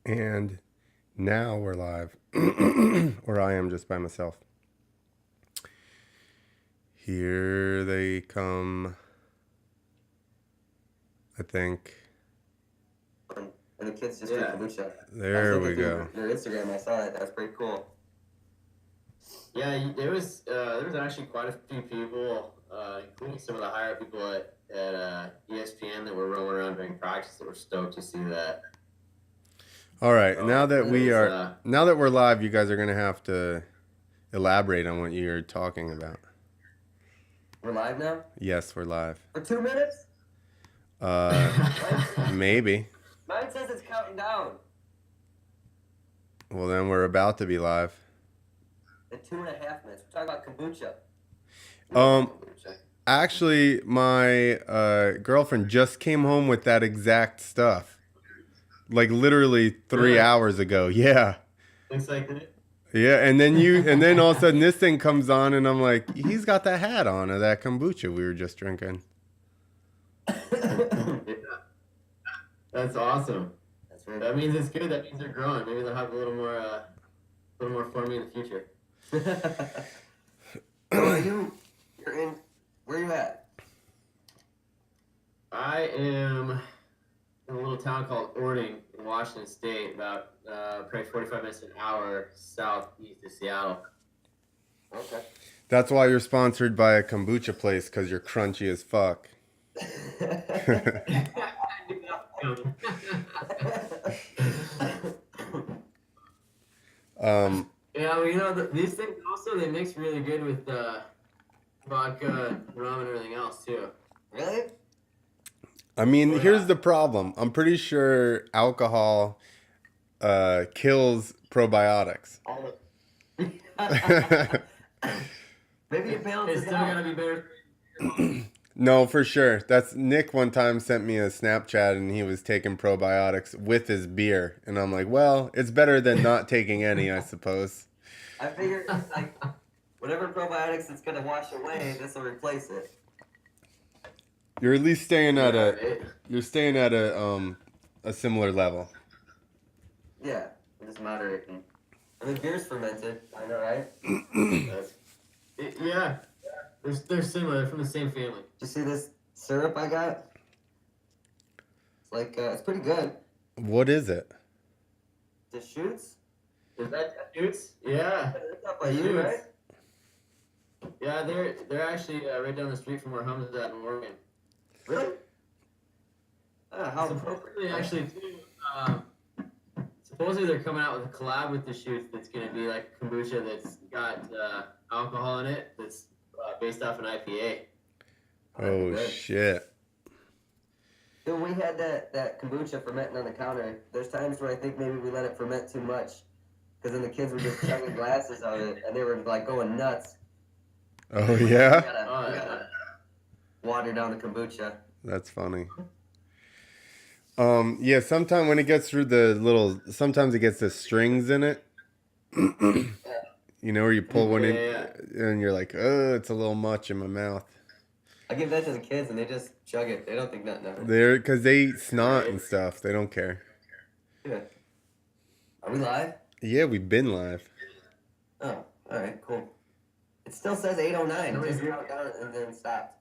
And now we're live. Or I am just by myself. Here they come. I think. And the kids just drink kombucha. There we go. Your Instagram, I saw it. That's pretty cool. Yeah, there was actually quite a few people, including some of the higher people at ESPN that were rolling around during practice that were stoked to see that. All right, now that we're live, you guys are gonna have to elaborate on what you're talking about. We're live now? Yes, we're live. For 2 minutes? Maybe. Mine says it's counting down. Well, then we're about to be live. At 2.5 minutes. We're talking about kombucha. Actually, my girlfriend just came home with that exact stuff. Like literally 3 hours ago. Yeah. Looks like it. Yeah, and then all of a sudden this thing comes on and I'm like, he's got the hat on of that kombucha we were just drinking. That's awesome. That's right. That means it's good. That means they're growing. Maybe they'll have a little more for me in the future. So where are you at? I am in a little town called Orting in Washington State, about probably 45 minutes to an hour southeast of Seattle. Okay. That's why you're sponsored by a kombucha place, because you're crunchy as fuck. Yeah, well, these things also, they mix really good with vodka, rum, and everything else too. Really? I mean, here's the problem. I'm pretty sure alcohol kills probiotics. Maybe it balances It's still gonna be better. No, for sure. That's Nick one time sent me a Snapchat and he was taking probiotics with his beer. And I'm like, well, it's better than not taking any, I suppose. I figured, like, whatever probiotics it's going to wash away, this will replace it. You're at least staying at a similar level. Yeah, just moderating. I mean, beer's fermented. I know, right? Yeah. They're similar. They're from the same family. Did you see this syrup I got? It's like, it's pretty good. What is it? The shoots? Is that shoots? Yeah. It's up by you, right? Yeah, they're actually right down the street from where Hum's at in Oregon. Really? How appropriate. Actually, too, supposedly they're coming out with a collab with the shoots that's going to be like kombucha that's got alcohol in it that's based off an IPA. Oh, shit. Dude, we had that kombucha fermenting on the counter. There's times where I think maybe we let it ferment too much. Because then the kids were just chugging glasses of it, and they were, like, going nuts. Oh, yeah? We gotta water down the kombucha. That's funny. Yeah, sometimes when it gets through sometimes it gets the strings in it. You know, where you pull one in and you're like, oh, it's a little much in my mouth. I give that to the kids and they just chug it. They don't think nothing of it. Because they snot and stuff. They don't care. Yeah. Are we live? Yeah, we've been live. Oh, all right, cool. It still says 8:09. It just dropped down and then stopped.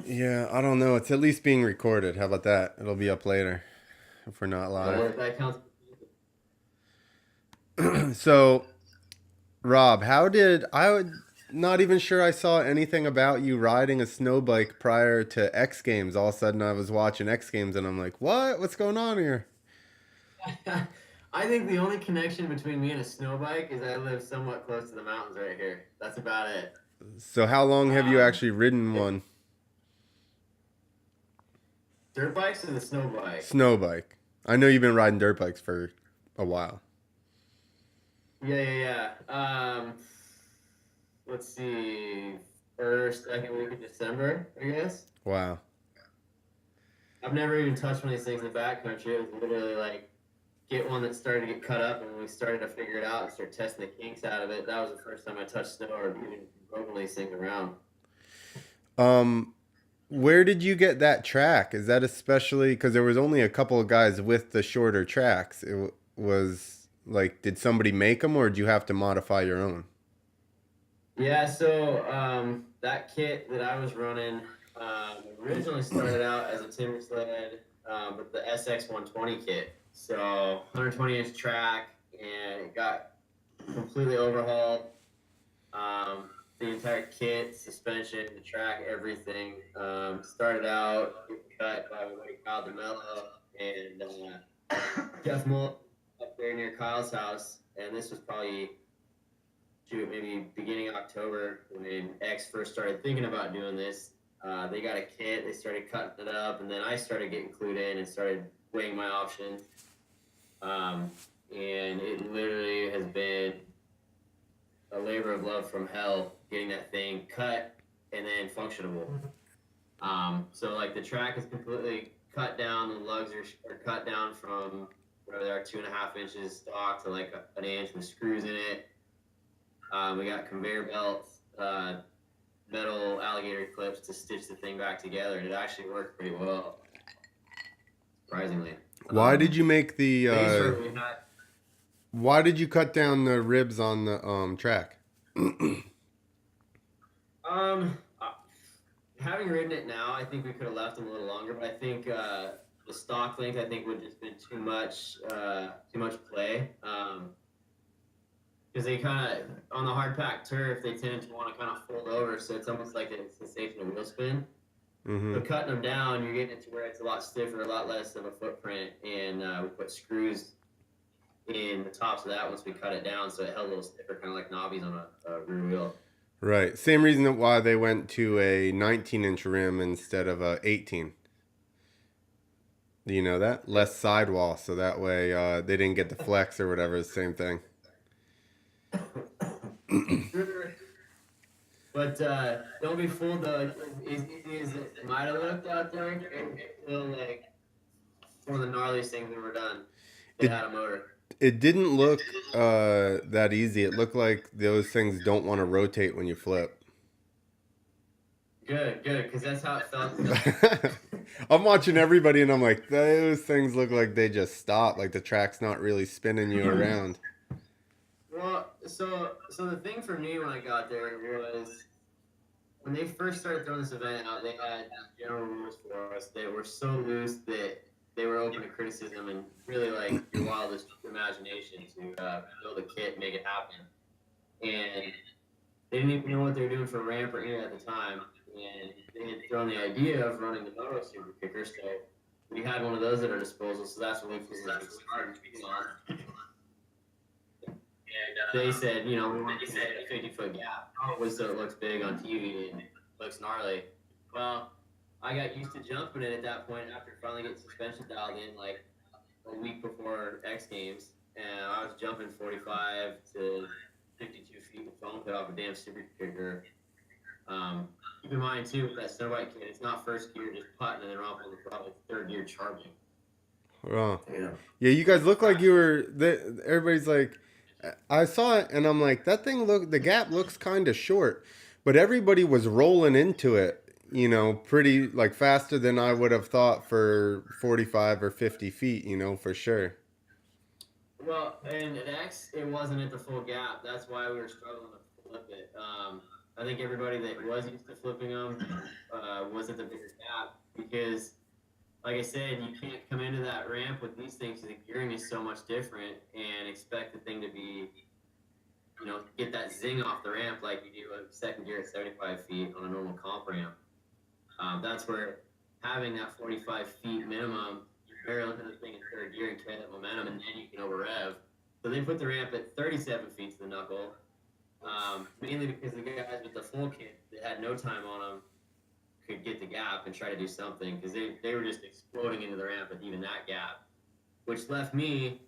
Yeah, I don't know. It's at least being recorded. How about that? It'll be up later if we're not live. That counts. So, Rob, not even sure I saw anything about you riding a snow bike prior to X Games. All of a sudden I was watching X Games and I'm like, what? What's going on here? I think the only connection between me and a snow bike is I live somewhat close to the mountains right here. That's about it. So how long have you actually ridden one? Dirt bikes or the snow bike? Snow bike. I know you've been riding dirt bikes for a while. Yeah. Let's see. First, second week of December, I guess. Wow. I've never even touched one of these things in the backcountry. It was literally like get one that started to get cut up, and when we started to figure it out and start testing the kinks out of it, that was the first time I touched snow or even broken these things around. Where did you get that track? Is that especially because there was only a couple of guys with the shorter tracks? Was like, did somebody make them or did you have to modify your own? Yeah, so that kit that I was running originally started out as a timber sled with the SX 120 kit. So 120-inch track, and it got completely overhauled. The entire kit, suspension, the track, everything. Started out getting cut by my buddy Kyle DeMello and Jeff Mull up there near Kyle's house. And this was probably, shoot, maybe beginning of October when X first started thinking about doing this. They got a kit, they started cutting it up, and then I started getting clued in and started weighing my options. And it literally has been a labor of love from hell getting that thing cut and then functionable. So like the track is completely cut down, the lugs are cut down from whatever they are, 2.5 inches stock to like an inch with screws in it. We got conveyor belts, metal alligator clips to stitch the thing back together, and it actually worked pretty well, surprisingly. Why did you make the? We had, Why did you cut down the ribs on the track? Having ridden it now, I think we could have left them a little longer, but I think the stock length I think would just been too much play. Because they kind of on the hard packed turf, they tend to want to kind of fold over, so it's almost like a sensation of wheel spin. Mm-hmm. So cutting them down, you're getting it to where it's a lot stiffer, a lot less of a footprint, and we put screws in the tops of that once we cut it down, so it held a little stiffer, kind of like knobbies on a rear wheel. Right. Same reason that why they went to a 19-inch rim instead of a 18. Do you know that? Less sidewall, so that way they didn't get the flex or whatever. The same thing. But don't be fooled though. As easy as it might have looked out there, it's still like one of the gnarliest things we've ever done. It had a motor. It didn't look that easy. It looked like those things don't want to rotate when you flip. Good, because that's how it felt. I'm watching everybody and I'm like, those things look like they just stop. Like the track's not really spinning you around. Well, so the thing for me when I got there was when they first started throwing this event out, they had general rules for us. They were so loose that they were open to criticism and really like your wildest imagination to build a kit, make it happen. And they didn't even know what they were doing for ramp or air at the time. And they had thrown the idea of running the moto super kicker, so we had one of those at our disposal. So that's what we started on. And they said, we want to set a 50-foot gap, probably so it looks big on TV and it looks gnarly. Well, I got used to jumping it at that point after finally getting suspension dialed in like a week before X Games, and I was jumping 45 to 52 feet with foam pit off a damn super kicker. Keep in mind too with that snowbike kit, it's not first gear just putting and then rumpling, it's probably third gear charging. Oh. Yeah, you guys look like you were. Everybody's like, I saw it and I'm like, the gap looks kind of short, but everybody was rolling into it, pretty like faster than I would have thought for 45 or 50 feet, for sure. Well, and at X, it wasn't at the full gap. That's why we were struggling to flip it. I think everybody that was used to flipping them was at the bigger gap because, like I said, you can't come into that ramp with these things. The gearing is so much different and expect the thing to be, get that zing off the ramp like you do a second gear at 75 feet on a normal comp ramp. That's where having that 45 feet minimum, you barrel into the thing in third gear and carry that momentum, and then you can over rev. So they put the ramp at 37 feet to the knuckle, mainly because the guys with the full kit that had no time on them could get the gap and try to do something because they were just exploding into the ramp with even that gap, which left me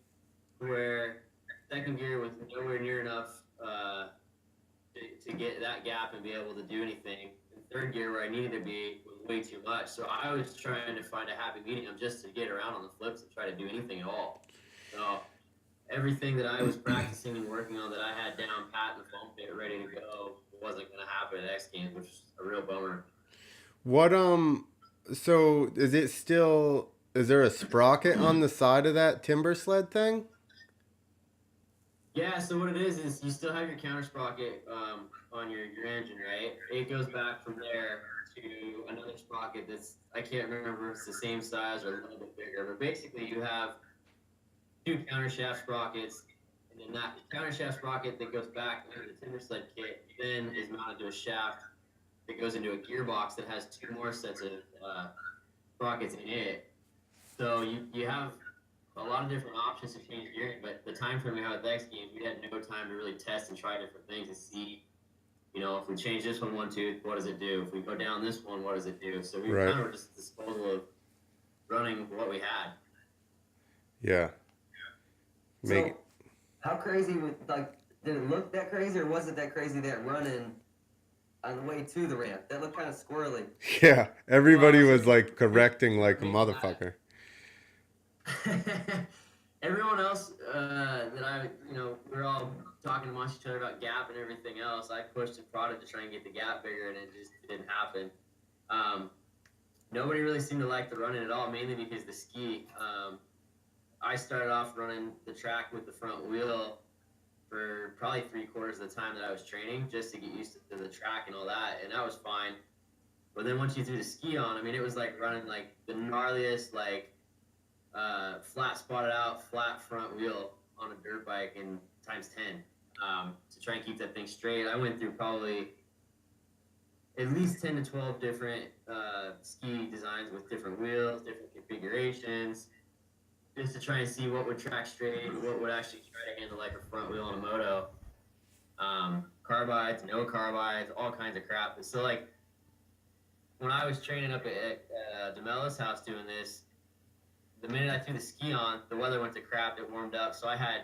where second gear was nowhere near enough to get that gap and be able to do anything. And third gear, where I needed to be, was way too much. So I was trying to find a happy medium just to get around on the flips and try to do anything at all. So everything that I was practicing and working on that I had down pat in the foam pit ready to go wasn't going to happen at X Games, which is a real bummer. What so is it still, is there a sprocket on the side of that timber sled thing? Yeah, so what it is you still have your counter sprocket on your engine, right? It goes back from there to another sprocket that's, I can't remember if it's the same size or a little bit bigger, but basically you have two counter shaft sprockets, and then that counter shaft sprocket that goes back into the timber sled kit then is mounted to a shaft that goes into a gearbox that has two more sets of sprockets in it. So you have a lot of different options to change gearing, but the time frame we had with X Games, we had no time to really test and try different things and see, if we change this one tooth, what does it do? If we go down this one, what does it do? So we Right. kind of were just at disposal of running what we had. Yeah. Make So, how crazy did it look that crazy, or was it that crazy that running on the way to the ramp? That looked kind of squirrely. Yeah, everybody Well, was like correcting like a maybe motherfucker. Everyone else that we were all talking amongst each other about gap and everything else. I pushed and prodded to try and get the gap bigger, and it just didn't happen. Nobody really seemed to like the running at all, mainly because the ski. I started off running the track with the front wheel for probably 3/4 of the time that I was training, just to get used to the track and all that, and that was fine. But then once you threw the ski on, I mean, it was like running like the gnarliest, like flat spotted out, flat front wheel on a dirt bike in times 10 to try and keep that thing straight. I went through probably at least 10 to 12 different ski designs with different wheels, different configurations, just to try and see what would track straight, what would actually try to handle like a front wheel on a moto. Carbides, no carbides, all kinds of crap. And so like when I was training up at DeMella's house doing this, the minute I threw the ski on, the weather went to crap. It warmed up, so I had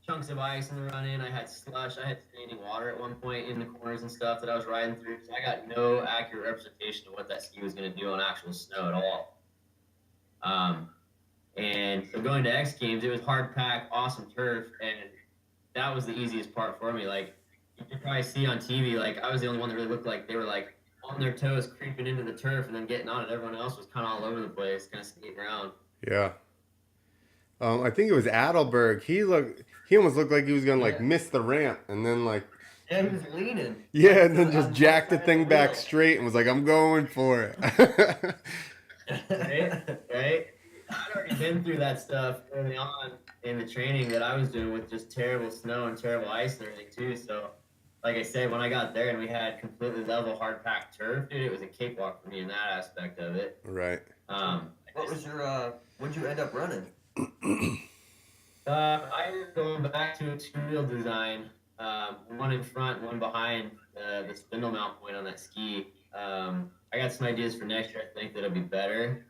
chunks of ice in the run-in. I had slush. I had standing water at one point in the corners and stuff that I was riding through. So I got no accurate representation of what that ski was going to do on actual snow at all. And so going to X Games, it was hard pack, awesome turf, and that was the easiest part for me. Like you could probably see on TV, like I was the only one that really looked like they were like on their toes, creeping into the turf, and then getting on it. Everyone else was kind of all over the place, kind of skating around. Yeah. I think it was Adelberg. He almost looked like he was gonna like Yeah. miss the ramp, and then like Yeah, he was leaning. yeah, and then just On one jacked the side of thing back wheel. straight and was like, "I'm going for it." Right? I'd already been through that stuff early on in the training that I was doing with just terrible snow and terrible ice and everything too. So, like I said, when I got there and we had completely level, hard packed turf, dude, it was a cakewalk for me in that aspect of it. Right. What was your what'd you end up running? I ended up going back to a two-wheel design, one in front, one behind the spindle mount point on that ski. I got some ideas for next year. I think that'll be better.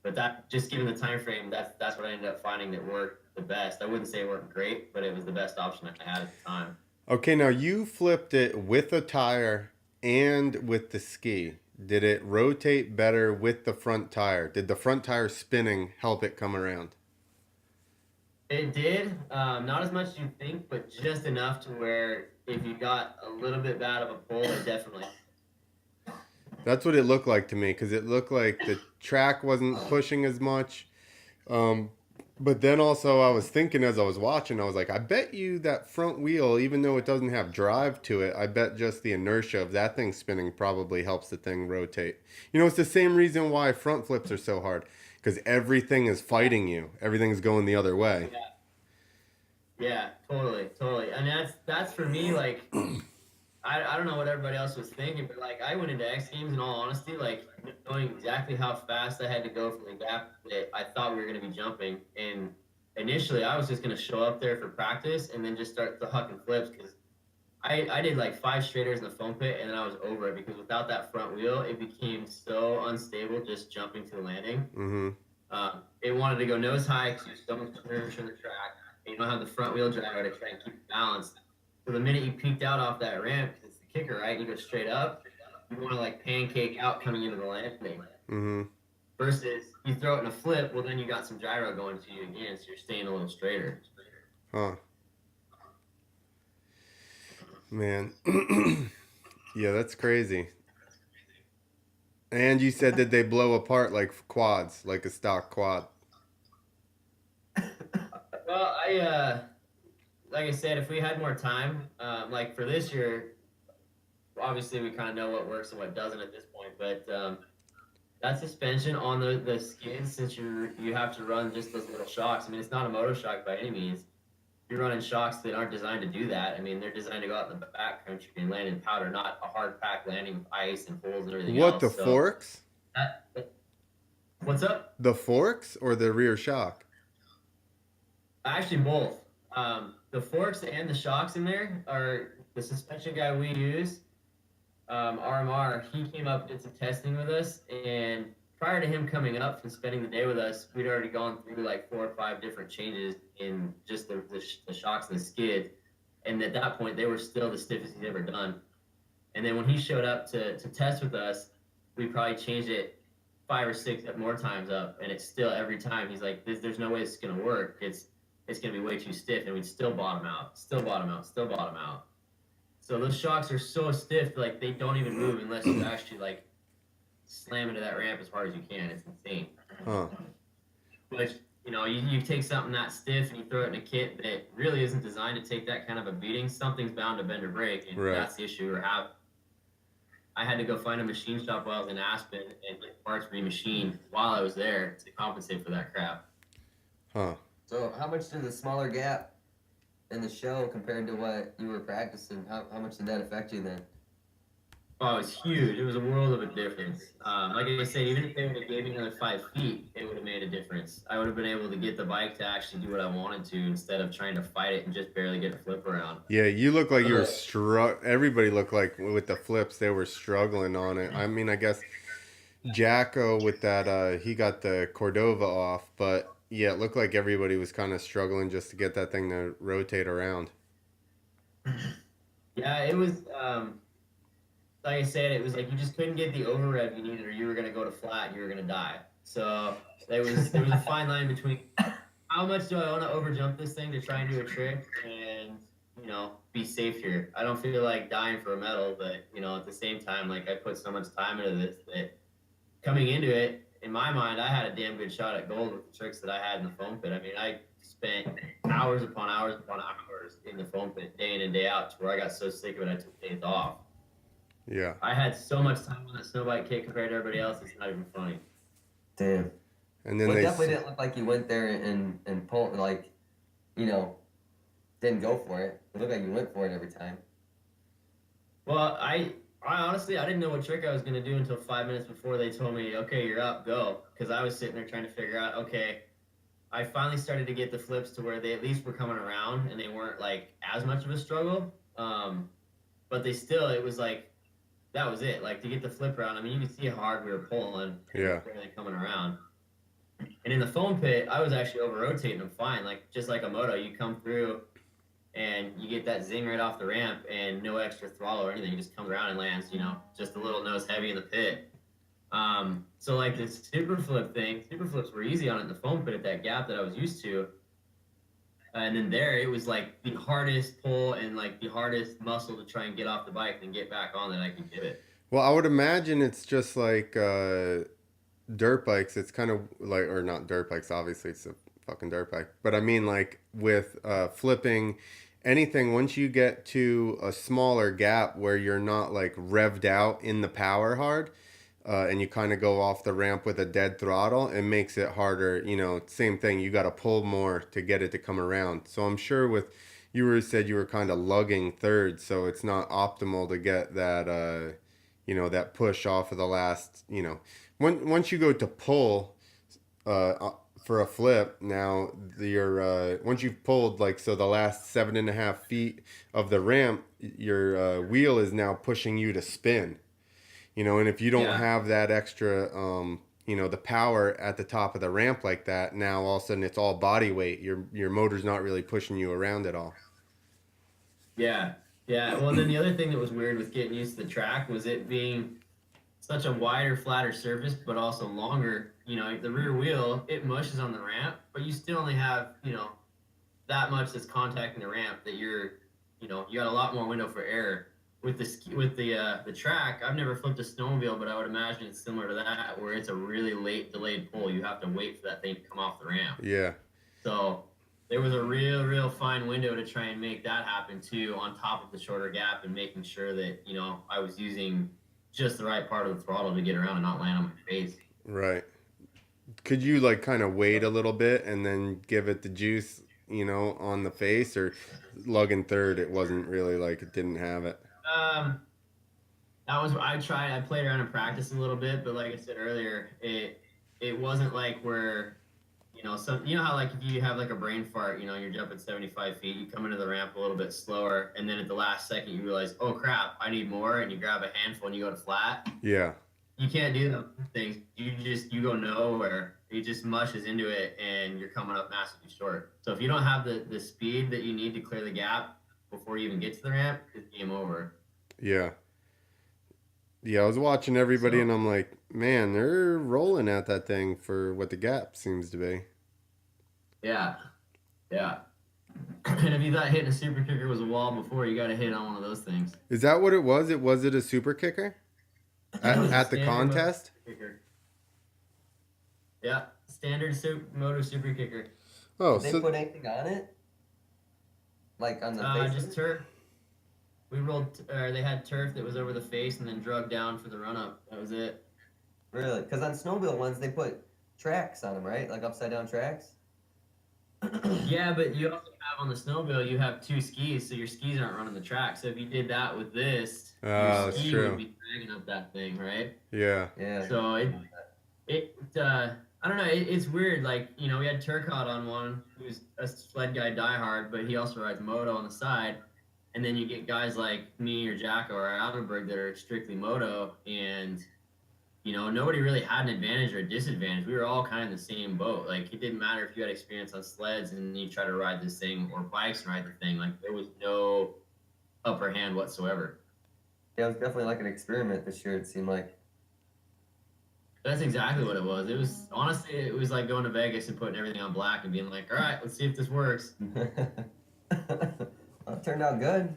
But that, just given the time frame, that's what I ended up finding that worked the best. I wouldn't say it worked great, but it was the best option I had at the time. Okay, now you flipped it with a tire and with the ski. Did it rotate better with the front tire? Did the front tire spinning help it come around? It did, not as much as you think, but just enough to where if you got a little bit bad of a pull, it definitely. That's what it looked like to me, because it looked like the track wasn't pushing as much. But then also I was thinking as I was watching, I was like, I bet you that front wheel, even though it doesn't have drive to it, I bet just the inertia of that thing spinning probably helps the thing rotate. It's the same reason why front flips are so hard, because everything is fighting you. Everything's going the other way. Yeah, totally. And that's for me, like, I don't know what everybody else was thinking, but like I went into X Games in all honesty, like knowing exactly how fast I had to go from the gap that I thought we were going to be jumping. And initially, I was just going to show up there for practice and then just start the hucking flips because I did like 5 straighters in the foam pit and then I was over it because without that front wheel, it became so unstable just jumping to the landing. Mm-hmm. It wanted to go nose high because there's so much inertia in the track. And you don't have the front wheel gyro to try and keep it balanced. So the minute you peeked out off that ramp, because it's the kicker, right? You go straight up. You want to like pancake out coming into the landing. Mm-hmm. Versus you throw it in a flip, well then you got some gyro going to you again, so you're staying a little straighter. Huh. Man. Yeah, that's crazy. And you said that they blow apart like quads, like a stock quad. Well, like I said, if we had more time, like for this year, obviously we kind of know what works and what doesn't at this point, but that suspension on the skids, since you have to run just those little shocks. I mean, it's not a moto shock by any means. You're running shocks that aren't designed to do that. I mean, they're designed to go out in the back country and land in powder, not a hard pack landing with ice and holes and everything What, the else. So, forks? that, what's up? The forks or the rear shock? Actually, both. The forks and the shocks in there are the suspension guy we use. RMR, he came up, did some testing with us, and prior to him coming up and spending the day with us, we'd already gone through like 4 or 5 different changes in just the shocks and the skid. And at that point, they were still the stiffest he's ever done. And then when he showed up to test with us, we probably changed it 5 or 6 more times up, and it's still every time he's like, "There's no way this is gonna work. It's gonna be way too stiff," and we'd still bottom out, still bottom out, still bottom out. So those shocks are so stiff, like they don't even move unless you actually like slam into that ramp as hard as you can. It's insane. Huh. Which, you take something that stiff and you throw it in a kit that really isn't designed to take that kind of a beating, something's bound to bend or break, and Right. that's the issue we're having. I had to go find a machine shop while I was in Aspen and get parts remachined while I was there to compensate for that crap. Huh. So how much did the smaller gap in the show compared to what you were practicing? How much did that affect you then? Oh, it was huge. It was a world of a difference. Like I said, even if they would have gave me another 5 feet, it would have made a difference. I would have been able to get the bike to actually do what I wanted to instead of trying to fight it and just barely get a flip around. Yeah, you look like you were everybody looked like with the flips they were struggling on it. I mean, I guess Jacko with that he got the Cordova off, but yeah, it looked like everybody was kind of struggling just to get that thing to rotate around. Yeah, it was like I said, it was like you just couldn't get the over rev you needed, or you were gonna go to flat and you were gonna die. So there was a fine line between how much do I want to over jump this thing to try and do a trick and be safe here. I don't feel like dying for a medal, but at the same time, like I put so much time into this that coming into it, in my mind, I had a damn good shot at gold with the tricks that I had in the foam pit. I mean, I spent hours upon hours upon hours in the foam pit, day in and day out, to where I got so sick of it, I took days off. Yeah. I had so much time on that snow bike kit compared to everybody else. It's not even funny. Damn. And then Well, it they definitely didn't look like you went there and pulled, like, didn't go for it. It looked like you went for it every time. Well, I honestly, I didn't know what trick I was going to do until 5 minutes before they told me, okay, you're up, go. Because I was sitting there trying to figure out, okay, I finally started to get the flips to where they at least were coming around and they weren't like as much of a struggle. But they still, it was like, that was it. Like to get the flip around, I mean, you can see how hard we were pulling. Yeah. Barely coming around. And in the foam pit, I was actually over rotating them fine. Like just like a moto, you come through and you get that zing right off the ramp and no extra throttle or anything. It just comes around and lands, just a little nose heavy in the pit. So like the super flips were easy on it in the foam pit at that gap that I was used to. And then there, it was like the hardest pull and like the hardest muscle to try and get off the bike and get back on that I could give it. Well, I would imagine it's just like dirt bikes. It's kind of like, or not dirt bikes, obviously, it's a fucking dirt bike. But I mean, like with flipping anything, once you get to a smaller gap where you're not like revved out in the power hard, and you kind of go off the ramp with a dead throttle, it makes it harder. Same thing. You got to pull more to get it to come around. So I'm sure said you were kind of lugging third, so it's not optimal to get that, that push off of the last, once you go to pull, for a flip, now once you've pulled so the last 7.5 feet of the ramp, your wheel is now pushing you to spin. And if you don't have that extra, the power at the top of the ramp like that, now all of a sudden it's all body weight. Your motor's not really pushing you around at all. Yeah. Well, then the other thing that was weird with getting used to the track was it being such a wider, flatter surface, but also longer. The rear wheel, it mushes on the ramp, but you still only have, that much that's contacting the ramp that you got a lot more window for error. with the track, I've never flipped a snowmobile, but I would imagine it's similar to that, where it's a really late delayed pull. You have to wait for that thing to come off the ramp. Yeah. So there was a real fine window to try and make that happen too, on top of the shorter gap, and making sure that I was using just the right part of the throttle to get around and not land on my face. Right. Could you like kind of wait a little bit and then give it the juice, on the face, or lugging third? It wasn't really like it didn't have it. Um, that was I played around and practiced a little bit, but like I said earlier, it wasn't like where some how like if you have like a brain fart, you're jumping 75 feet, you come into the ramp a little bit slower, and then at the last second you realize, oh crap, I need more, and you grab a handful and you go to flat. Yeah. You can't do those things. You go nowhere. It just mushes into it, and you're coming up massively short. So if you don't have the speed that you need to clear the gap before you even get to the ramp, it's game over. Yeah. Yeah, I was watching everybody So and I'm like, man, they're rolling at that thing for what the gap seems to be. yeah, yeah. And if you thought hitting a super kicker was a wall before, you got to hit on one of those things. Is that what it was? Was it a super kicker at the Standard contest? moto super kicker. Yeah, standard moto super kicker. Oh, Did they put anything on it? Like on the face? Just turf. We rolled, or they had turf that was over the face and then drug down for the run up. That was it. Really? Because on snowmobile ones, they put tracks on them, right? Like upside down tracks? Yeah, but you also have on the snowmobile, you have two skis, so your skis aren't running the track. So if you did that with this, your that's ski true. would be dragging up that thing, right? Yeah. Yeah. So I don't know. It's weird. Like we had Turcotte on one, who's a sled guy diehard, but he also rides moto on the side. And then you get guys like me or Jacko or Allenberg that are strictly moto, and nobody really had an advantage or a disadvantage. We were all kind of in the same boat. Like it didn't matter if you had experience on sleds and you try to ride this thing, or bikes and ride the thing. Like there was no upper hand whatsoever. Yeah, it was definitely like an experiment this year, it seemed like. That's exactly what it was. It was honestly, it was like going to Vegas and putting everything on black and being like, all right, let's see if this works. Well, it turned out good.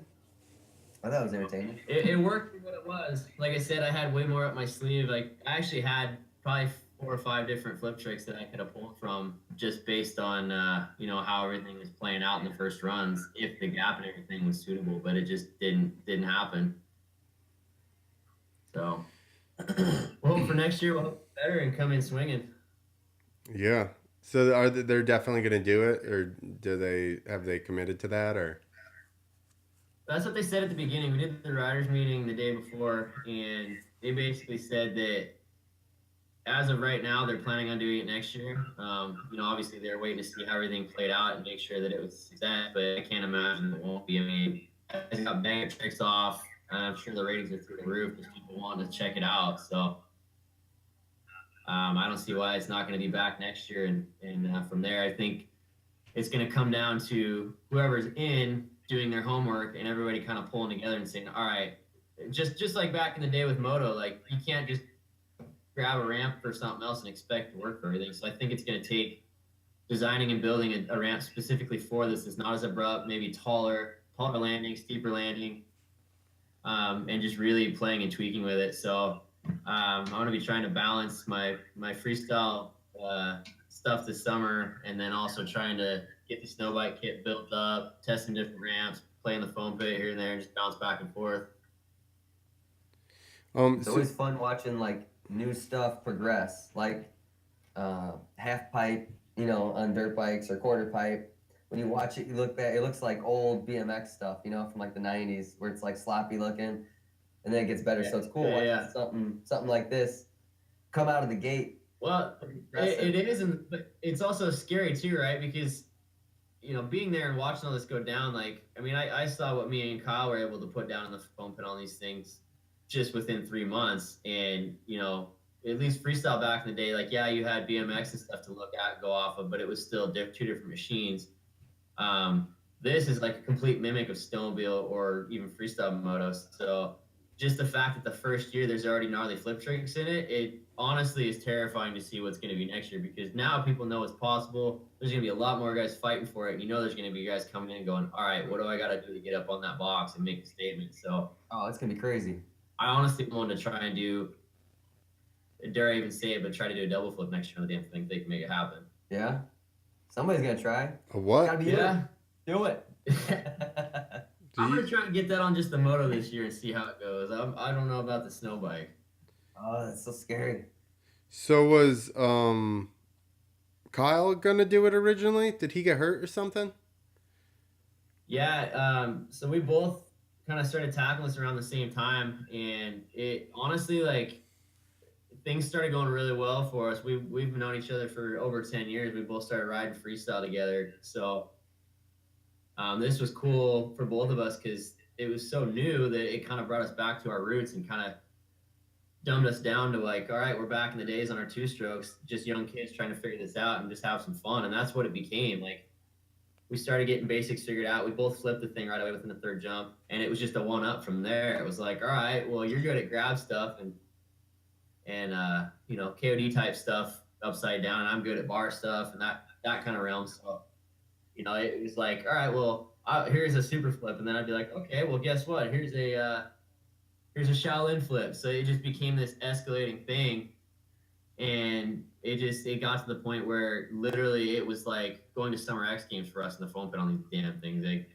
I thought it was entertaining. It worked for what it was. Like I said, I had way more up my sleeve. Like I actually had probably 4 or 5 different flip tricks that I could have pulled from, just based on how everything was playing out in the first runs, if the gap and everything was suitable. But it just didn't happen. So we'll hope for next year we'll hope better and come in swinging. Yeah. So they're definitely going to do it, or have they committed to that, or? That's what they said at the beginning. We did the riders meeting the day before, and they basically said that as of right now, they're planning on doing it next year. Obviously they're waiting to see how everything played out and make sure that it was set, but I can't imagine it won't be. I mean, guys got banger tricks off, and I'm sure the ratings are through the roof because people want to check it out. So I don't see why it's not going to be back next year. And from there, I think it's going to come down to whoever's in doing their homework and everybody kind of pulling together and saying, all right, just like back in the day with moto, like you can't just grab a ramp for something else and expect to work for everything. So I think it's going to take designing and building a ramp specifically for this. It's not as abrupt, maybe taller landing, steeper landing, and just really playing and tweaking with it. So I'm going to be trying to balance my freestyle stuff this summer, and then also trying to get the snow bike kit built up, testing different ramps, playing the foam pit here and there, and just bounce back and forth. It's always fun watching like new stuff progress, like half pipe, on dirt bikes or quarter pipe. When you watch it, you look back, it looks like old BMX stuff, from like the 90s, where it's like sloppy looking, and then it gets better. So it's cool watching something like this come out of the gate. Well, it isn't, but it's also scary too, right? Because being there and watching all this go down, like, I mean, I saw what me and Kyle were able to put down in the foam pit on these things just within 3 months. And, at least freestyle back in the day, like, yeah, you had BMX and stuff to look at and go off of, but it was still 2 different machines. This is like a complete mimic of snowmobile or even freestyle motos. So just the fact that the first year there's already gnarly flip tricks in it, it honestly is terrifying to see what's going to be next year, because now people know it's possible. There's going to be a lot more guys fighting for it. And there's going to be guys coming in and going, all right, what do I got to do to get up on that box and make a statement? So, Oh, it's going to be crazy. I honestly want to try and do, dare I even say it, but try to do a double flip next year on the damn thing. They can make it happen. Yeah? Somebody's going to try. A what? Gotta be Yeah. Do it. I'm going to try and get that on just the moto this year and see how it goes. I don't know about the snow bike. Oh, that's so scary. So was Kyle gonna do it originally? Did he get hurt or something? Yeah, so we both kind of started tackling this around the same time, and it honestly, like, things started going really well for us. We've known each other for over 10 years. We both started riding freestyle together. So this was cool for both of us because it was so new that it kind of brought us back to our roots and kind of dumbed us down to, like, all right, we're back in the days on our two strokes, just young kids trying to figure this out and just have some fun. And that's what it became. Like, we started getting basics figured out. We both flipped the thing right away within the third jump, and it was just a one up from there. It was like, all right, well, you're good at grab stuff and KOD type stuff upside down, and I'm good at bar stuff and that kind of realm. So, it was like, all right, well, here's a super flip, and then I'd be like, okay, well, guess what? Here's a Shaolin flip. So it just became this escalating thing, and it got to the point where literally it was like going to Summer X Games for us in the foam pit on these damn things. Like,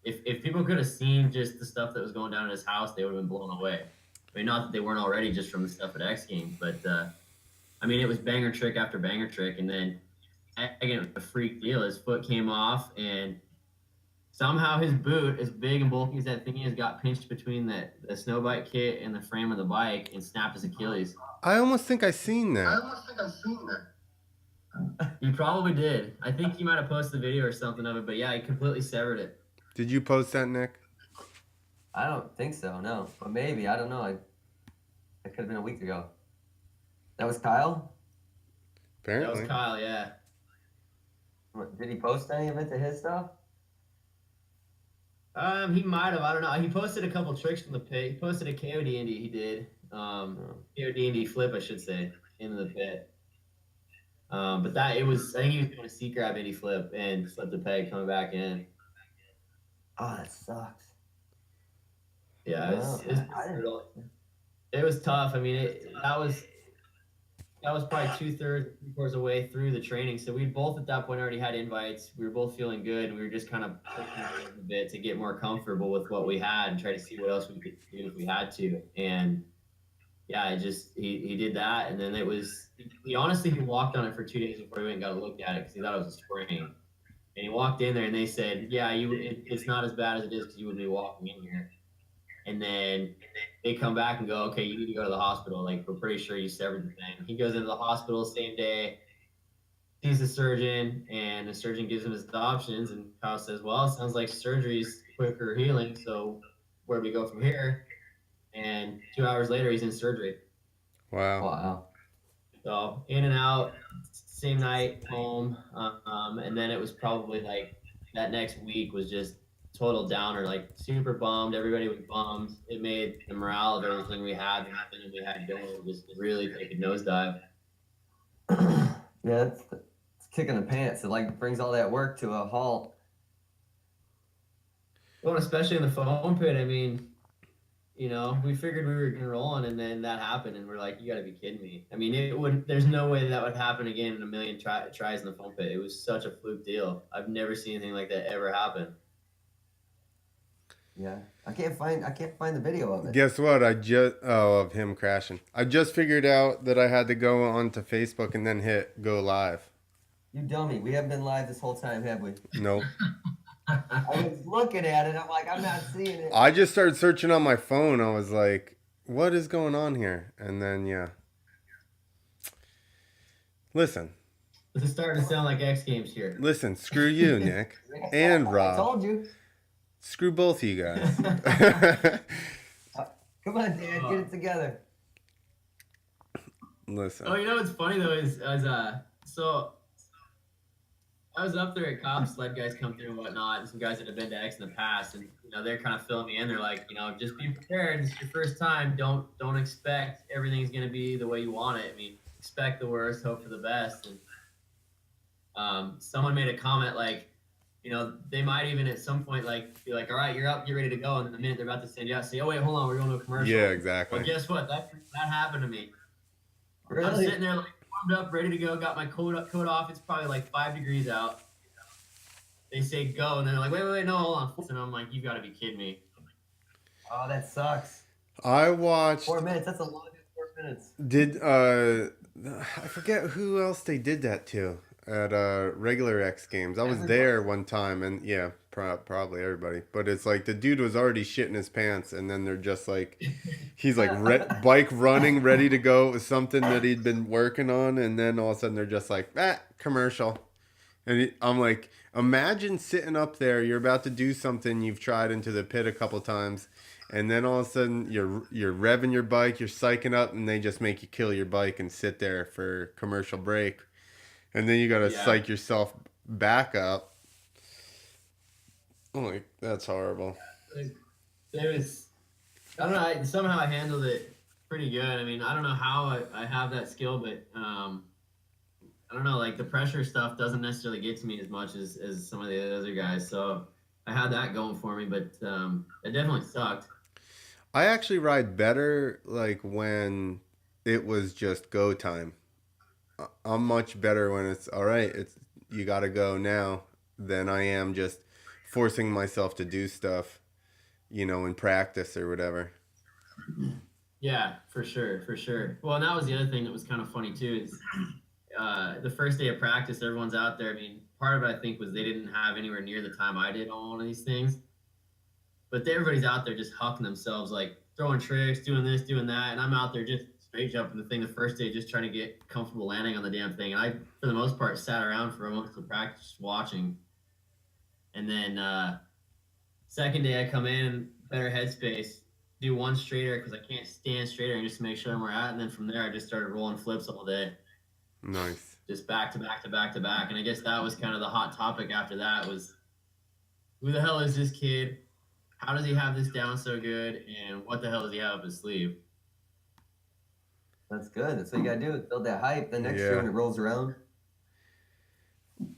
if people could have seen just the stuff that was going down in his house, they would have been blown away. I mean, not that they weren't already just from the stuff at X Games, but I mean, it was banger trick after banger trick, and then again, it was a freak deal. His foot came off, and somehow his boot, as big and bulky as that thing is, got pinched between the snow bike kit and the frame of the bike and snapped his Achilles. I almost think I seen that. You probably did. I think you might have posted the video or something of it, but yeah, he completely severed it. Did you post that, Nick? I don't think so, no. But maybe, I don't know. It could have been a week ago. That was Kyle? Apparently. That was Kyle, yeah. Did he post any of it to his stuff? He might have. I don't know. He posted a couple tricks from the pit. He posted a KOD Indy. He did. KOD Indy flip, I should say, into the pit. But I think he was doing a seat grab Indy flip and slipped the peg coming back in. Oh, that sucks. Yeah, it was tough. I mean, that was probably 2/3, 3/4 of the way through the training. So we both at that point already had invites. We were both feeling good, and we were just kind of pushing a bit to get more comfortable with what we had and try to see what else we could do if we had to. And yeah, he did that, and then he walked on it for 2 days before he went and got a look at it because he thought it was a sprain. And he walked in there, and they said, yeah, it's not as bad as it is because you wouldn't be walking in here. And then they come back and go, okay, you need to go to the hospital. Like, we're pretty sure you severed the thing. He goes into the hospital same day, sees the surgeon, and the surgeon gives him his options. And Kyle says, well, it sounds like surgery's quicker healing, so where do we go from here? And 2 hours later, he's in surgery. Wow. So in and out, same night, home. And then it was probably like that next week was just total downer, like super bummed. Everybody was bummed. It made the morale of everything we had going just really take a nosedive. Yeah, it's kicking the pants. It like brings all that work to a halt. Well, especially in the foam pit. I mean, we figured we were gonna rolling, and then that happened, and we're like, you got to be kidding me. I mean, there's no way that would happen again in a million tries in the foam pit. It was such a fluke deal. I've never seen anything like that ever happen. Yeah, I can't find the video of it. Guess what? Of him crashing. I just figured out that I had to go onto Facebook and then hit go live. You dummy. We haven't been live this whole time, have we? Nope. I was looking at it. I'm like, I'm not seeing it. I just started searching on my phone. I was like, what is going on here? And then, yeah. Listen. This is starting to sound like X Games here. Listen, screw you, Nick. And Rob. I told you. Screw both of you guys. Come on, Dad, get it together. Listen. Oh, what's funny though is so I was up there at cops, sled guys come through and whatnot, and some guys that have been to X in the past, and they're kind of filling me in. They're like, just be prepared. It's your first time. Don't expect everything's gonna be the way you want it. I mean, expect the worst, hope for the best. And someone made a comment like, they might even at some point like be like, all right, you're up, get ready to go, and the minute they're about to send you out, say, oh wait, hold on, we're going to a commercial. Yeah, exactly. Well, guess what? That happened to me. Really? I was sitting there like warmed up, ready to go, got my coat off. It's probably like 5 degrees out. They say go, and they're like, wait, no, hold on. And I'm like, you got to be kidding me. Oh, that sucks. I watched. 4 minutes. That's a long 4 minutes. Did I forget who else they did that to at regular X Games? I was there one time, and yeah, probably everybody. But it's like the dude was already shitting his pants, and then they're just like, he's like bike running, ready to go. It was something that he'd been working on, and then all of a sudden they're just like, commercial. And I'm like, imagine sitting up there, you're about to do something you've tried into the pit a couple times, and then all of a sudden you're revving your bike, you're psyching up, and they just make you kill your bike and sit there for commercial break. And then you got to psych yourself back up. I'm like, that's horrible. There was, I don't know, somehow I handled it pretty good. I mean, I don't know how I have that skill, but I don't know, like the pressure stuff doesn't necessarily get to me as much as some of the other guys. So I had that going for me, but it definitely sucked. I actually ride better like when it was just go time. I'm much better when it's all right, it's you got to go now than I am just forcing myself to do stuff, in practice or whatever. Yeah, for sure. Well, and that was the other thing that was kind of funny too is the first day of practice, everyone's out there. I mean, part of it I think was they didn't have anywhere near the time I did on one of these things. But everybody's out there just hucking themselves, like throwing tricks, doing this, doing that, and I'm out there just straight jumping the thing the first day, just trying to get comfortable landing on the damn thing. And I, for the most part, sat around for most of the practice watching. And then second day I come in, better headspace, do one straighter because I can't stand straighter and just to make sure I'm where I'm at. And then from there, I just started rolling flips all day. Nice. Just back to back to back to back. And I guess that was kind of the hot topic after that was, who the hell is this kid? How does he have this down so good? And what the hell does he have up his sleeve? That's good. That's what you got to do. Build that hype. Then next year when it rolls around,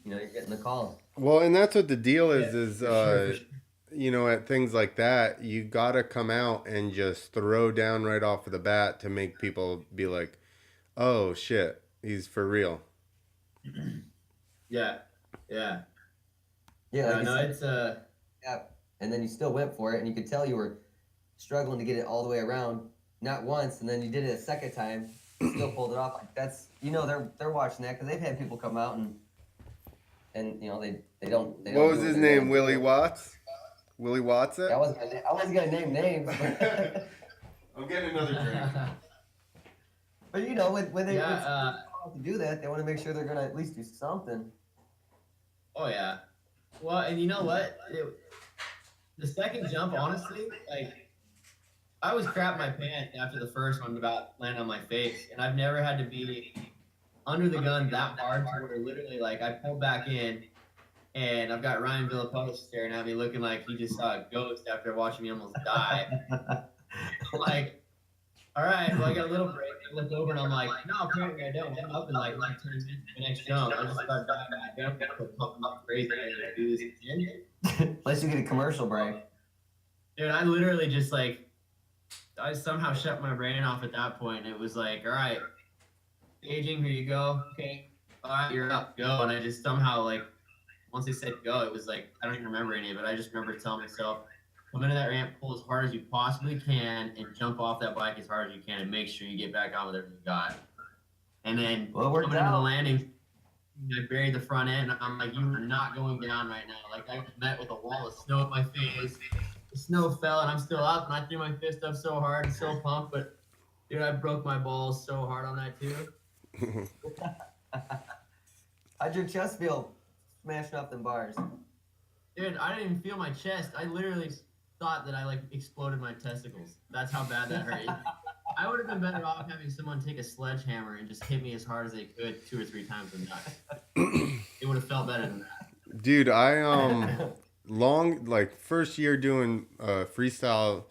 you're getting the call. Well, and that's what the deal is, For sure. at things like that, you got to come out and just throw down right off of the bat to make people be like, oh, shit, he's for real. Yeah. Yeah. Like no, it's yeah. And then you still went for it, and you could tell you were struggling to get it all the way around. Not once, and then you did it a second time, still pulled it off. Like that's they're watching that because they've had people come out and they don't. What was his name? Willie Watts. Willie Watts. I wasn't gonna name names. But I'm getting another drink. But when they to do that, they want to make sure they're gonna at least do something. Oh yeah. Well, and you know what? The second jump, honestly, like I was crapping my pants after the first one about landing on my face, and I've never had to be under the gun that hard to where literally like I pulled back in, and I've got Ryan Villapoto staring at me, looking like he just saw a ghost after watching me almost die. I'm like, all right, well I got a little break. I looked over and I'm like, no, apparently I don't. I'm up in like 10 minutes for the next jump. I just started diving back up, pumping up crazy. I do this again. Unless you get a commercial break. Dude, I literally just like. I somehow shut my brain off at that point. And it was like, all right, staging, here you go. Okay, all right, you're up, go. And I just somehow, like, once they said go, it was like, I don't even remember any of it. I just remember telling myself, come into that ramp, pull as hard as you possibly can, and jump off that bike as hard as you can, and make sure you get back on with everything you got. And then coming into the landing, I buried the front end. I'm like, you are not going down right now. Like, I met with a wall of snow at my face. The snow fell and I'm still up, and I threw my fist up so hard and so pumped, but dude, I broke my balls so hard on that too. How'd your chest feel smashing up them bars? Dude, I didn't even feel my chest. I literally thought that I like exploded my testicles. That's how bad that hurt. I would have been better off having someone take a sledgehammer and just hit me as hard as they could 2 or 3 times a night. It would have felt better than that. Dude, long like first year doing freestyle.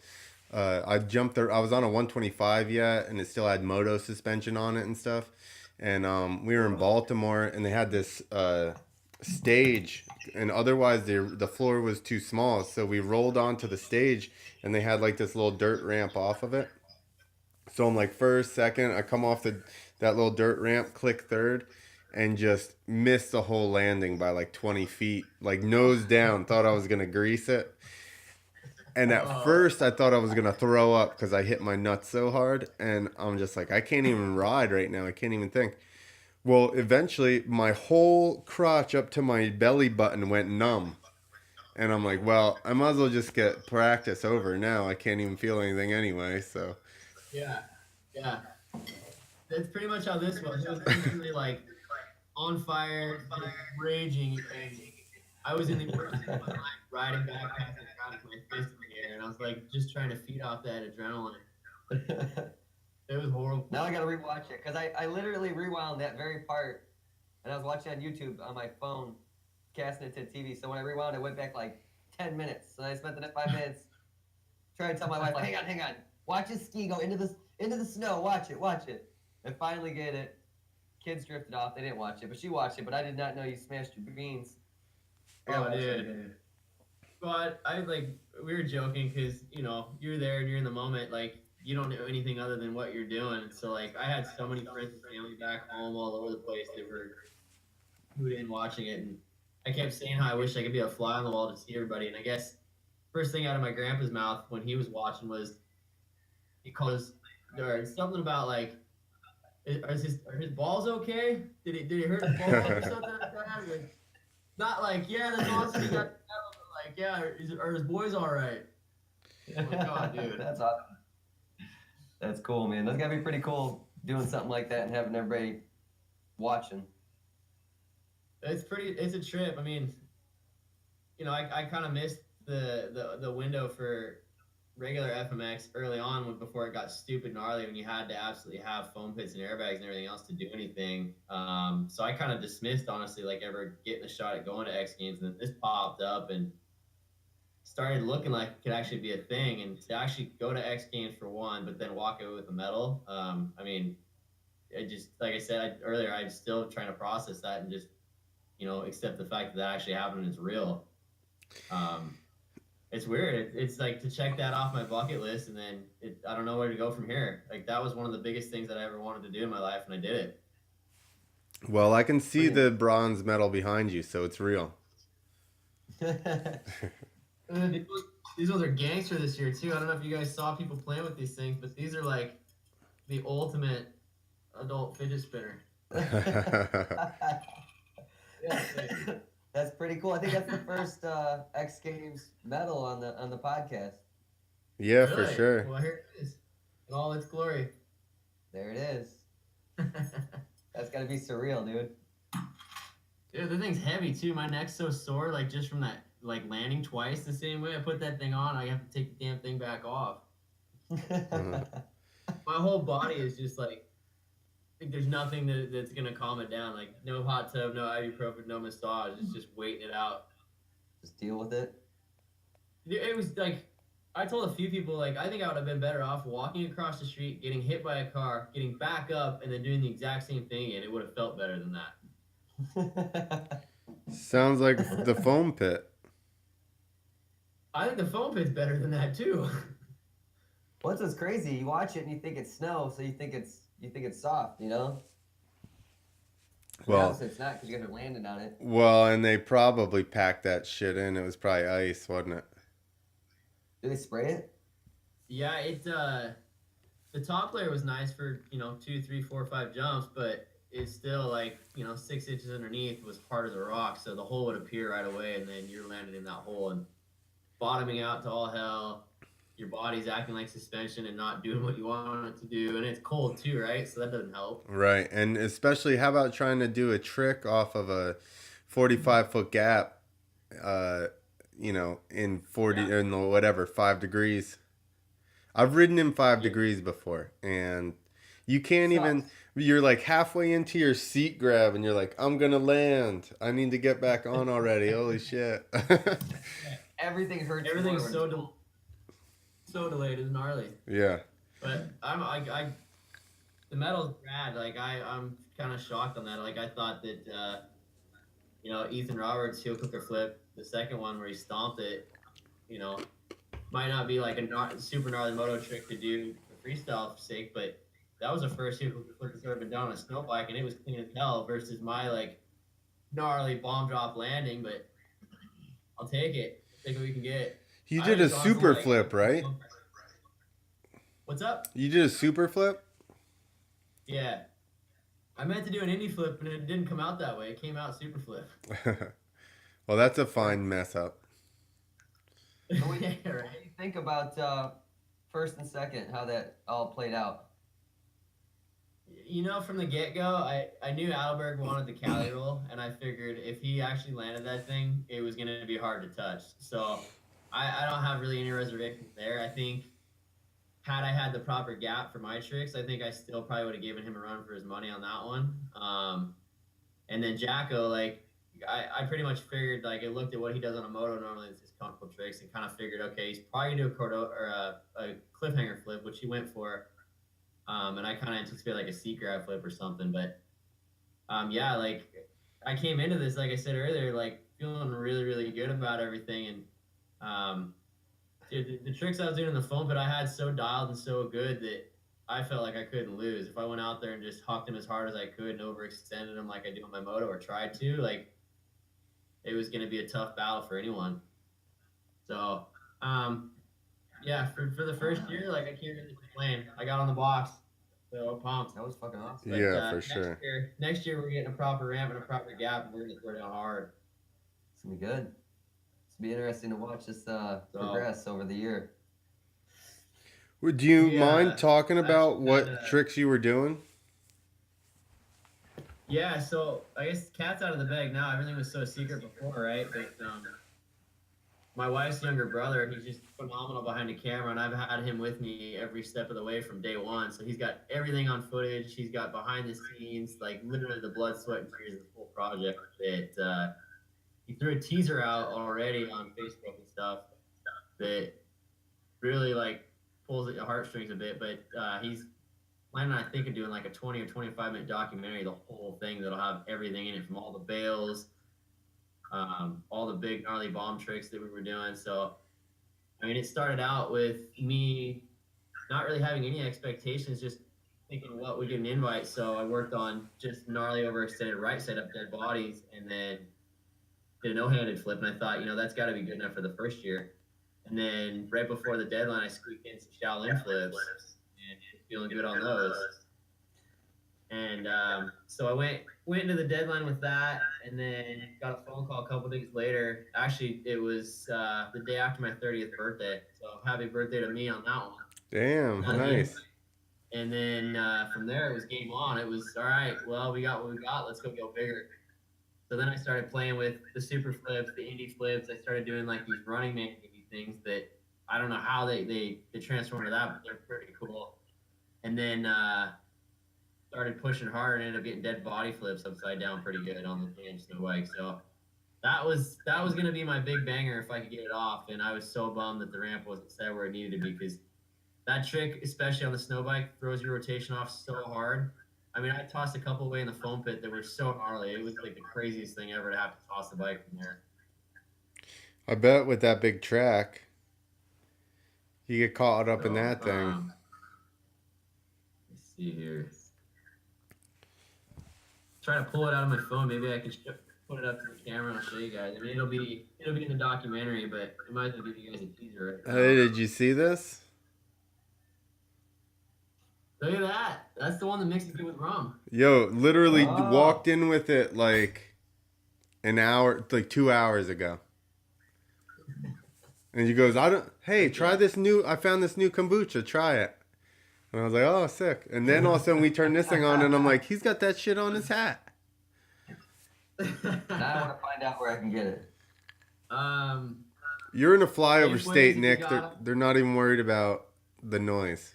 I jumped there. I was on a 125 yet, and it still had moto suspension on it and stuff. And we were in Baltimore, and they had this stage, and otherwise the floor was too small. So we rolled onto the stage, and they had like this little dirt ramp off of it. So I'm like first, second, I come off that little dirt ramp, click third, and just missed the whole landing by like 20 feet, like nose down. Thought I was gonna grease it. And at Oh, first, I thought I was gonna throw up because I hit my nuts so hard, and I'm just like, I can't even ride right now. I can't even think. Well, eventually, my whole crotch up to my belly button went numb, and I'm like, well, I might as well just get practice over now. I can't even feel anything anyway. So, yeah, yeah. That's pretty much how this was. It was instantly like on fire, just raging, and I was in the emergency line riding back past the crowd with my fist in the air, and I was like just trying to feed off that adrenaline. It was horrible. Now I gotta rewatch it because I literally rewound that very part, and I was watching on YouTube on my phone, casting it to the TV. So when I rewound, it went back like 10 minutes. So I spent the next 5 minutes trying to tell my wife, like, hang on, watch this ski go into the snow. Watch it. I finally get it. Kids drifted off. They didn't watch it, but she watched it. But I did not know you smashed your beans. I gotta Oh, watch that dude. again. But I like we were joking because you're there and you're in the moment. Like you don't know anything other than what you're doing. So like I had so many friends and family back home all over the place that were glued in watching it, and I kept saying how I wish I could be a fly on the wall to see everybody. And I guess first thing out of my grandpa's mouth when he was watching was he calls or something about like are his balls okay? Did he hurt his balls or something like that? Like, not like yeah, that's awesome. He got like yeah, are his boys all right? Oh my god, dude. That's awesome. That's cool, man. That's gotta be pretty cool doing something like that and having everybody watching. It's a trip. I mean, I kind of missed the window for regular FMX early on before it got stupid gnarly when you had to absolutely have foam pits and airbags and everything else to do anything. So I kind of dismissed honestly like ever getting a shot at going to X Games, and then this popped up and started looking like it could actually be a thing, and to actually go to X Games for one, but then walk away with a medal. I mean, I just like I said earlier, I'm still trying to process that and just accept the fact that actually happened and it's real. Um, it's weird. It's like to check that off my bucket list, and then I don't know where to go from here. Like that was one of the biggest things that I ever wanted to do in my life, and I did it. well, I can see Pretty. the bronze medal behind you, so it's real. These ones are gangster this year too. I don't know if you guys saw people playing with these things, but these are like the ultimate adult fidget spinner. Yeah, That's pretty cool. I think that's the first X Games medal on the podcast. Yeah, for really? sure. Well, here it is in all its glory. There it is. That's gotta be surreal, dude. Dude, the thing's heavy too. My neck's so sore, like just from that, like landing twice the same way. I put that thing on, I have to take the damn thing back off. Uh-huh. My whole body is just like, I think there's nothing that's gonna calm it down. Like no hot tub, no ibuprofen, no massage. It's just waiting it out. Just deal with it. It was like I told a few people like I think I would have been better off walking across the street, getting hit by a car, getting back up, and then doing the exact same thing, and it would have felt better than that. Sounds like the foam pit. I think the foam pit's better than that too. What's crazy? You watch it and you think it's snow, so you think it's soft, you know? Well, Obviously it's not because you guys are landing on it. well, and they probably packed that shit in. It was probably ice, wasn't it? Do they spray it? Yeah, the top layer was nice for 2, 3, 4, 5 jumps, but it's still like 6 inches underneath was part of the rock, so the hole would appear right away, and then you're landing in that hole and bottoming out to all hell. Your body's acting like suspension and not doing what you want it to do, and it's cold too, right? So that doesn't help. Right. And especially, how about trying to do a trick off of a 45-foot gap, uh, in 40, Yeah. in whatever, 5 degrees. I've ridden in 5 Yeah. degrees before, and you can't even, Sucks. You're like halfway into your seat grab and you're like, I'm gonna land. I need to get back on already. Holy shit. Everything hurts. Everything's more so when- so delayed. It's gnarly. Yeah. But the metal's rad. Like I'm kind of shocked on that. Like I thought that Ethan Roberts heel cooker flip, the second one where he stomped it, might not be like a super gnarly moto trick to do for freestyle sake, but that was the first heel cooker flip that's ever been done on a snow bike, and it was clean as hell versus my like gnarly bomb drop landing. But I'll take it. Take what we can get. You I did a just honestly, super like, flip, right? What's up? You did a super flip? Yeah. I meant to do an indie flip, and it didn't come out that way. It came out super flip. Well, that's a fine mess up. So what do Yeah, you right. think about first and second? How that all played out? From the get-go, I knew Alberg wanted the Cali roll, and I figured if he actually landed that thing, it was going to be hard to touch. So I don't have really any reservations there. I think had I had the proper gap for my tricks, I think I still probably would have given him a run for his money on that one. And then Jacko, like, I pretty much figured, like, I looked at what he does on a moto normally, it's his comfortable tricks, and kind of figured, okay, he's probably going to do a Cordo or a cliffhanger flip, which he went for. And I kind of anticipated like a seat grab flip or something. But yeah, like I came into this, like I said earlier, like feeling really, really good about everything. And dude, the tricks I was doing in the foam pit, I had so dialed and so good that I felt like I couldn't lose. If I went out there and just hucked them as hard as I could and overextended them like I do on my moto or tried to, like it was going to be a tough battle for anyone. So, yeah, for the first year, like I can't really complain. I got on the box, so pumped. That was fucking awesome. But, Yeah, for sure. Next year we're getting a proper ramp and a proper gap, and we're gonna throw down hard. It's gonna be good. It's gonna be interesting to watch this progress over the year. Would you Yeah, mind talking about what kinda- tricks you were doing? Yeah, so I guess cat's out of the bag now. Everything was so secret before, right? But my wife's younger brother, he's just phenomenal behind the camera, and I've had him with me every step of the way from day one. So he's got everything on footage. He's got behind the scenes, like literally the blood, sweat, and tears of the whole project. That he threw a teaser out already on Facebook and stuff that really like pulls at your heartstrings a bit. But he's planning, I think, of doing like a 20 or 25-minute documentary, the whole thing that'll have everything in it, from all the bails, all the big gnarly bomb tricks that we were doing. So, I mean, it started out with me not really having any expectations, just thinking what would get an invite. So I worked on just gnarly overextended right side up dead bodies, and then did a no-handed flip. And I thought, that's got to be good enough for the first year. And then right before the deadline, I squeaked in some Shaolin flips and feeling good on those. And so I went into the deadline with that, and then got a phone call a couple days later. Actually, it was the day after my 30th birthday. So happy birthday to me on that one. Damn, nice. And then from there, it was game on. It was, all right, well, we got what we got. Let's go bigger. So then I started playing with the super flips, the indie flips. I started doing like these running man things that I don't know how they transform to that, but they're pretty cool. And then started pushing hard and ended up getting dead body flips upside down pretty good on the tangent snow bike. So that was going to be my big banger if I could get it off. And I was so bummed that the ramp wasn't set where it needed to be, because that trick, especially on the snow bike, throws your rotation off so hard. I mean, I tossed a couple away in the foam pit that were so gnarly. It was like the craziest thing ever to have to toss the bike from there. I bet with that big track, you get caught up in that thing. Let's see here. Trying to pull it out of my phone. Maybe I can put it up to the camera and I'll show you guys. I mean, it'll be in the documentary, but I might as well give you guys a teaser right now. Hey, did you see this? Look at that. That's the one that mixes it with rum. Yo, literally walked in with it like an hour, like 2 hours ago. And he goes, hey, try this I found this new kombucha, try it. And I was like, oh, sick. And then all of a sudden we turn this thing on and I'm like, he's got that shit on his hat. Now I want to find out where I can get it. You're in a flyover state, you Nick. got They're not even worried about the noise.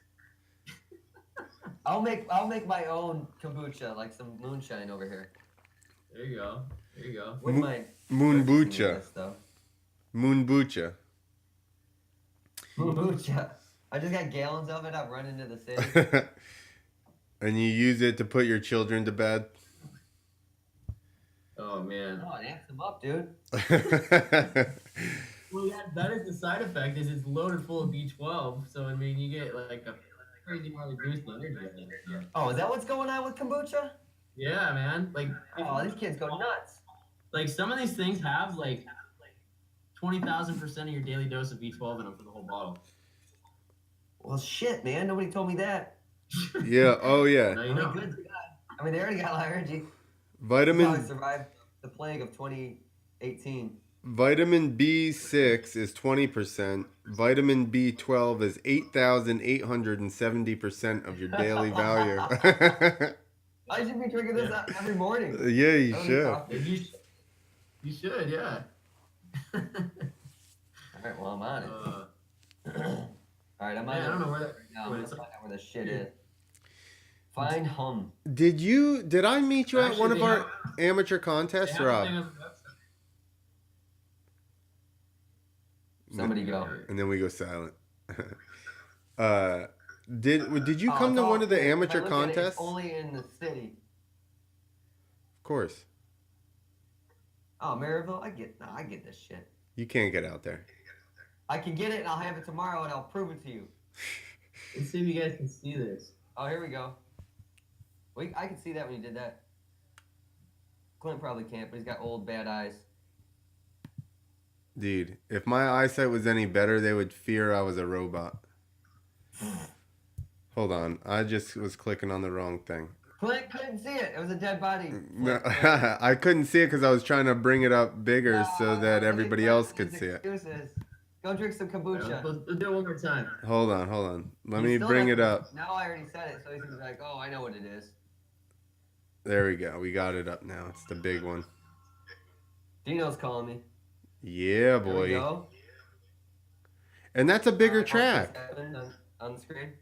I'll make my own kombucha, like some moonshine over here. There you go. There you go. Wouldn't mind Moon purchasing bucha. this though. Moon bucha. Kombucha. I just got gallons of it. I'm running to the city. And you use it to put your children to bed. Oh man. Oh, it amps them up, dude. Well, yeah, that is the side effect. Is it's loaded full of B12. So I mean, you get like a crazy amount of boost in energy. out of that stuff. Oh, is that what's going on with kombucha? Yeah, man. Like, Oh, these kids go nuts. like some of these things have like 20,000% of your daily dose of B12 in them for the whole bottle. Well, shit, man. Nobody told me that. Yeah. Oh yeah. Now I you mean, know. good God. I mean, they already got a lot of energy. Vitamin Probably survived the plague of 2018. Vitamin B6 is 20%. Vitamin B12 is 8,870% of your daily value. I should be drinking this every morning. Yeah, you That would be should. coffee. You should, yeah. All right, well, I'm on it. All right, I'm on Man, it. I don't know where that. right now. I'm gonna find out where the shit is. Find hum. Did I meet you at Actually, one of they our have- amateur They contests, have a Rob? thing on the website. Somebody go. And then we go silent. Did you Oh, come it's to all one of the free. If I amateur look at it, it's contests? only in the city. Of course. Oh, Maryville, I get this shit. You can't get out there. I can get it and I'll have it tomorrow and I'll prove it to you. Let's see if you guys can see this. Oh, here we go. I can see that when you did that. Clint probably can't, but he's got old bad eyes. Dude, if my eyesight was any better, they would fear I was a robot. Hold on. I just was clicking on the wrong thing. Clint couldn't see it. It was a dead body. No, I couldn't see it because I was trying to bring it up bigger so that everybody else could see it. Excuses. Go drink some kombucha. Let's do it one more time. Hold on. Let He me still bring has it to- up. Now I already said it, so he's gonna be like, "Oh, I know what it is." There we go. We got it up now. It's the big one. Dino's calling me. Yeah, There we boy. go. And that's a bigger 1.7 track. on the screen.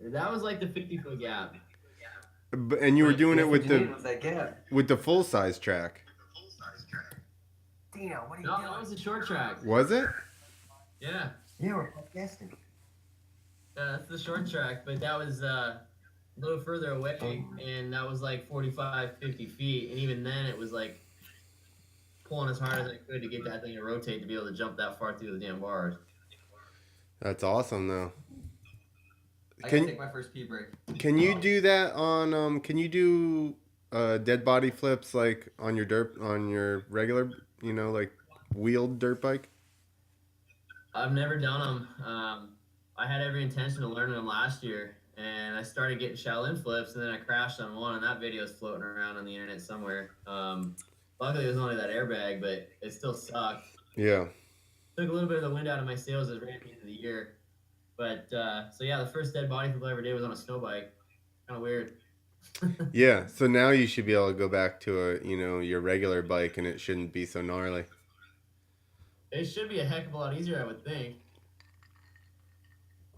That was like the 50-foot gap. And you were doing it with That's what you the need, was that gap. full size track. Dino, what are you No, doing? that was a short track. Was it? Yeah. Yeah, we're podcasting. That's the short track, but that was a little further away, and that was like 45, 50 feet, and even then it was like pulling as hard as I could to get that thing to rotate to be able to jump that far through the damn bars. That's awesome though. I Can- gotta take my first pee break. Can you do that on can you do dead body flips like on your regular, like wheeled dirt bike? I've never done them. I had every intention of learning them last year, and I started getting Shaolin flips, and then I crashed on one, and that video is floating around on the internet somewhere. Luckily, it was only that airbag, but it still sucked. Yeah. Took a little bit of the wind out of my sails as it ran into the year. But, so yeah, the first dead body flip I ever did was on a snow bike. Kind of weird. Yeah, so now you should be able to go back to your regular bike and it shouldn't be so gnarly. It should be a heck of a lot easier, I would think.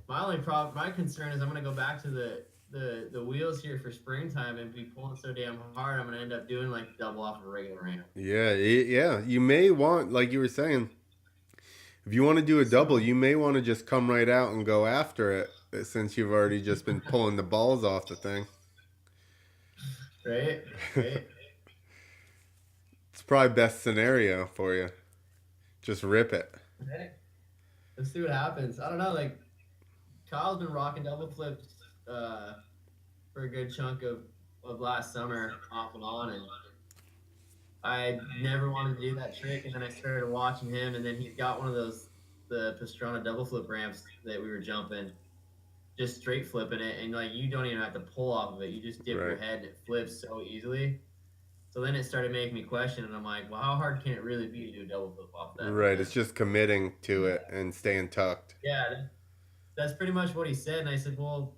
My concern is I'm going to go back to the wheels here for springtime and be pulling so damn hard, I'm going to end up doing like double off of a regular ramp. Yeah, you may want, like you were saying, if you want to do a double, you may want to just come right out and go after it since you've already just been pulling the balls off the thing. Right? It's probably best scenario for you. Just rip it. Hey, let's see what happens. I don't know, like, Kyle's been rocking double flips for a good chunk of last summer, off and on, and I never wanted to do that trick, and then I started watching him, and then he's got one of the Pastrana double flip ramps that we were jumping, just straight flipping it, and like you don't even have to pull off of it, you just dip your Right. head and it flips so easily. So then it started making me question, and I'm like, well, how hard can it really be to do a double flip off that? Right, it's just committing to it and staying tucked. Yeah, that's pretty much what he said. And I said, well,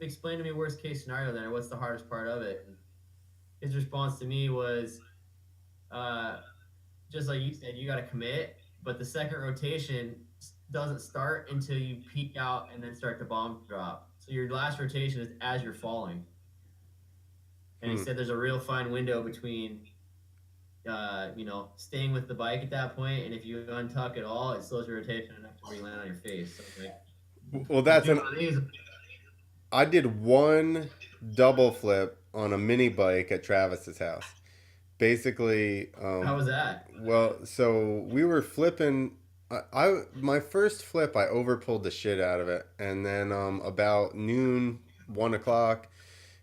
explain to me worst case scenario then, or what's the hardest part of it? And his response to me was, just like you said, you got to commit, but the second rotation doesn't start until you peak out and then start to bomb drop. So your last rotation is as you're falling. And he Hmm. said there's a real fine window between, staying with the bike at that point, and if you untuck at all, it slows your rotation enough to where you land on your face. So like, Well, you that's do an. one of these. I did one double flip on a mini bike at Travis's house. Basically, How was that? well, so we were flipping. I my first flip, I overpulled the shit out of it, and then about noon, 1 o'clock,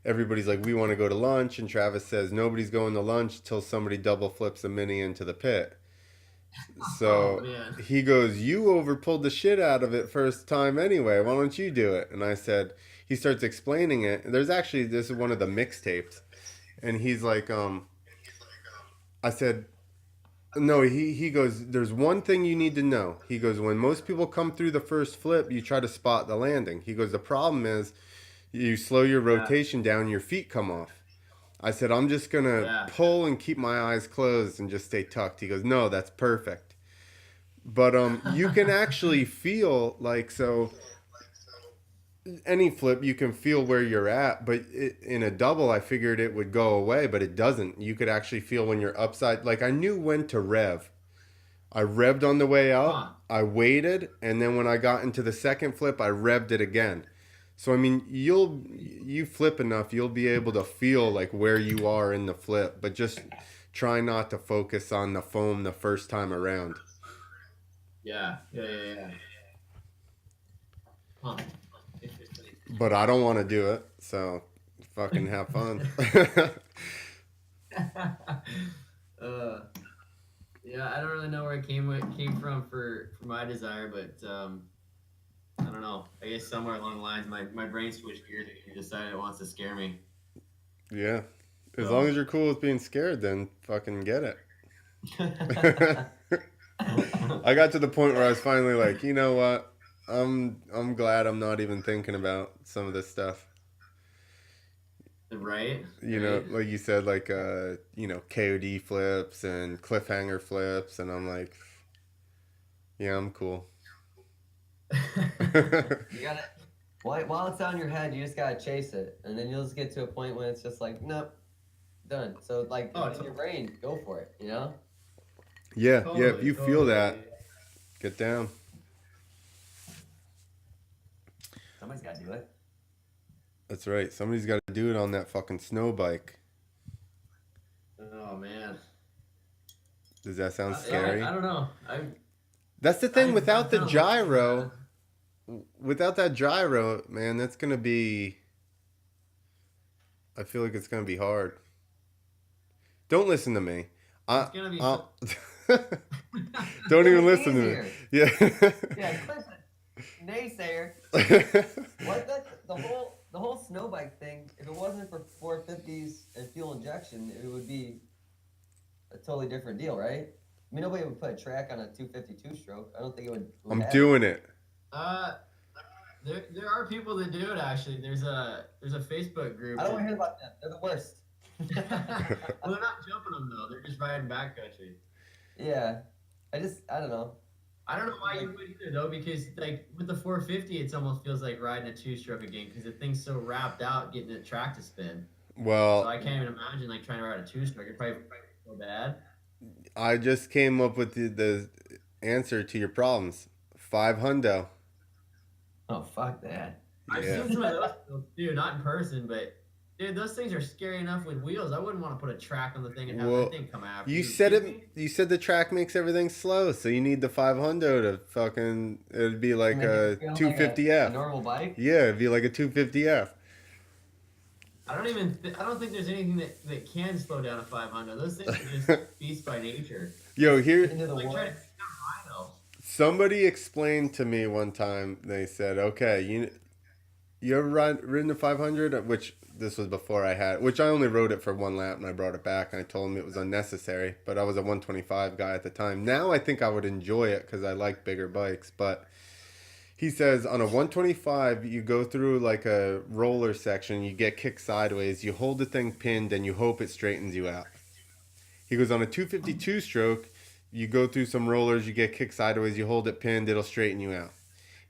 everybody's like, "We want to go to lunch," and Travis says, "Nobody's going to lunch till somebody double flips a mini into the pit." Oh So man. he goes, "You overpulled the shit out of it first time anyway. Why don't you do it?" And I said, he starts explaining it. There's actually, this is one of the mixtapes, and he's like, I said, no, he goes, "There's one thing you need to know." He goes, "When most people come through the first flip, you try to spot the landing." He goes, "The problem is you slow your Yeah. rotation down, your feet come off." I said, "I'm just going to Yeah. pull and keep my eyes closed and just stay tucked." He goes, "No, that's perfect." But you can actually feel like, so any flip you can feel where you're at, but in a double I figured it would go away, but it doesn't. You could actually feel when you're upside, like I knew when to rev. I revved on the way up, Huh. I waited, and then when I got into the second flip I revved it again. So I mean, you flip enough, you'll be able to feel like where you are in the flip, but just try not to focus on the foam the first time around. Yeah. Yeah. Yeah. Yeah. Huh. Interesting. But I don't want to do it, so fucking have fun. uh, yeah, I don't really know where it came from for my desire, but I don't know. I guess somewhere along the lines, my brain switched gears and decided it wants to scare me. Yeah. As long So. as you're cool with being scared, then fucking get it. I got to the point where I was finally like, you know what? I'm glad I'm not even thinking about some of this stuff. Right, You know, right. like you said, like KOD flips and cliffhanger flips, and I'm like, yeah, I'm cool. You gotta while it's on your head, you just gotta chase it, and then you'll just get to a point when it's just like, nope, done. So like, Oh, it's in your brain, go for it. You know. Yeah, yeah. If totally, you feel totally. that, get down. Somebody's gotta do it. That's right. Somebody's got to do it on that fucking snow bike. Oh man. Does that sound I scary? don't know. That's the thing. I've Without the kind of looked into that. gyro, without that gyro, man, that's gonna be. I feel like it's gonna be hard. Don't listen to me. It's I, gonna be I so. don't It'll even be listen to me. easier. Yeah. Yeah, Cliff, naysayer. What the whole snow bike thing? If it wasn't for 450s and fuel injection, it would be a totally different deal, right? I mean, nobody would put a track on a 252 stroke. I don't think it would I'm happen. doing it. Uh, there are people that do it actually. There's a Facebook group. I don't want to hear about them. They're the worst. Well, they're not jumping them though. They're just riding backcountry. Yeah, I don't know. I don't know why you would either though, because like with the 450, it almost feels like riding a two-stroke again because the thing's so wrapped out getting the track to spin. So Well, I can't even imagine like trying to ride a two-stroke. It probably so bad. I just came up with the answer to your problems. 5 hundo. Oh, fuck that. I've Yeah. seen some of those too, not in person, but dude, those things are scary enough with wheels. I wouldn't want to put a track on the thing and have Well, that thing come after you you. said Kidding it. me? You said the track makes everything slow, so you need the 5 hundo to fucking. It'd be like Make it a feel like 250F. a normal bike. Yeah, it'd be like a 250F. I don't think there's anything that can slow down a 500. Those things are just beasts by nature. Yo, here Into the Like trying to woods. take down a rhino. somebody explained to me one time. They said, "Okay, you ever ridden a 500?" Which this was before I had, which I only rode it for one lap and I brought it back and I told him it was unnecessary. But I was a 125 guy at the time. Now I think I would enjoy it because I like bigger bikes. But he says on a 125, you go through like a roller section, you get kicked sideways, you hold the thing pinned, and you hope it straightens you out. He goes on a 252 stroke, you go through some rollers, you get kicked sideways, you hold it pinned, it'll straighten you out.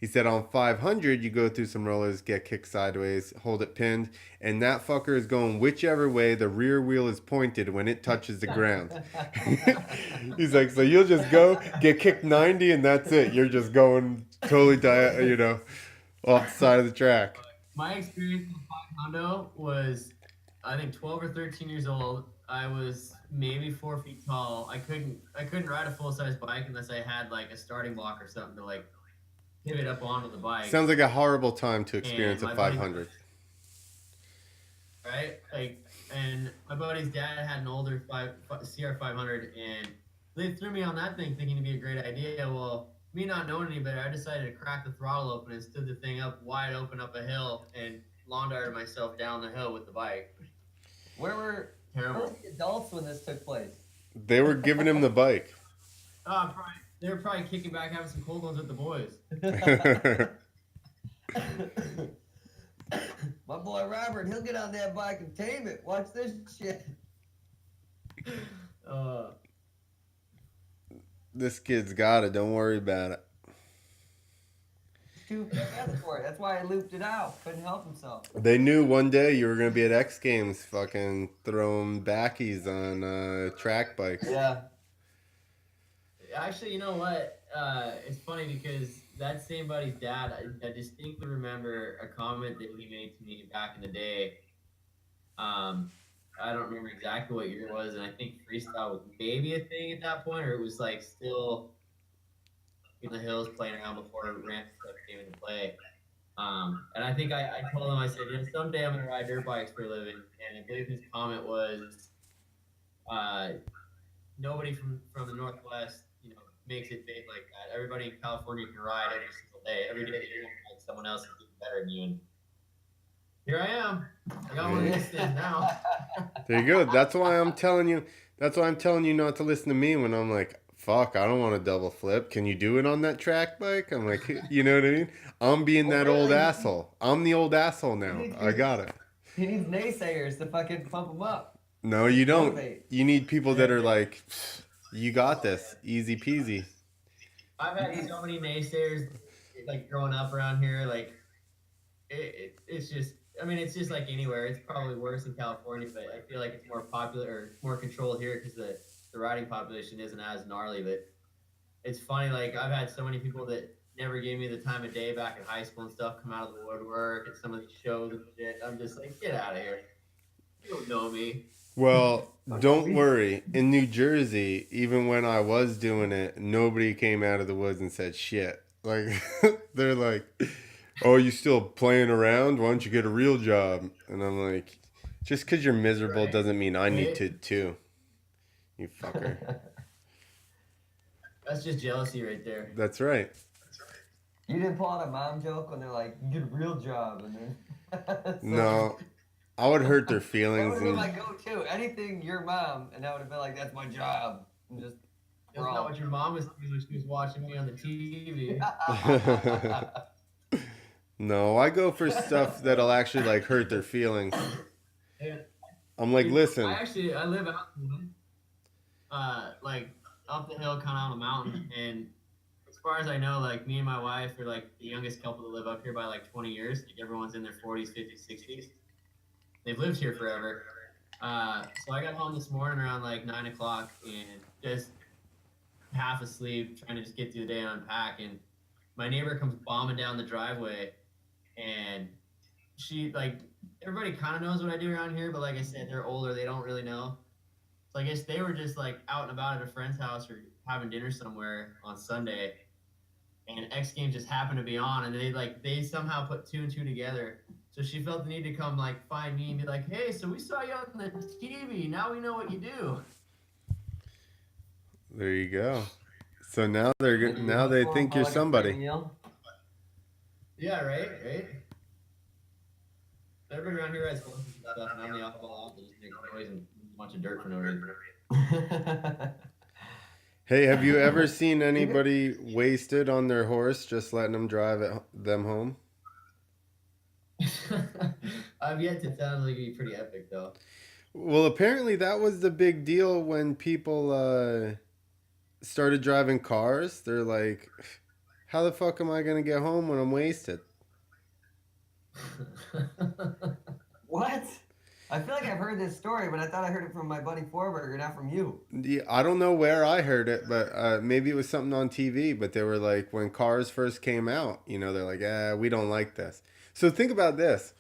He said on 500, you go through some rollers, get kicked sideways, hold it pinned, and that fucker is going whichever way the rear wheel is pointed when it touches the ground. He's like, so you'll just go, get kicked 90, and that's it. You're just going totally, off the side of the track. My experience with 500 was, I think, 12 or 13 years old. I was maybe 4 feet tall. I couldn't ride a full size bike unless I had like a starting block or something to like pivot up onto the bike. Sounds like a horrible time to experience a 500. Right? Like, and my buddy's dad had an older CR 500, and they threw me on that thing thinking it'd be a great idea. Well, me not knowing any better, I decided to crack the throttle open and stood the thing up wide open up a hill and lawn darted myself down the hill with the bike. Where were the adults when this took place? They were giving him the bike. They were probably kicking back, having some cold ones with the boys. My boy Robert, he'll get on that bike and tame it. Watch this shit. This kid's got it. Don't worry about it. Too fast for it. That's why I looped it out. Couldn't help himself. They knew one day you were going to be at X Games fucking throwing backies on track bikes. Yeah. Actually, you know what? It's funny because that same buddy's dad, I distinctly remember a comment that he made to me back in the day. I don't remember exactly what year it was, and I think freestyle was maybe a thing at that point, or it was like still in the hills playing around before ramp stuff came into play. And I think I told him, I said, someday I'm going to ride dirt bikes for a living. And I believe his comment was, nobody from the Northwest, makes it big like that. Everybody in California can ride every single day. Every day you're going to find someone else who's better than you. And here I am. I got one of these things now. There you go. That's why I'm telling you. That's why I'm telling you not to listen to me when I'm like, fuck, I don't want to double flip. Can you do it on that track bike? I'm like, you know what I mean? I'm being that old asshole. I'm the old asshole now. I got it. He needs naysayers to fucking pump him up. No, you don't. You need people that are like, you got this. Easy peasy. I've had so many naysayers, like growing up around here. Like, it's just, I mean, it's just like anywhere. It's probably worse in California, but I feel like it's more popular or more controlled here because the riding population isn't as gnarly. But it's funny, like I've had so many people that never gave me the time of day back in high school and stuff come out of the woodwork at some of these shows and shit. I'm just like, get out of here. You don't know me. Well, don't worry. In New Jersey, even when I was doing it, nobody came out of the woods and said shit. Like, they're like, oh, you still playing around? Why don't you get a real job? And I'm like, just because you're miserable doesn't mean I need to too. You fucker. That's just jealousy right there. That's right. You didn't pull out a mom joke when they're like, get a real job. And then No. I would hurt their feelings. That would have been my go-to. Anything your mom, and that would have been like, that's my job. And just, that's not what your mom was doing when she was watching me on the TV. No, I go for stuff that'll actually like hurt their feelings. I'm like, listen. I live out, like up the hill, kind of on a mountain, and as far as I know, like me and my wife are like the youngest couple to live up here by like 20 years. Like everyone's in their 40s, 50s, 60s. They've lived here forever. So I got home this morning around like 9 o'clock and just half asleep, trying to just get through the day and unpack. And my neighbor comes bombing down the driveway, and she, like, everybody kind of knows what I do around here, but like I said, they're older, they don't really know. So I guess they were just like out and about at a friend's house or having dinner somewhere on Sunday, and X Games just happened to be on, and they somehow put two and two together. So she felt the need to come like find me and be like, hey, so we saw you on the TV. Now we know what you do. There you go. So now they think you're somebody. Yeah, right. Everybody around here has fun and stuff, and I'm the off-ball out. They just make noise and a bunch of dirt for no reason. Hey, have you ever seen anybody wasted on their horse, just letting them drive them home? I've yet to tell. Like, it'd be pretty epic, though. Well, apparently that was the big deal when people started driving cars. They're like, How the fuck am I gonna get home when I'm wasted? What? I feel like I've heard this story, but I thought I heard it from my buddy Forberger, not from you. Yeah, I don't know where I heard it, but maybe it was something on TV. But they were like, when cars first came out, they're like, we don't like this. So think about this.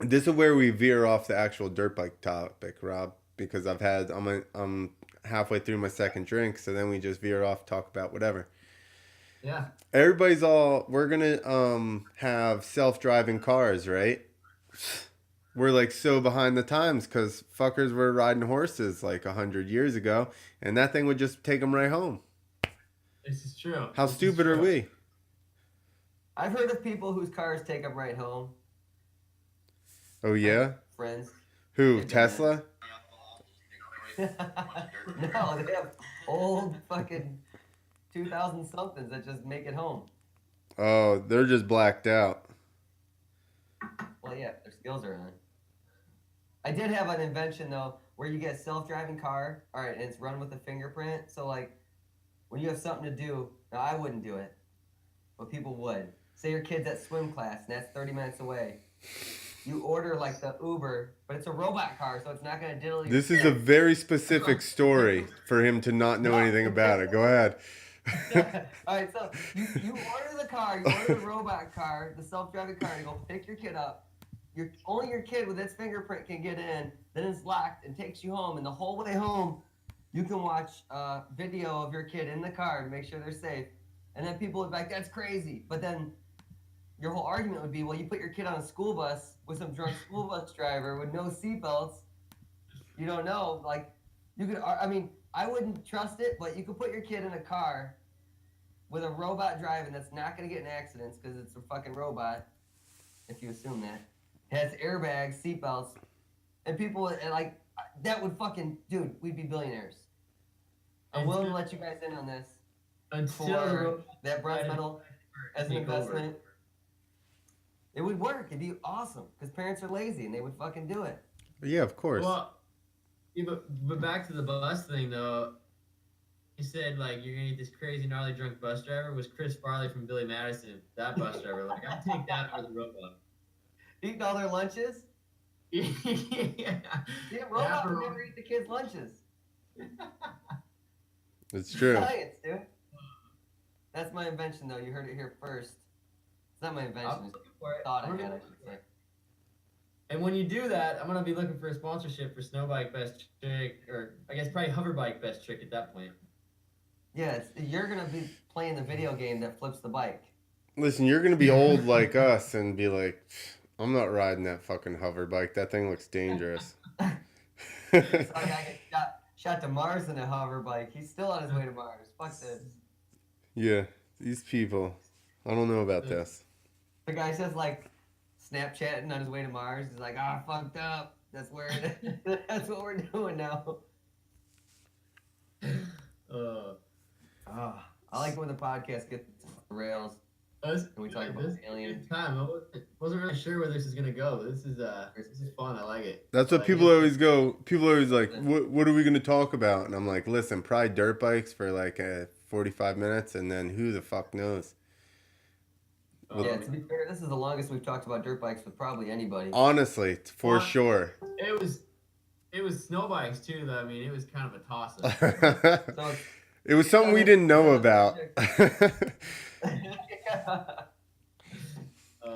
This is where we veer off the actual dirt bike topic, Rob, because I'm halfway through my second drink, so then we just veer off, talk about whatever. Yeah. We're gonna have self-driving cars, right? We're like so behind the times because fuckers were riding horses like 100 years ago, and that thing would just take them right home. This is true. How stupid are we? I've heard of people whose cars take them right home. Oh yeah? Friends. Who? They've done Tesla? No, they have old fucking 2000 somethings that just make it home. Oh, they're just blacked out. Well, yeah, their skills are on. I did have an invention though, where you get a self-driving car. All right, and it's run with a fingerprint. So like, when you have something to do, now I wouldn't do it, but people would. Say your kid's at swim class and that's 30 minutes away. You order like the Uber, but it's a robot car, so it's not gonna diddle your This is kid. a very specific story for him to not know anything about it. Go ahead. All right, so you order the car, you order the robot car, the self-driving car, you go pick your kid up. Only your kid with its fingerprint can get in, then it's locked and takes you home. And the whole way home, you can watch a video of your kid in the car to make sure they're safe. And then people would be like, that's crazy. But then your whole argument would be, well, you put your kid on a school bus with some drunk school bus driver with no seatbelts. You don't know. Like, you could, I mean, I wouldn't trust it, but you could put your kid in a car with a robot driving that's not going to get in accidents because it's a fucking robot, if you assume that. It has airbags, seatbelts, and people, and like, that would fucking, dude, we'd be billionaires. I'm willing to let you guys in on this for that bronze medal as an investment. It would work. It'd be awesome because parents are lazy and they would fucking do it. Yeah, of course. Well, yeah, but back to the bus thing though. You said like you're gonna get this crazy gnarly drunk bus driver. Was Chris Farley from Billy Madison that bus driver? Like I'd take that over the robot. Eating all their lunches? Yeah. Yeah, robot would never eat the kids' lunches. It's true. Science, dude. That's my invention, though. You heard it here first. It's not my invention. It's a thought I had, I should say. And when you do that, I'm gonna be looking for a sponsorship for snow bike best trick, or I guess probably hover bike best trick at that point. Yeah, you're gonna be playing the video game that flips the bike. Listen, you're gonna be old like us and be like, I'm not riding that fucking hover bike. That thing looks dangerous. It's like I get shot to Mars in a hover bike. He's still on his way to Mars. Fuck this. Yeah, these people. I don't know about this. The guy says like Snapchatting on his way to Mars. He's like, I fucked up. That's where that's what we're doing now. I like when the podcast gets off the rails. And we talk about aliens. Time. I wasn't really sure where this is gonna go. This is fun. I like it. That's what people always go. People always like, what are we gonna talk about? And I'm like, listen, probably dirt bikes for like 45 minutes, and then who the fuck knows? Yeah, to be fair, this is the longest we've talked about dirt bikes with probably anybody. Honestly, for sure. It was snow bikes too, though. I mean, it was kind of a toss up. So it was something we didn't know about.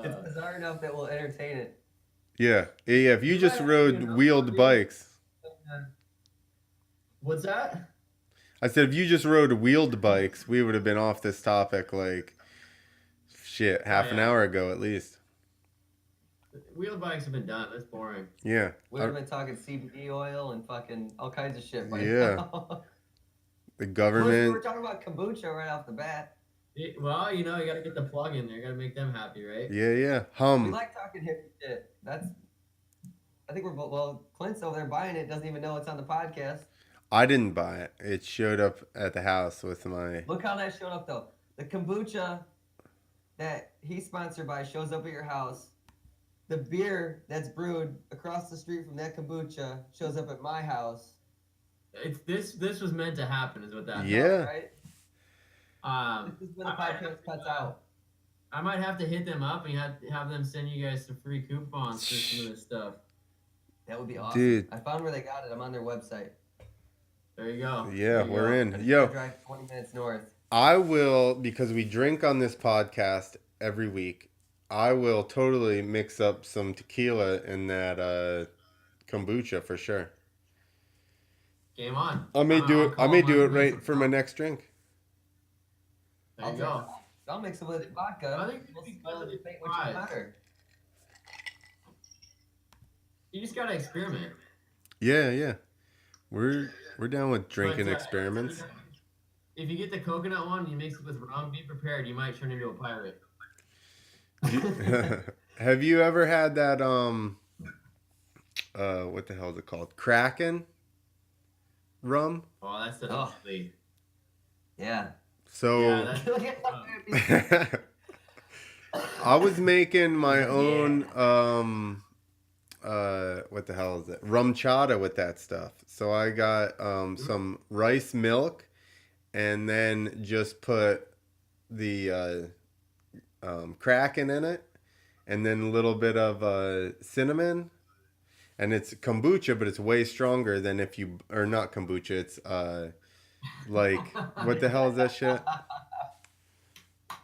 It's bizarre enough that we'll entertain it. Yeah. If you just rode wheeled bikes. What's that? I said if you just rode wheeled bikes, we would have been off this topic like shit half an hour ago at least. Wheeled bikes have been done. That's boring. Yeah. We would have been talking CBD oil and fucking all kinds of shit by Yeah. now. The We government. were talking about kombucha right off the bat. Well, you got to get the plug in there. You got to make them happy, right? Yeah. We like talking hippie shit. I think we're both, well, Clint's over there buying it, doesn't even know it's on the podcast. I didn't buy it. It showed up at the house with my. Look how that showed up though. The kombucha that he's sponsored by shows up at your house. The beer that's brewed across the street from that kombucha shows up at my house. This was meant to happen, is what that. Yeah. Right? This is where the podcast cuts out. I might have to hit them up and have them send you guys some free coupons for some of this stuff. That would be awesome. Dude. I found where they got it. I'm on their website. There you go. Yeah, There you we're go. in. I just Yo, gotta drive 20 minutes north. I will, because we drink on this podcast every week, I will totally mix up some tequila in that kombucha for sure. Game on. I may do it. I may do it right for my next. next drink. There you go. I'll mix it with vodka. I think We'll it'd be see good to which try. is better. You just gotta experiment. Yeah. We're down with drinking But, experiments. If you get the coconut one and you mix it with rum, be prepared. You might turn into a pirate. Have you ever had that what the hell is it called? Kraken rum? Oh, that's definitely. Yeah. So Yeah, that's, I was making my own what the hell is it? Rum chata with that stuff. So I got some rice milk and then just put the Kraken in it and then a little bit of cinnamon. And it's kombucha, but it's way stronger than if you, or not kombucha, it's like, what the hell is that shit?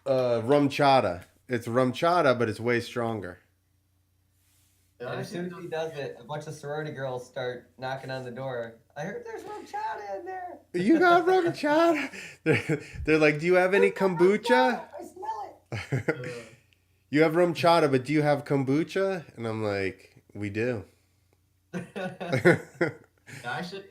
Rum chata. It's rum chata, but it's way stronger. And as soon as he does it, a bunch of sorority girls start knocking on the door. I heard there's rum chata in there. You got rum chata? They're like, do you have any kombucha? I smell it. You have rum chata, but do you have kombucha? And I'm like, we do. Actually,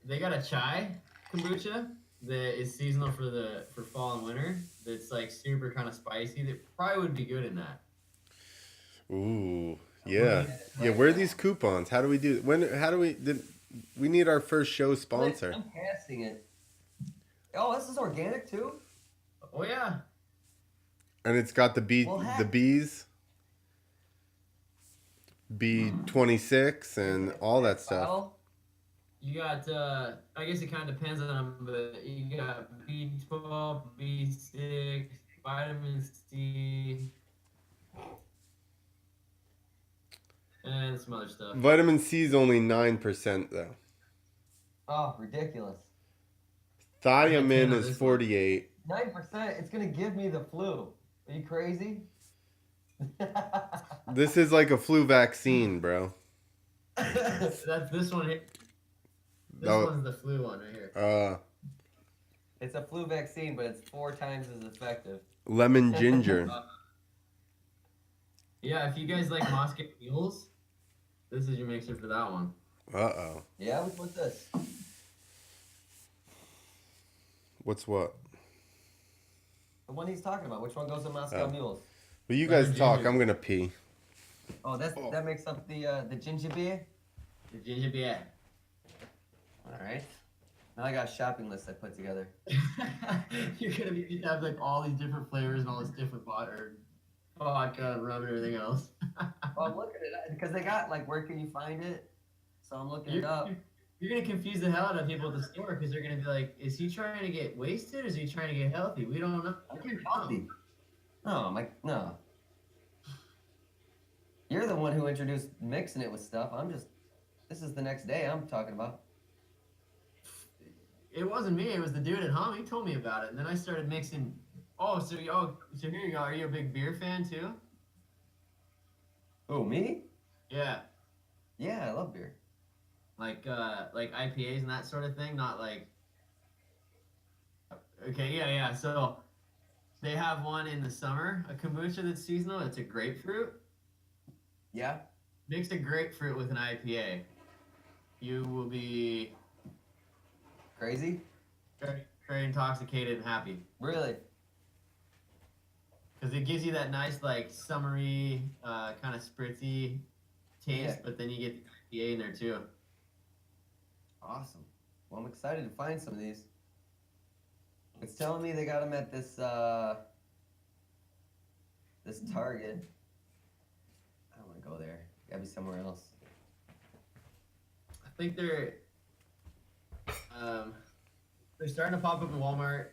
they got a chai kombucha that is seasonal for fall and winter. That's like super kind of spicy. That probably would be good in that. Ooh, yeah. Where are these coupons? How do we do? We need our first show sponsor. I'm casting it. Oh, this is organic too? Oh yeah. And it's got the bees. B26 and all that stuff. Well, You got, I guess it kind of depends on them, but you got B12, B6, vitamin C, and some other stuff. Vitamin C is only 9% though. oh, ridiculous. Thiamine this is one. 48. 9%, it's gonna give me the flu. Are you crazy? This is like a flu vaccine, bro. That's this one here. This No. one's the flu one right here. It's a flu vaccine, but it's 4 times as effective. Lemon ginger. Yeah, if you guys like Moscow mules, this is your mixer for that one. Uh-oh. Yeah, what's this? What's what? The one he's talking about. Which one goes in Moscow Mules? Well, you Lemon guys talk. ginger. I'm gonna pee. Oh, that makes up the ginger beer. The ginger beer. All right. Now I got a shopping list I put together. You're gonna be have like all these different flavors and all this different vodka, and rum and everything else. Oh, I'm looking at it because they got like where can you find it? So I'm looking it up. You're gonna confuse the hell out of people at the store because they're gonna be like, "Is he trying to get wasted or is he trying to get healthy?" We don't know. I'm getting healthy. No. You're the one who introduced mixing it with stuff. This is the next day I'm talking about. It wasn't me. It was the dude at home. He told me about it, and then I started mixing. So here you go. Are you a big beer fan too? Oh, me? Yeah. Yeah, I love beer. Like IPAs and that sort of thing. Not like. Okay. Yeah. So they have one in the summer, a kombucha that's seasonal. It's a grapefruit. Yeah? Mix a grapefruit with an IPA. You will be Crazy? very, very intoxicated and happy. Really? Because it gives you that nice, like, summery, kind of spritzy taste, Yeah. but then you get the IPA in there too. Awesome. Well, I'm excited to find some of these. It's telling me they got them at this Target. I don't want to go there. Gotta be somewhere else. I think they're starting to pop up in Walmart.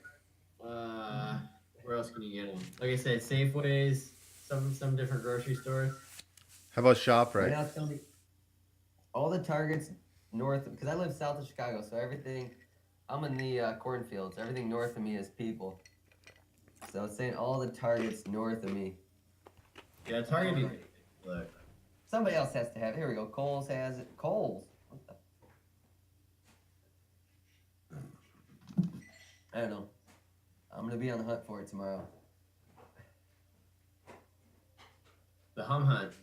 Where else can you get them? Like I said, Safeways, some different grocery stores. How about Right ShopRite? now, tell me all the Targets north, because I live south of Chicago, so everything, I'm in the cornfields. Everything north of me is people. So it's saying all the Targets north of me. Yeah, Target. Look. Somebody else has to have it. Here we go. Kohl's has it. Kohl's. What the? I don't know. I'm gonna be on the hunt for it tomorrow. The Hum Hunt.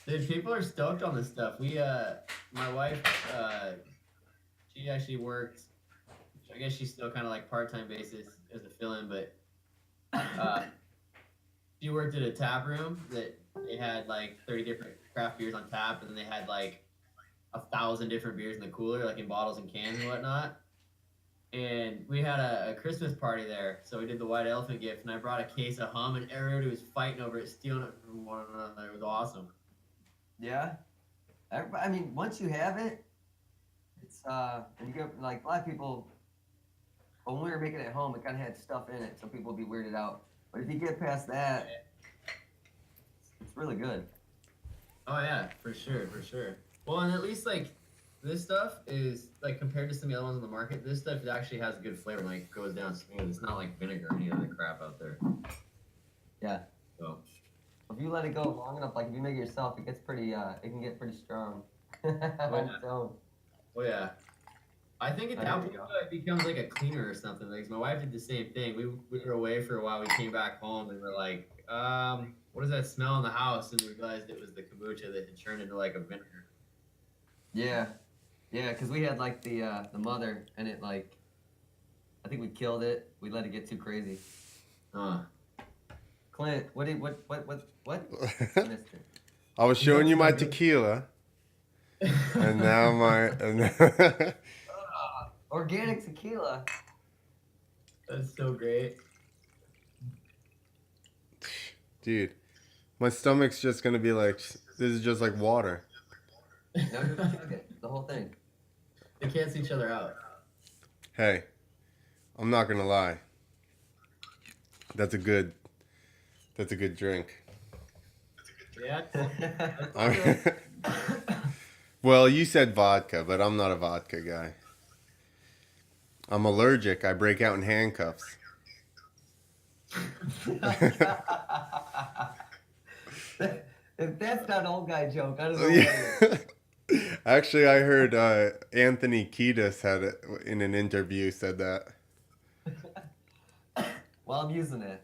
Dude, people are stoked on this stuff. My wife, she actually worked. I guess she's still kind of like part-time basis as a fill-in, but she worked at a tap room that they had like 30 different craft beers on tap, and then they had like 1,000 different beers in the cooler, like in bottles and cans and whatnot. And we had a Christmas party there, so we did the white elephant gift, and I brought a case of Hum, and everybody was fighting over it, stealing it from one another. It was awesome. Yeah. I mean, once you have it, it's and you get like a lot of people. When we were making it at home, it kind of had stuff in it, so people would be weirded out. But if you get past that, it's really good. Oh yeah, for sure, for sure. Well, and at least like this stuff is like compared to some of the other ones on the market, this stuff actually has good flavor. Like goes down smooth. It's not like vinegar or any other crap out there. Yeah. So If you let it go long enough, like if you make it yourself, it gets pretty. It can get pretty strong. On its own. oh yeah. I think at Oh, that there point you go. it becomes like a cleaner or something. Like my wife did the same thing. We were away for a while. We came back home and we're like, what does that smell in the house? And we realized it was the kombucha that had turned into like a vinegar. Yeah, yeah, because we had like the mother, and it like, I think we killed it. We let it get too crazy. Clint, what? Mister? I was showing you my tequila, and now my. Organic tequila. That's so great. Dude, my stomach's just gonna be like, this is just like water. No, just chug it. The whole thing. They cancel each other out. Hey, I'm not gonna lie. That's a good drink. Yeah. Well, you said vodka, but I'm not a vodka guy. I'm allergic. I break out in handcuffs. If that's not an old guy joke, I don't know what is. Actually, I heard Anthony Kiedis had it in an interview said that. Well, I'm using it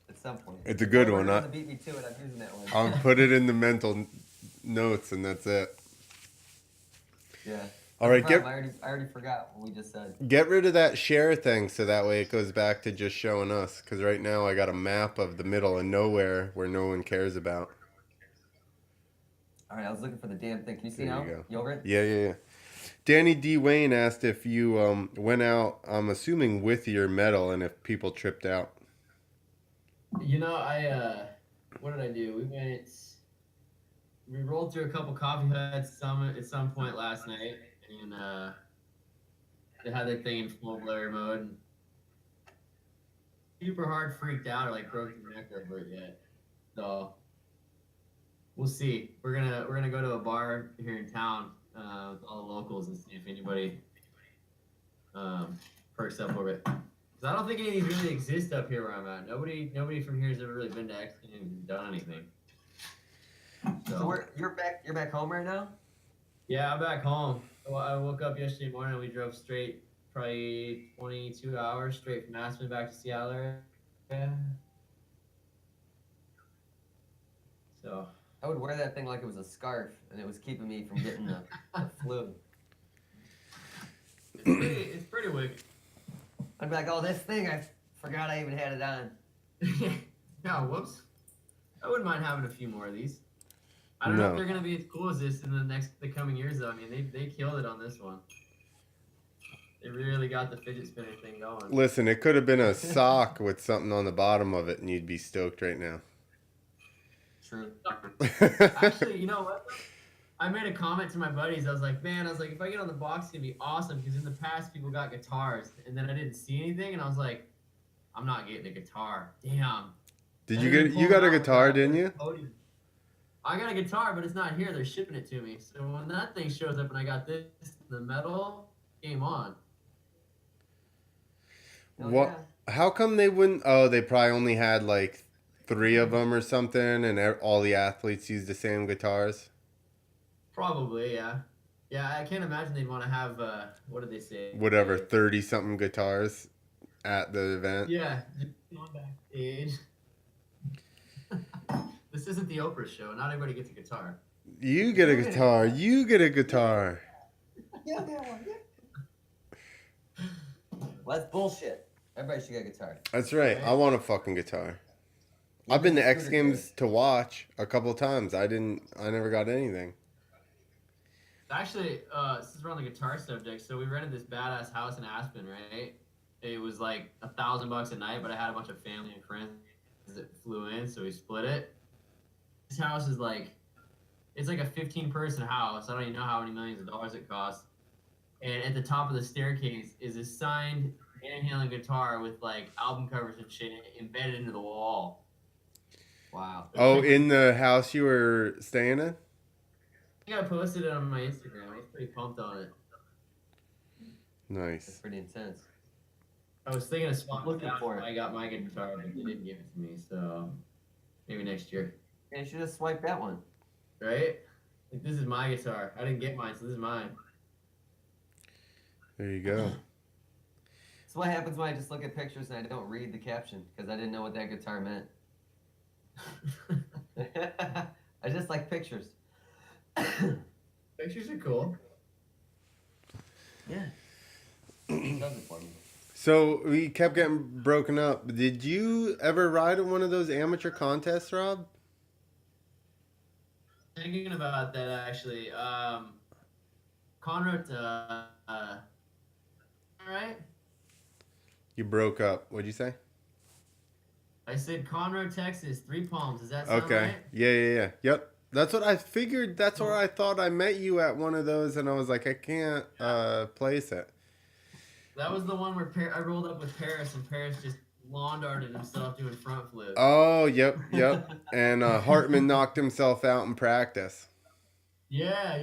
at some point. It's a good one. If to beat me to it, I'm using that one. I'll put it in the mental notes, and that's it. Yeah. All right, I already forgot what we just said. get rid of that share thing so that way it goes back to just showing us. Because right now I got a map of the middle of nowhere where no one cares about. All right, I was looking for the damn thing. Can you see There now? you go. You over it? Yeah. Danny D. Wayne asked if you went out, I'm assuming with your medal, and if people tripped out. You know, what did I do? We rolled through a couple coffee huts at some point last night, and they had their thing in full blare mode. And super hard freaked out or like broke their neck over it yet. So we'll see. We're gonna go to a bar here in town with all the locals and see if anybody perks up over it. Cause I don't think any of these really exist up here where I'm at. Nobody from here has ever really been to X Games and done anything. So you're back home right now? Yeah, I'm back home. Well, I woke up yesterday morning and we drove straight, probably 22 hours straight from Aspen back to Seattle area. So I would wear that thing like it was a scarf, and it was keeping me from getting the flu. it's pretty wicked. I'd be like, oh, this thing, I forgot I even had it on. Yeah, whoops. I wouldn't mind having a few more of these. I don't know if they're gonna be as cool as this in the coming years though. I mean, they killed it on this one. They really got the fidget spinner thing going. Listen, it could have been a sock with something on the bottom of it, and you'd be stoked right now. True. Actually, you know what? I made a comment to my buddies. I was like, man, if I get on the box, it's gonna be awesome because in the past people got guitars, and then I didn't see anything, and I was like, I'm not getting a guitar. Damn. Did And you then get? they You pulled got a out guitar, the didn't you? podium. I got a guitar, but it's not here. They're shipping it to me. So when that thing shows up and I got this, the metal, game on. Oh, What? How come they wouldn't? Oh, they probably only had like 3 of them or something, and all the athletes use the same guitars. Probably, yeah. Yeah, I can't imagine they'd want to have, what did they say? Whatever, 30 something guitars at the event. Yeah, just on backstage. This isn't the Oprah show. Not everybody gets a guitar. You get a guitar. You get a guitar. Yeah, that one. Yeah. Well, that's bullshit. Everybody should get a guitar. That's right. I want a fucking guitar. I've been to X Games to watch a couple times. I never got anything. Actually, since we're on the guitar subject, so we rented this badass house in Aspen, right? It was like $1,000 a night, but I had a bunch of family and friends that flew in, so we split it. This house is it's like a 15-person house. I don't even know how many millions of dollars it costs. And at the top of the staircase is a signed Van Halen guitar with like album covers and shit embedded into the wall. Wow. Oh, in the house you were staying in? I think I posted it on my Instagram. I was pretty pumped on it. That's Nice. pretty intense. I was thinking of swapping Looking it out for when it. I got my guitar, but they didn't give it to me, so maybe next year. Yeah, you should have swiped that one. Right? Like, this is my guitar. I didn't get mine, so this is mine. There you go. So what happens when I just look at pictures and I don't read the caption because I didn't know what that guitar meant? I just like pictures. Pictures are cool. Yeah. It does it for me. So we kept getting broken up. Did you ever ride in one of those amateur contests, Rob? Thinking about that actually. Conrad, right? You broke up. What'd you say? I said Conroe, Texas, 3 Palms. Does that sound Okay. right? Yeah. Yep. That's what I figured. That's where I thought I met you at one of those, and I was like, I can't place it. That was the one where I rolled up with Paris, and Paris just lawn darted himself doing front flips. Oh, yep. And Hartman knocked himself out in practice. Yeah.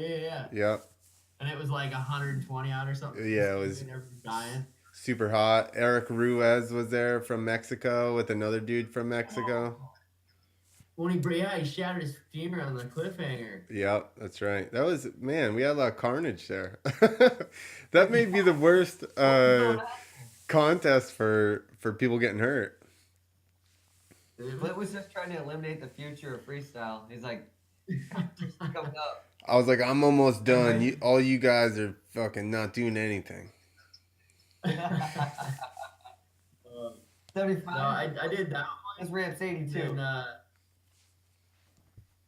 Yep. And it was like 120 out or something. Yeah, it was dying. super hot. Eric Ruiz was there from Mexico with another dude from Mexico. When he shattered his femur on the cliffhanger. Yep, that's right. That was, man, we had a lot of carnage there. That may be the worst contest for people getting hurt. Flint was just trying to eliminate the future of freestyle. He's like, coming up. I was like, I'm almost done. All you guys are fucking not doing anything. 75. No, I did that. His ramp's 82. And,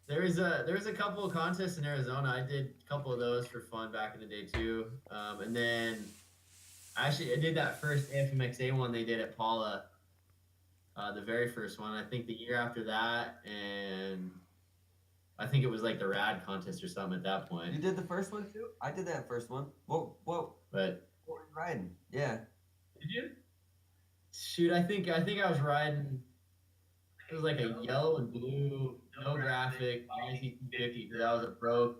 there was a couple of contests in Arizona. I did a couple of those for fun back in the day too. And then actually I did that first FMXA one they did at Paula. The very first one. I think the year after that, and I think it was like the Rad contest or something at that point. You did the first one too? I did that first one. Whoa. But What were you riding? Yeah. did you? Shoot, I think I was riding. It was like a yellow and blue, no graphic, 250 because I was a pro,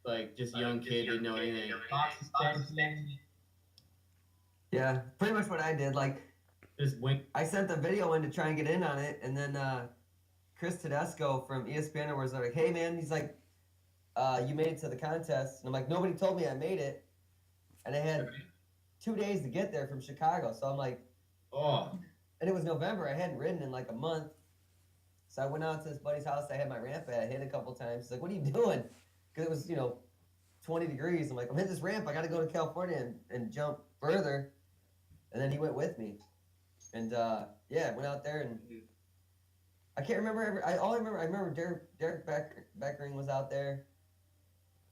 like just young kid, didn't know anything. Top suspension, Yeah. Pretty much what I did. Like, just wink. I sent the video in to try and get in on it, and then Chris Tedesco from ESPN was like, "Hey man," he's like, "You made it to the contest," and I'm like, "Nobody told me I made it," and I had 2 days to get there from Chicago, so I'm like, Oh, and it was November. I hadn't ridden in like a month, so I went out to this buddy's house. I had my ramp at. I hit a couple times. He's like, "What are you doing?" Because it was 20 degrees. I'm like, "I'm hitting this ramp. I got to go to California and jump further," and then he went with me. And went out there, and I can't remember I remember Derek Beckering was out there.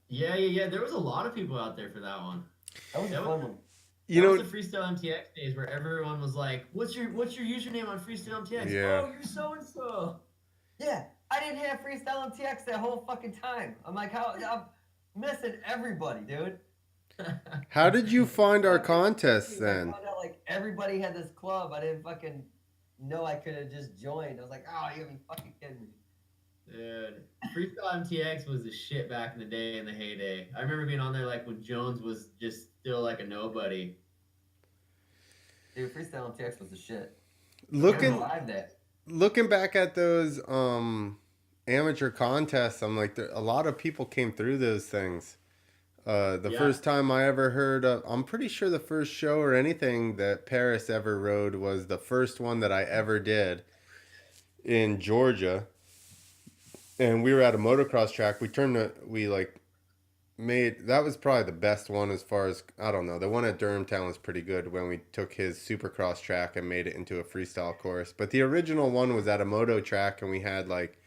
yeah. There was a lot of people out there for that one. That was a fun one. That was the Freestyle MTX days where everyone was like, "What's your username on Freestyle MTX?" Yeah. Oh, you're so and so. Yeah, I didn't have freestyle MTX that whole fucking time. I'm like, how I'm missing everybody, dude. How did you find our Fucking contests I then? found out like everybody had this club. I didn't fucking know I could have just joined. I was like, oh, you gotta be fucking kidding me. Dude, freestyle MTX was the shit back in the day, in the heyday. I remember being on there like when Jones was just still like a nobody. Dude, freestyle MTX was the shit. I Looking revived that. looking back at those amateur contests, I'm like, a lot of people came through those things. The Yeah. first time I ever heard of, I'm pretty sure the first show or anything that Paris ever rode was the first one that I ever did in Georgia. And we were at a motocross track. We like made, that was probably the best one as far as, I don't know. The one at Durhamtown was pretty good when we took his supercross track and made it into a freestyle course. But the original one was at a moto track, and we had like,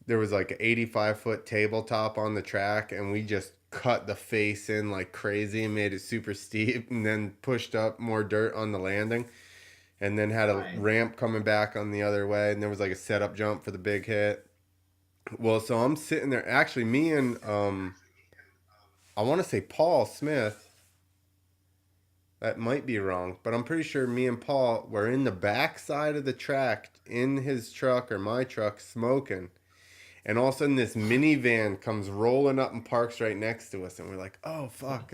there was like an 85-foot tabletop on the track, and we just cut the face in like crazy and made it super steep, and then pushed up more dirt on the landing, and then had a Nice. ramp coming back on the other way, and there was like a setup jump for the big hit. Well, so I'm sitting there, actually me and I want to say Paul Smith, that might be wrong, but I'm pretty sure me and Paul were in the back side of the track in his truck or my truck smoking. And all of a sudden, this minivan comes rolling up and parks right next to us. And we're like, oh, fuck.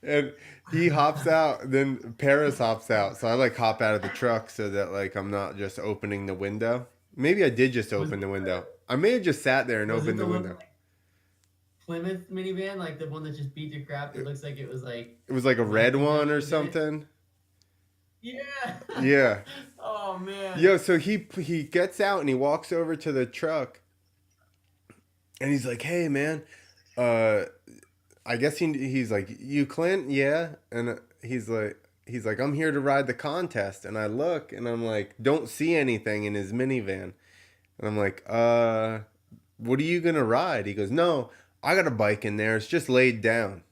And he hops out. Then Paris hops out. So I like hop out of the truck so that like I'm not just opening the window. Maybe I did just open the window. I may have just sat there and Was it opened the the one, window. like, Plymouth minivan, like the one that just beat your crap? It looks like it was like. It was like a red one or Was it? something. Yeah. Yeah. Oh man. Yo, so he gets out and he walks over to the truck. And he's like, hey, man, I guess he's like, you Clint? Yeah. And he's like, I'm here to ride the contest. And I look and I'm like, don't see anything in his minivan. And I'm like, what are you going to ride? He goes, no, I got a bike in there. It's just laid down.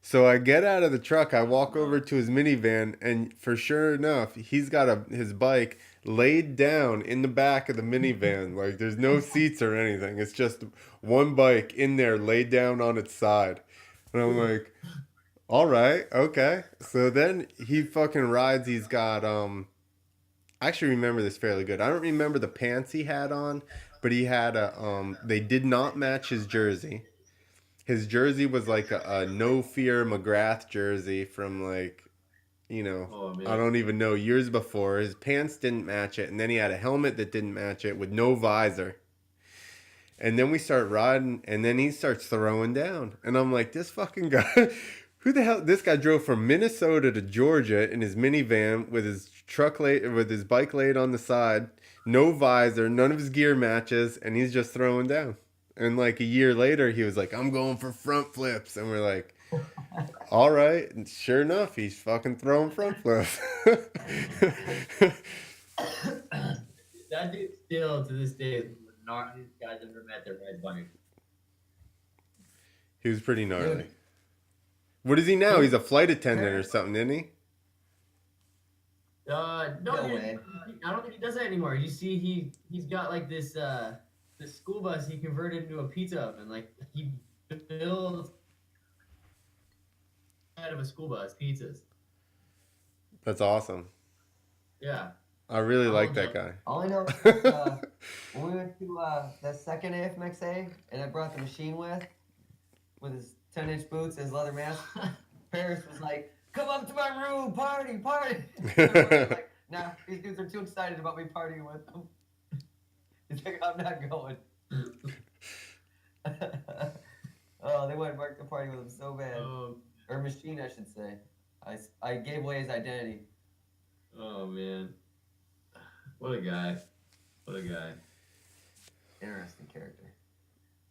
So I get out of the truck, I walk over to his minivan, and for sure enough, he's got his bike laid down in the back of the minivan. Like there's no seats or anything. It's just one bike in there laid down on its side. And I'm like, all right, okay. So then he fucking rides. He's got I actually remember this fairly good. I don't remember the pants he had on, but he had they did not match his jersey. His jersey was like a No Fear McGrath jersey from like, Oh man. I don't even know, years before. His pants didn't match it, and then he had a helmet that didn't match it with no visor. And then we start riding, and then he starts throwing down. And I'm like, this fucking guy, who the hell? This guy drove from Minnesota to Georgia in his minivan with his with his bike laid on the side, no visor, none of his gear matches, and he's just throwing down. And like a year later, he was like, I'm going for front flips. And we're like, all right. And sure enough, he's fucking throwing front flips. That dude still to this day is not these guys ever met their red bike. He was pretty gnarly. Dude. What is he now? He's a flight attendant or something, isn't he? No, No dude, way. I don't think he does that anymore. You see, he's got like this school bus he converted into a pizza oven. Like he builds out of a school bus pizzas. That's awesome. Yeah. I really Oh, like that no. guy. All I know is when we went to that second AFMXA, and I brought the machine with his 10-inch boots and his leather mask, Paris was like, come up to my room, party. Like, nah, these dudes are too excited about me partying with them. He's like, I'm not going. Oh, they wanted Mark to party with him so bad. Or machine, I should say. I gave away his identity. Oh man. What a guy. Interesting character.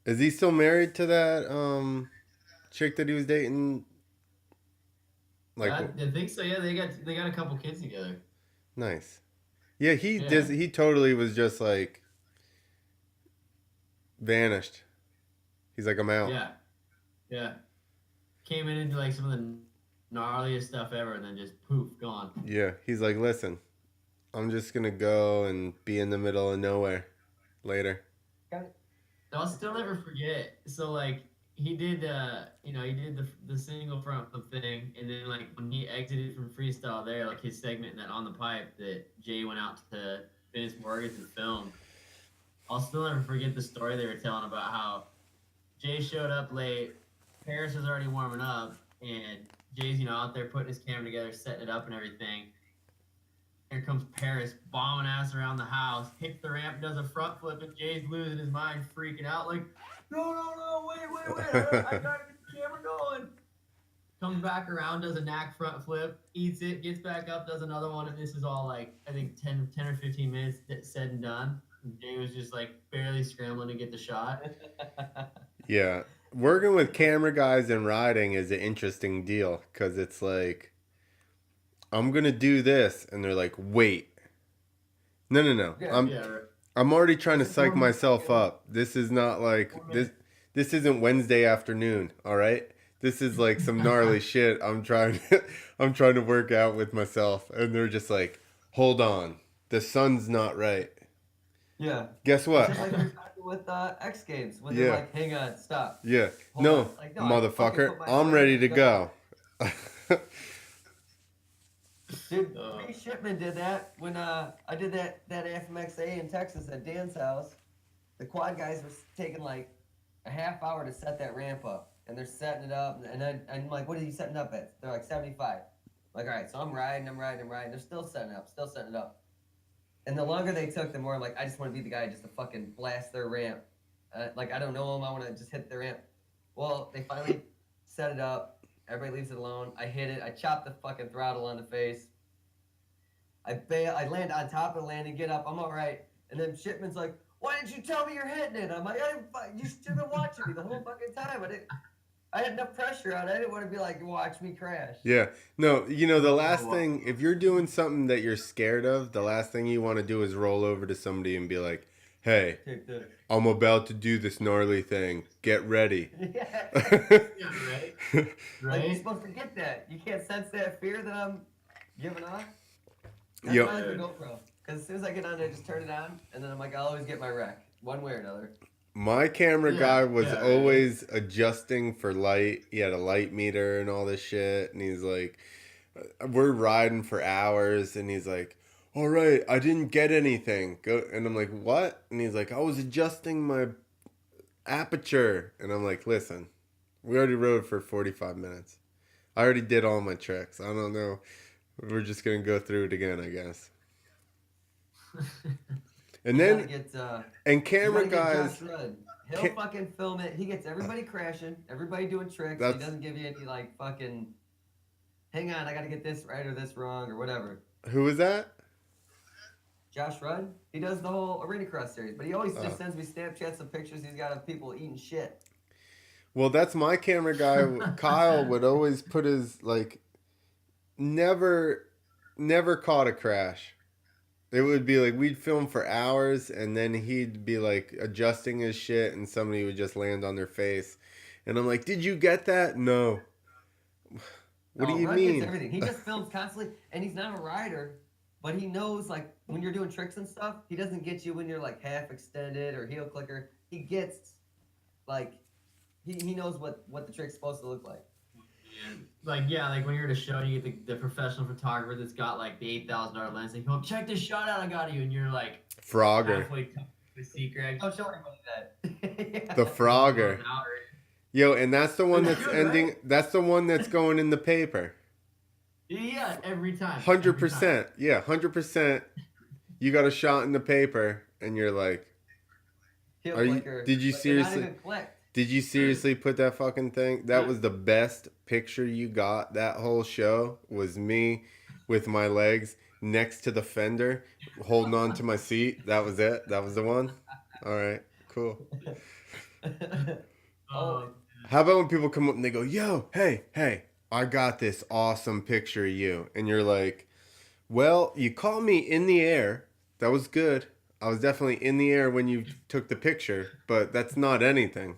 Is he still married to that chick that he was dating? Like, I think so. Yeah, they got a couple kids together. nice. Yeah, Yeah. he totally was just like vanished. He's like, I'm out. Yeah. Came in into like some of the gnarliest stuff ever, and then just poof, gone. Yeah, he's like, listen, I'm just gonna go and be in the middle of nowhere later. I'll still never forget. So like he did, he did the single front flip thing, and then like when he exited from freestyle there, like his segment that on the pipe that Jay went out to Venice Mortgage and filmed. I'll still never forget the story they were telling about how Jay showed up late. Paris was already warming up, and Jay's out there putting his camera together, setting it up and everything. Here comes Paris, bombing ass around the house, hits the ramp, does a front flip, and Jay's losing his mind, freaking out, like, no, wait, I gotta get the camera going. Comes back around, does a knack front flip, eats it, gets back up, does another one, and this is all like, I think 10 or 15 minutes said and done. And Jay was just like barely scrambling to get the shot. Yeah. Working with camera guys and riding is an interesting deal because it's like, I'm going to do this. And they're like, wait. No. Yeah. I'm already trying to psych myself up. This is not like, this isn't Wednesday afternoon, all right? This is like some gnarly shit I'm trying to work out with myself. And they're just like, hold on. The sun's not right. Yeah. Guess what? Just like we were talking with X Games, when they're like, "Hang on, stop." Yeah. Hold No, on. Like, no, motherfucker. I I'm ready to go. Dude, me Shipman did that when I did that FMXA in Texas at Dan's house. The quad guys were taking like a half hour to set that ramp up, and they're setting it up, and I'm like, "What are you setting up at?" They're like 75. I'm like, all right, so I'm riding. They're still setting it up. And the longer they took, the more I'm like, I just want to be the guy just to fucking blast their ramp. Like, I don't know them. I want to just hit their ramp. Well, they finally set it up. Everybody leaves it alone. I hit it. I chop the fucking throttle on the face. I bail. I land on top of the landing, get up. I'm all right. And then Shipman's like, why didn't you tell me you're hitting it? I'm like, you should have been watching me the whole fucking time. I had enough pressure on it. I didn't want to be like, watch me crash. Yeah. No, the last thing, if you're doing something that you're scared of, the last thing you want to do is roll over to somebody and be like, hey, I'm about to do this gnarly thing. Get ready. Yeah. Right? Like, you're supposed to get that. You can't sense that fear that I'm giving off. That's Yep. why I like the GoPro. Because as soon as I get on there, I just turn it on, and then I'm like, I'll always get my wreck, one way or another. My camera guy was right. always adjusting for light. He had a light meter and all this shit. And he's like, we're riding for hours. And he's like, all right, I didn't get anything. Go. And I'm like, what? And he's like, I was adjusting my aperture. And I'm like, listen, we already rode for 45 minutes. I already did all my tricks. I don't know. We're just going to go through it again, I guess. And then, and camera guys, he'll fucking film it. He gets everybody crashing, everybody doing tricks. He doesn't give you any like fucking, hang on, I gotta get this right or this wrong or whatever. Who is that? Josh Rudd. He does the whole Arena Cross series, but he always just sends me Snapchats of pictures he's got of people eating shit. Well, that's my camera guy. Kyle would always put his, like, never caught a crash. It would be like we'd film for hours and then he'd be like adjusting his shit and somebody would just land on their face. And I'm like, did you get that? No. What do you mean? Gets everything. He just films constantly and he's not a rider, but he knows like when you're doing tricks and stuff, he doesn't get you when you're like half extended or heel clicker. He gets like, he knows what the trick's supposed to look like. Like when you're at a show and you get the professional photographer that's got like the $8,000 lens and go, check this shot out I got you, and you're like Frogger. halfway to the secret. Don't show anybody that. The Frogger. Yo, and that's the one that's ending. Right? That's the one that's going in the paper. Yeah, every time. 100%. Yeah, 100%. You got a shot in the paper, and you're like, did you seriously? Did you seriously put that fucking thing? That was the best picture you got. That whole show was me with my legs next to the fender, holding on to my seat. That was it. That was the one. All right, cool. How about when people come up and they go, yo, hey, I got this awesome picture of you. And you're like, well, you caught me in the air. That was good. I was definitely in the air when you took the picture, but that's not anything.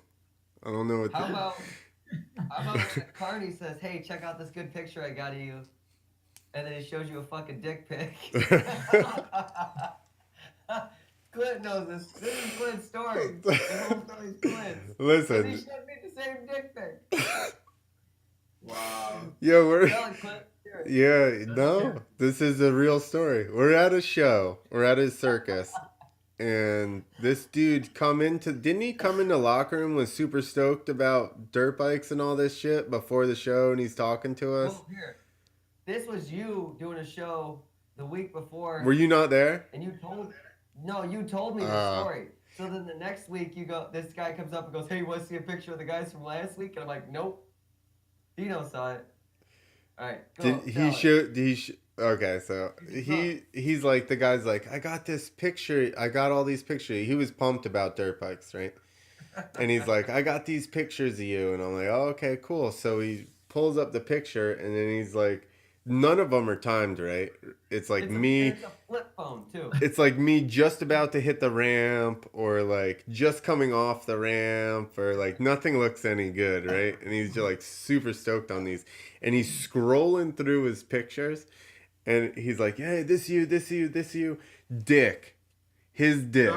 I don't know what. How about when Carney says, "Hey, check out this good picture I got of you," and then he shows you a fucking dick pic. Clint knows this. This is Clint's story. The whole story's Clint's. Listen. And he showed me the same dick pic. Wow. Yeah, we're. Tell it, Clint. Hear it. Yeah, no, this is a real story. We're at a show. We're at a circus. And this dude didn't he come into the locker room, was super stoked about dirt bikes and all this shit before the show, and he's talking to us? Well, here. This was you doing a show the week before. Were you not there? And you told me the story. So then the next week this guy comes up and goes, "Hey, you want to see a picture of the guys from last week?" And I'm like, "Nope." Dino saw it. All right, go. Okay, so he's like, the guy's like, I got all these pictures. He was pumped about dirt bikes, right? And he's like, I got these pictures of you. And I'm like, oh, okay, cool. So he pulls up the picture, and then he's like, none of them are timed, right? It's like me. It's a flip phone, too. It's like me just about to hit the ramp, or like just coming off the ramp, or like nothing looks any good, right? And he's just like super stoked on these. And he's scrolling through his pictures, and he's like, hey, this you, dick. His dick.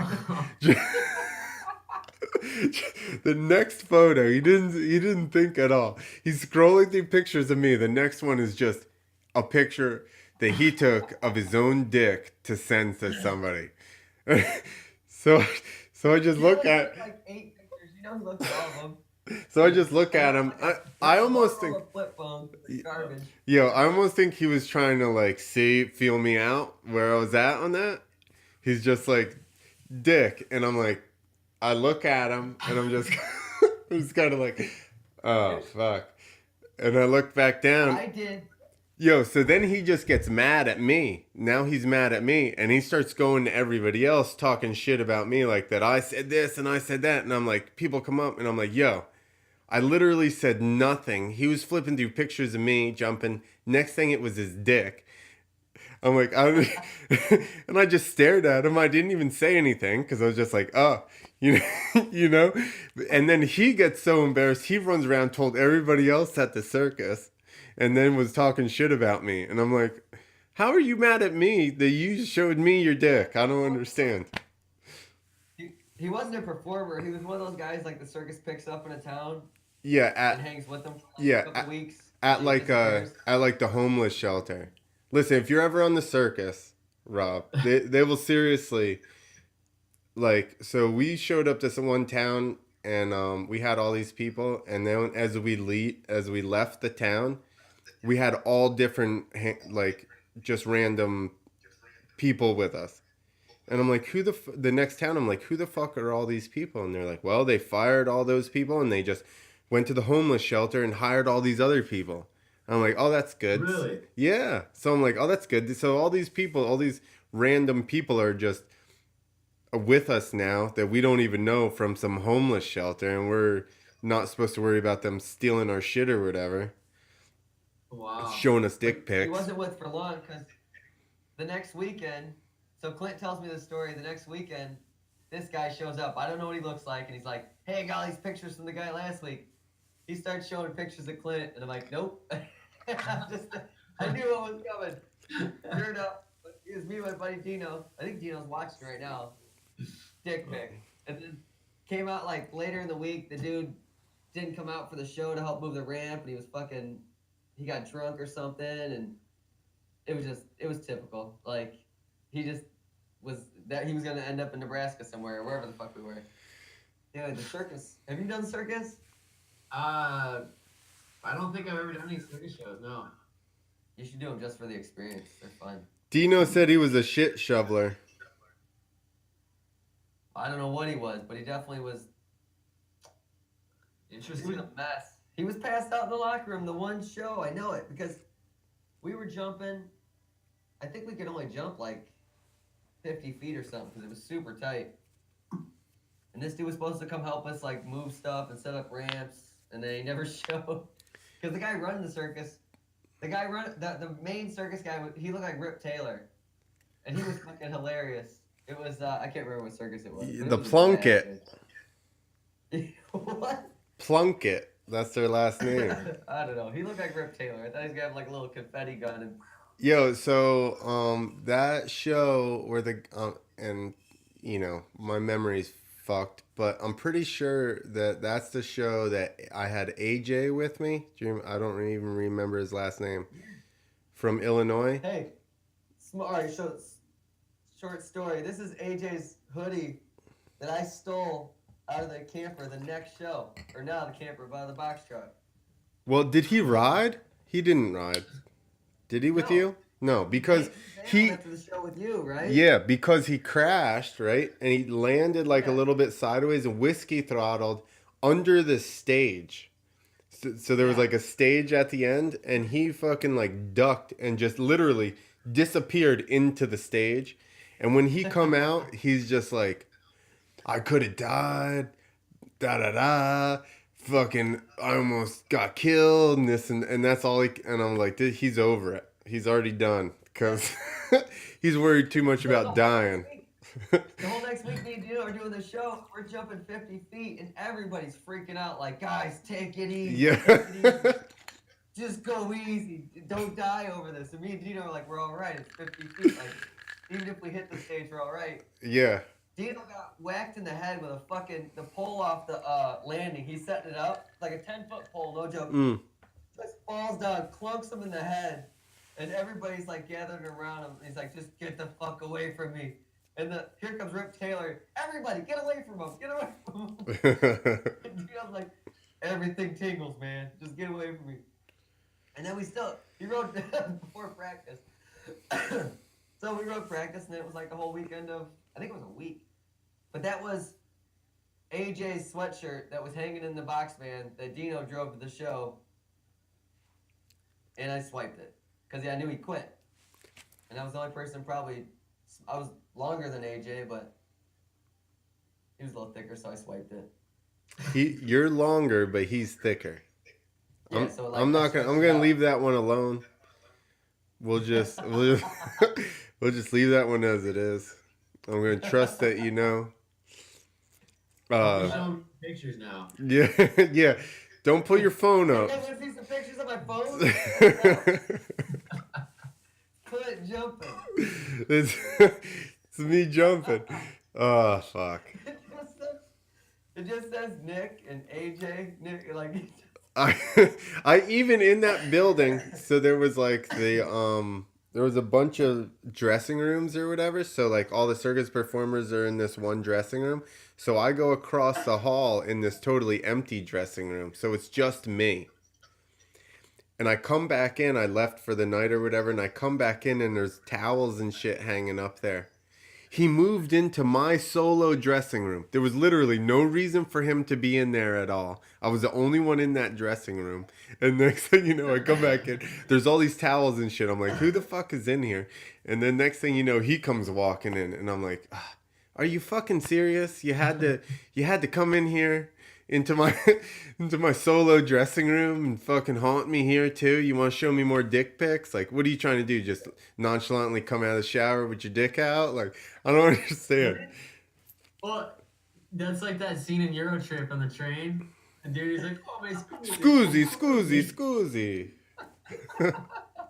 The next photo, he didn't think at all. He's scrolling through pictures of me. The next one is just a picture that he took of his own dick to send to somebody. so I just look at like 8 pictures. You know he looks at all of them. So I just look at him. I almost think flip phone, garbage. Yo, I almost think he was trying to like feel me out where I was at on that. He's just like, dick, and I'm like, I look at him and I'm just I'm just kind of like, oh fuck. And I look back down. I did. Yo, so then he just gets mad at me. Now he's mad at me, and he starts going to everybody else talking shit about me, like that I said this and I said that, and I'm like, people come up and I'm like, yo, I literally said nothing. He was flipping through pictures of me jumping. Next thing, it was his dick. I'm like, and I just stared at him. I didn't even say anything because I was just like, oh, you know. And then he gets so embarrassed, he runs around, told everybody else at the circus, and then was talking shit about me. And I'm like, how are you mad at me that you showed me your dick? I don't understand. He wasn't a performer. He was one of those guys like the circus picks up in a town. Yeah, and hangs with them for like a couple weeks. At like the homeless shelter. Listen, if you're ever on the circus, Rob, they will seriously, like, so we showed up to some one town, and we had all these people, and then as we left the town, we had all different like just random people with us. And I'm like, the next town, I'm like, who the fuck are all these people? And they're like, well, they fired all those people and they just went to the homeless shelter and hired all these other people. I'm like, oh, that's good. Really? Yeah. So I'm like, oh, that's good. So all these people, all these random people are just with us now that we don't even know from some homeless shelter, and we're not supposed to worry about them stealing our shit or whatever. Wow. Showing us dick pics. He wasn't with for long because the next weekend, so Clint tells me this story, the next weekend, this guy shows up. I don't know what he looks like, and he's like, hey, I got all these pictures from the guy last week. He starts showing pictures of Clint, and I'm like, nope. I knew what was coming. Sure enough, it was me and my buddy Dino. I think Dino's watching right now. Dick pic. And then came out like later in the week. The dude didn't come out for the show to help move the ramp, and he got drunk or something, and it was typical. Like, he just he was gonna end up in Nebraska somewhere, or wherever the fuck we were. Yeah, the circus. Have you done the circus? I don't think I've ever done any circus shows, no. You should do them just for the experience. They're fun. Dino said he was a shit shoveler. I don't know what he was, but he definitely was. Interesting. He was a mess. He was passed out in the locker room the one show. I know it because we were jumping. I think we could only jump like 50 feet or something because it was super tight. And this dude was supposed to come help us like move stuff and set up ramps, and then he never showed. Because the guy running the circus, the main circus guy, he looked like Rip Taylor, and he was fucking hilarious. It was I can't remember what circus it was. The Plunkett. What? Plunkett. That's their last name. I don't know. He looked like Rip Taylor. I thought he was gonna have like a little confetti gun and Yo, so that show where the and you know my memory's fucked, but I'm pretty sure that that's the show that I had AJ with me. I don't even remember his last name, from Illinois. Hey, all right, so short story. This is AJ's hoodie that I stole out of the camper the next show, or now the camper by the box truck. Well, did he ride? He didn't ride. Did he with No. you? No, because He he after the show with you, right? yeah, because he crashed, right? And he landed like a Yeah. little bit sideways and whiskey throttled under the stage. So there was Yeah. like a stage at the end, and he fucking like ducked and just literally disappeared into the stage. And when he come out, he's just like, I could have died, da da da, fucking, I almost got killed, and this and that's all. And I'm like, he's over it. He's already done because he's worried too much about dying. The whole next week, me and Dino are doing the show. We're jumping 50 feet, and everybody's freaking out. Like, guys, take it easy. Yeah. Take it easy. Just go easy. Don't die over this. And me and Dino are like, we're all right. It's 50 feet. Like, even if we hit the stage, we're all right. Yeah. Dino got whacked in the head with the pole off the landing. He's setting it up. It's like a 10-foot pole, no joke. Just falls down, clunks him in the head. And everybody's like gathering around him. He's like, just get the fuck away from me. And here comes Rip Taylor. Everybody, get away from him. Get away from him. And Dino's like, everything tingles, man. Just get away from me. And then he rode before practice. So we rode practice, and it was like the whole weekend of, I think it was a week. But that was AJ's sweatshirt that was hanging in the box van that Dino drove to the show. And I swiped it. Because I knew he quit. And I was the only person I was longer than AJ, but he was a little thicker, so I swiped it. You're longer, but he's thicker. Yeah, so I'm gonna leave that one alone. We'll just we'll just leave that one as it is. I'm gonna trust that you know. Show him pictures now. Yeah, yeah. Don't put your phone up. You guys want to see some pictures of my phone? Quit jumping. It's me jumping. Oh fuck. It just says Nick and AJ. Nick, like. I even in that building. So there was like there was a bunch of dressing rooms or whatever. So like all the circus performers are in this one dressing room. So I go across the hall in this totally empty dressing room. So it's just me. And I come back in. I left for the night or whatever. And I come back in and there's towels and shit hanging up there. He moved into my solo dressing room. There was literally no reason for him to be in there at all. I was the only one in that dressing room. And next thing you know, I come back in. There's all these towels and shit. I'm like, who the fuck is in here? And then next thing you know, he comes walking in. And I'm like, are you fucking serious? You had to come in here into my solo dressing room and fucking haunt me here too? You want to show me more dick pics? Like, what are you trying to do? Just nonchalantly come out of the shower with your dick out? Like, I don't understand. Well, that's like that scene in Eurotrip on the train. And dude, he's like, oh, my Scoozy.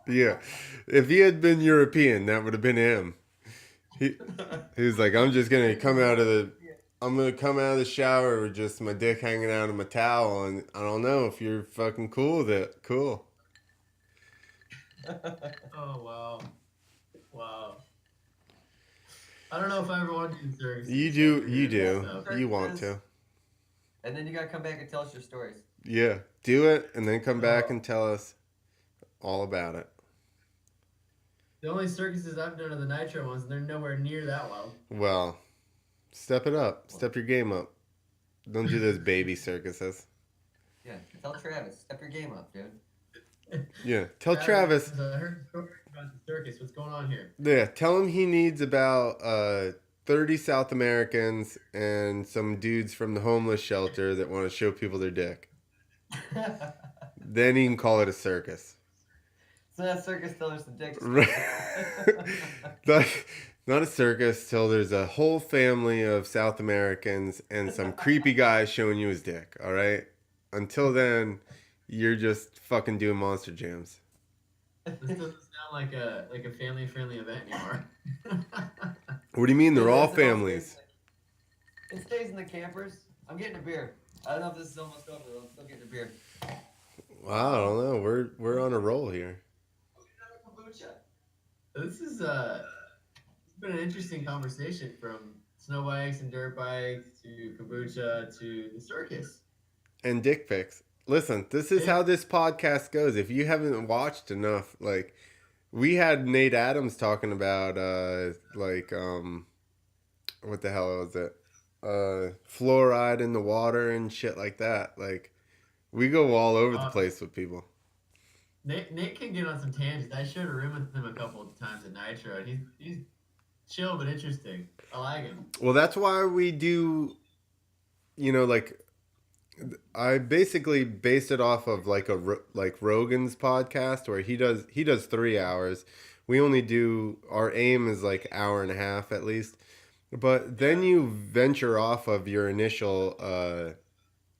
Yeah. If he had been European, that would have been him. He was like, I'm gonna come out of the shower with just my dick hanging out of my towel, and I don't know if you're fucking cool with it. Cool. Oh, wow. I don't know if I ever want to do circus. You do. You want to. And then you gotta come back and tell us your stories. Yeah. Do it, and then come back and tell us all about it. The only circuses I've done are the Nitro ones, and they're nowhere near that well. Well, step it up. Step your game up. Don't do those baby circuses. Yeah, tell Travis, step your game up, dude. Yeah, tell Travis. I heard a story about the circus. What's going on here? Yeah, tell him he needs about 30 South Americans and some dudes from the homeless shelter that want to show people their dick. Then he can call it a circus. So that circus till there's some dicks. Not a circus till there's a whole family of South Americans and some creepy guy showing you his dick, all right? Until then, you're just fucking doing monster jams. This doesn't sound like a family friendly event anymore. What do you mean? They're all It families. It stays in the campers. I'm getting a beer. I don't know if this is almost over. I'm still getting a beer. Wow, I don't know. We're on a roll here. Kombucha. This is it's been an interesting conversation from snow bikes and dirt bikes to kombucha to the circus. And dick pics. Listen, this is how this podcast goes. If you haven't watched enough, like we had Nate Adams talking about what the hell was it? Fluoride in the water and shit like that. Like we go all over the place with people. Nate can get on some tangents. I shared a room with him a couple of times at Nitro, and he's chill but interesting. I like him. Well, that's why we do, like I basically based it off of like like Rogan's podcast where he does 3 hours. We only do our aim is like hour and a half at least. But then you venture off of your initial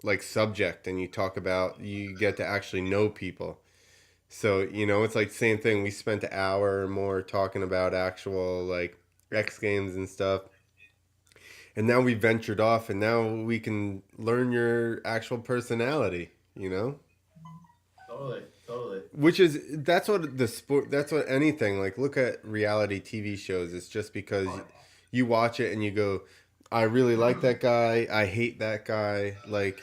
like subject and you talk about you get to actually know people. So, it's like the same thing. We spent an hour or more talking about actual like X Games and stuff. And now we ventured off and now we can learn your actual personality. Totally. Which is that's what anything like look at reality TV shows. It's just because you watch it and you go, I really like that guy, I hate that guy. Like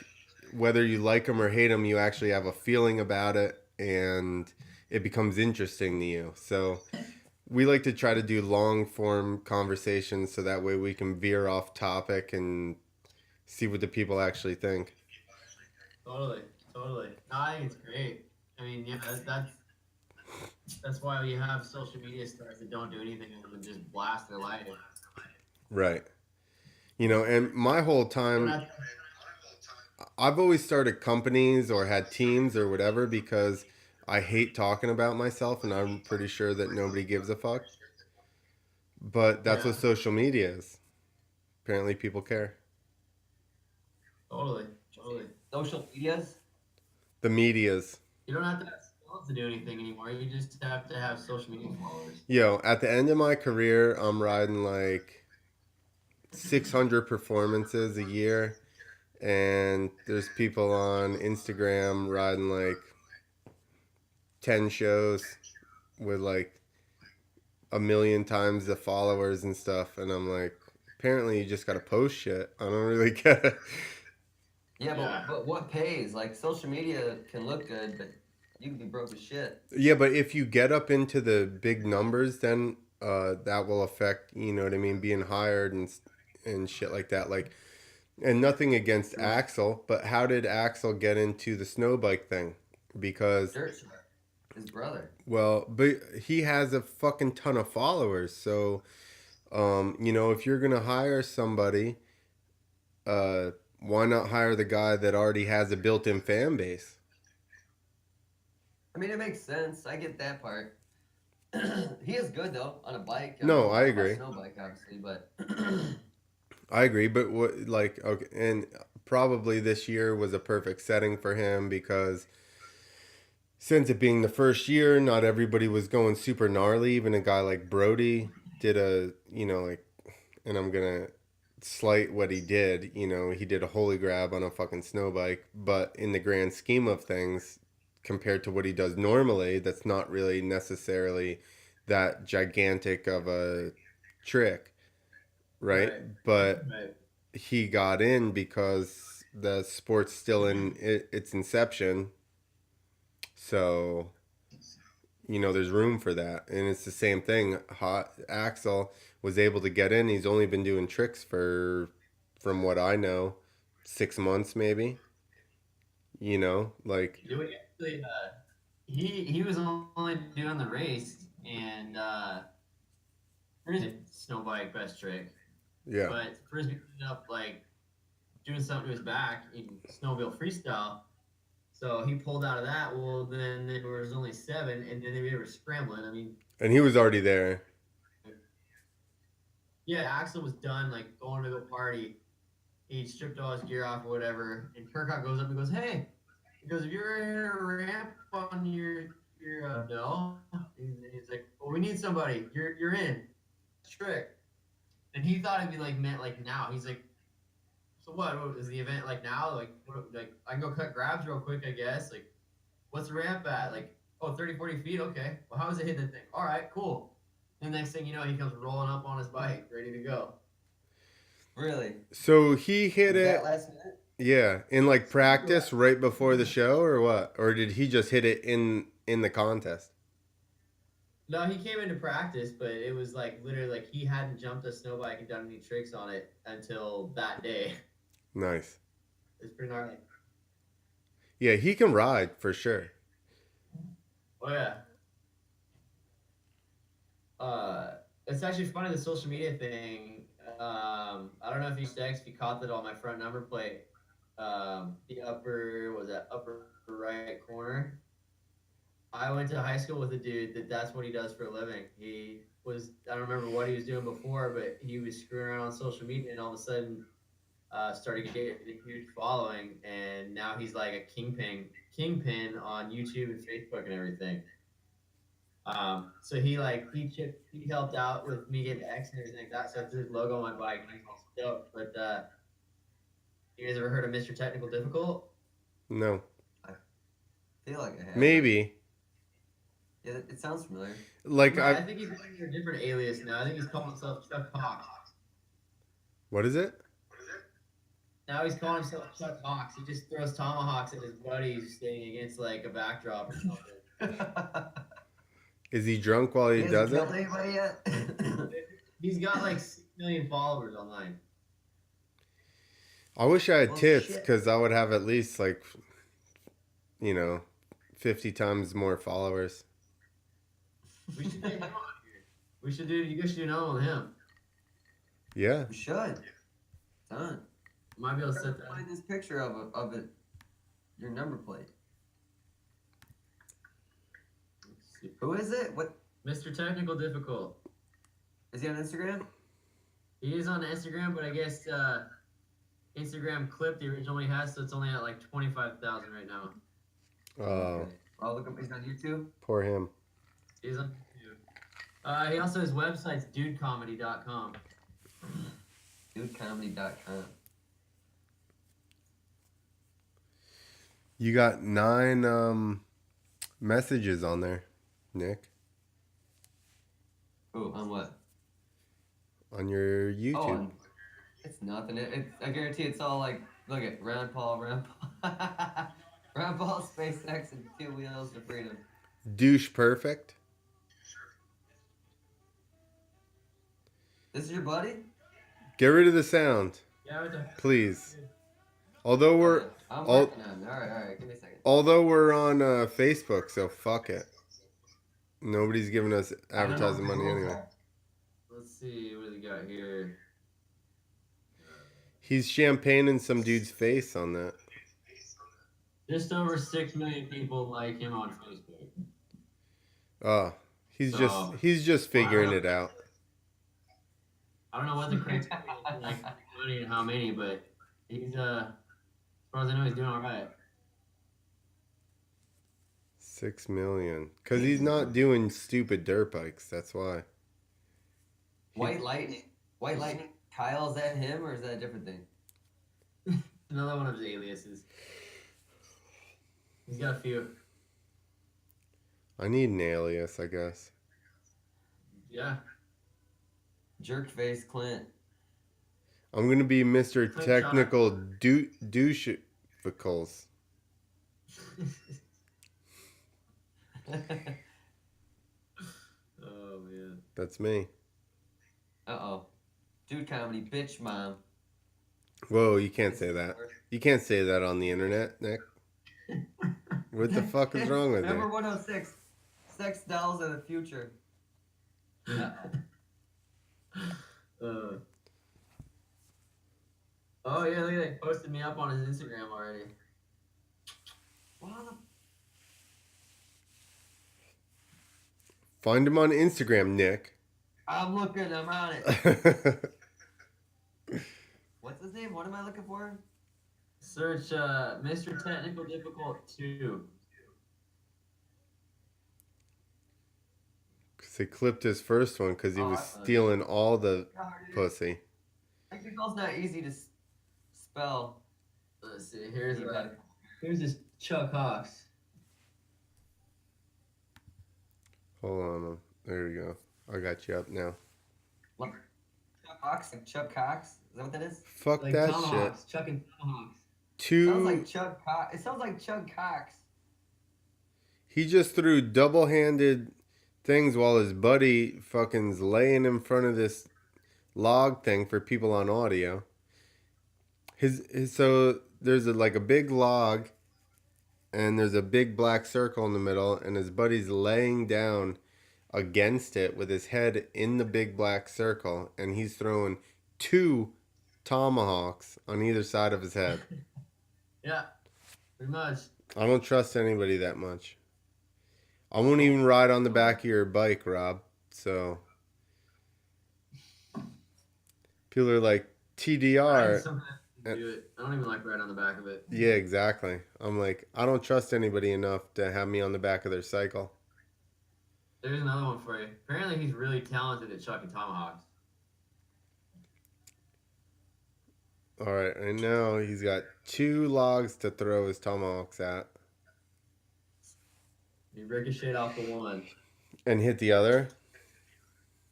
whether you like him or hate him, you actually have a feeling about it and it becomes interesting to you. So we like to try to do long form conversations so that way we can veer off topic and see what the people actually think. Totally. I think it's great. I mean, yeah, that's why we have social media stars that don't do anything other than just blast their life. Right. And my whole time, I've always started companies or had teams or whatever because I hate talking about myself and I'm pretty sure that nobody gives a fuck. But that's what social media is. Apparently people care. Totally. Social medias. The medias. You don't have to have skills to do anything anymore. You just have to have social media followers. At the end of my career, I'm riding like 600 performances a year. And there's people on Instagram riding like 10 shows with like 1 million times the followers and stuff. And I'm like, apparently you just got to post shit. I don't really get it. Yeah, but what pays? Like social media can look good, but you can be broke as shit. Yeah, but if you get up into the big numbers, then that will affect, you know what I mean, being hired and shit like that. Like, and nothing against Axel, but how did Axel get into the snow bike thing? Because his brother. Well, but he has a fucking ton of followers. So, if you're gonna hire somebody, why not hire the guy that already has a built-in fan base? I mean, it makes sense. I get that part. He is good though on a bike. No, I agree. Snow bike, obviously, but I agree. But what, like, okay, and probably this year was a perfect setting for him because since it being the first year, not everybody was going super gnarly. Even a guy like Brody did and I'm gonna slight what he did. He did a holy grab on a fucking snow bike, but in the grand scheme of things, compared to what he does normally, that's not really necessarily that gigantic of a trick, right? But he got in because the sport's still in its inception. So, there's room for that. And it's the same thing. Axel was able to get in. He's only been doing tricks for, from what I know, 6 months maybe. Like. He was only doing the race and snow bike best trick. Yeah. But Frisbee ended up like doing something to his back in snowmobile freestyle. So he pulled out of that. Well, then there was only 7, and then they were scrambling. I mean, and he was already there. Yeah, Axel was done, like going to go party. He stripped all his gear off or whatever, and Kirkhoff goes up and goes, "Hey," he goes, "If you're in a ramp on your You're no. He's like, well, we need somebody. You're in. Trick. And he thought it'd be like meant like now. He's like, so what? Is the event like now? Like I can go cut grabs real quick, I guess. Like, what's the ramp at? Like, oh, 30, 40 feet. Okay. Well, how is it hitting the thing? All right, cool. And the next thing you know, he comes rolling up on his bike, ready to go. Really? So he hit Was it. that last minute? Yeah, in like practice right before the show, or what? Or did he just hit it in the contest? No, he came into practice, but it was like literally like he hadn't jumped a snow bike and done any tricks on it until that day. Nice. It's pretty gnarly. Yeah, he can ride for sure. Oh yeah. It's actually funny the social media thing. I don't know if you text, if you caught that on my front number plate. The upper right corner. I went to high school with a dude that's what he does for a living. I don't remember what he was doing before, but he was screwing around on social media and all of a sudden started getting a huge following, and now he's like a kingpin on YouTube and Facebook and everything. So he helped out with me getting X and everything like that. So I threw his logo on my bike and he's all stoked. But you guys ever heard of Mr. Technical Difficult? No. I feel like I have. Maybe. Yeah, it sounds familiar. Like No, I think he's under a different alias now. I think he's calling himself Chuck Hawks. What is it? Now he's calling himself Chuck Hawks. He just throws tomahawks at his buddies standing against like a backdrop or something. Is he drunk while he does it? Hasn't killed anybody yet? He's got like 6 million followers online. I wish I had Well, tits shit. because I would have at least 50 times more followers. We should get him on here. You guys should do another with him. Yeah. We should. Done. Might be able to set that. Find this picture of it. Your number plate. Let's see. Who is it? What Mr. Technical Difficult. is he on Instagram? He is on Instagram, but I guess Instagram clipped the original one he has, so it's only at like 25,000 right now. Oh, Okay. Oh, look, he's on YouTube. poor him. He's on YouTube. He also his website's dudecomedy.com. Dudecomedy.com. You got 9 messages on there, Nick, Oh, on what? on your Oh, YouTube. it's nothing. I guarantee it's all like, look at Ron Paul, Ron Paul, SpaceX, and 2 Wheels to Freedom. Douche perfect. This is your buddy? Get rid of the sound, Yeah, with the please. Although we're I'm all- working on it. All right. Give me a second. on Facebook, so fuck it. Nobody's giving us advertising money anyway. Let's see, what do we got here? He's champagning some dude's face on that. Just over 6 million people like him on Facebook. Oh, So- he's just figuring it out. I don't know what the criteria is for like money and how many, but he's as far as I know, he's doing all right. 6 million, because he's not doing stupid dirt bikes. That's why. White Lightning. Kyle, is that him or is that a different thing? Another one of his aliases. He's got a few. I need an alias, I guess. Yeah. Jerkface Clint. I'm gonna be Mr. Clint Technical Douchicles. Oh man. That's me. Uh-oh. Dude comedy, bitch mom. Whoa, you can't say that. You can't say that on the internet, Nick. What the fuck is wrong with Number you? 106. Sex dolls of the future. Oh yeah, look at that. He posted me up on his Instagram already. What the Find him on Instagram, Nick. I'm looking, I'm on it. What's his name? What am I looking for? Search Mr. Technical Difficult 2. So he clipped his first one because he was stealing all the pussy. XGames not easy to spell. Let's see. Here's this Chuck Hawks. Hold on. There we go. I got you up now. What? Chuck Hawks? Like Chuck Cox? Is that what that is? Fuck Like that tomahawks. shit. Chuck and tomahawks. Sounds like Chuck Cox. It sounds like Chuck Cox. He just threw double-handed things while his buddy fucking's laying in front of this log thing for people on audio. So there's like a big log and there's a big black circle in the middle and his buddy's laying down against it with his head in the big black circle and he's throwing 2 tomahawks on either side of his head. Yeah, pretty much. I don't trust anybody that much. I won't even ride on the back of your bike, Rob. So people are like, TDR. I don't even like riding on the back of it. Yeah, exactly. I'm like, I don't trust anybody enough to have me on the back of their cycle. There's another one for you. Apparently he's really talented at chucking tomahawks. All right, I know he's got 2 logs to throw his tomahawks at. He ricocheted off the one. And hit the other?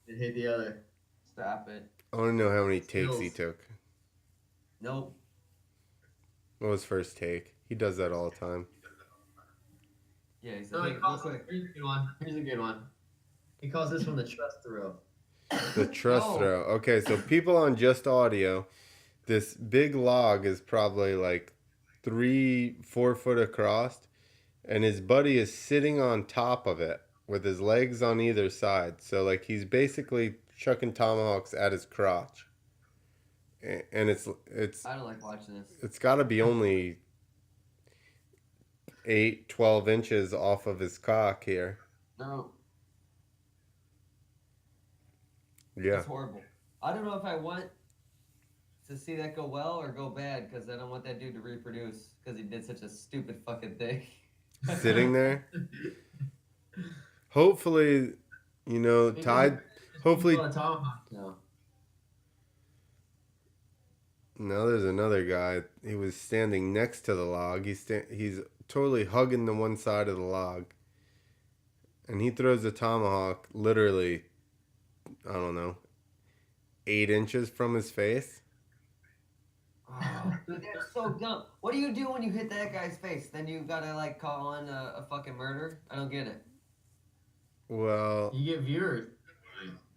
And hit the other. Stop it. I want to know how many takes he took. Nope. What was first take? He does that all the time. Yeah, he's No, here's a good one. Here's a good one. He calls this one the trust throw. The trust throw. Okay, so people on just audio, this big log is probably like 3-4 foot across, and his buddy is sitting on top of it with his legs on either side. So like he's basically chucking tomahawks at his crotch. And it's I don't like watching this. It's got to be only 8-12 inches off of his cock here. No. Yeah. It's horrible. I don't know if I want to see that go well or go bad because I don't want that dude to reproduce because he did such a stupid fucking thing. Sitting there. Hopefully, you know, Tide. Hopefully. Now there's another guy. He was standing next to the log. He's totally hugging the one side of the log. And he throws a tomahawk literally, I don't know, 8 inches from his face. Oh, dude, that's so dumb. What do you do when you hit that guy's face? Then you gotta like call in a fucking murder? I don't get it. Well, you get viewers.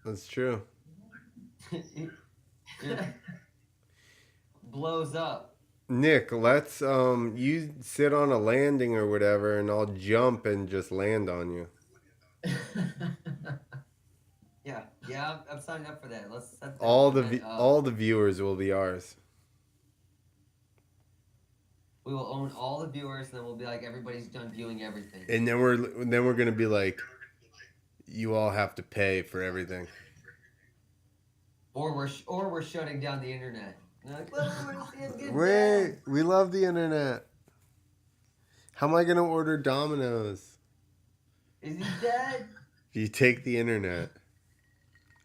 That's true. Blows up. Nick, let's you sit on a landing or whatever, and I'll jump and just land on you. Yeah, I'm signing up for that. Let's set that all the viewers will be ours. We will own all the viewers, and then we'll be like everybody's done viewing everything. And then we're gonna be like, you all have to pay for everything. Or we're shutting down the internet. Like, we love the internet. How am I gonna order Domino's? Is he dead? You take the internet.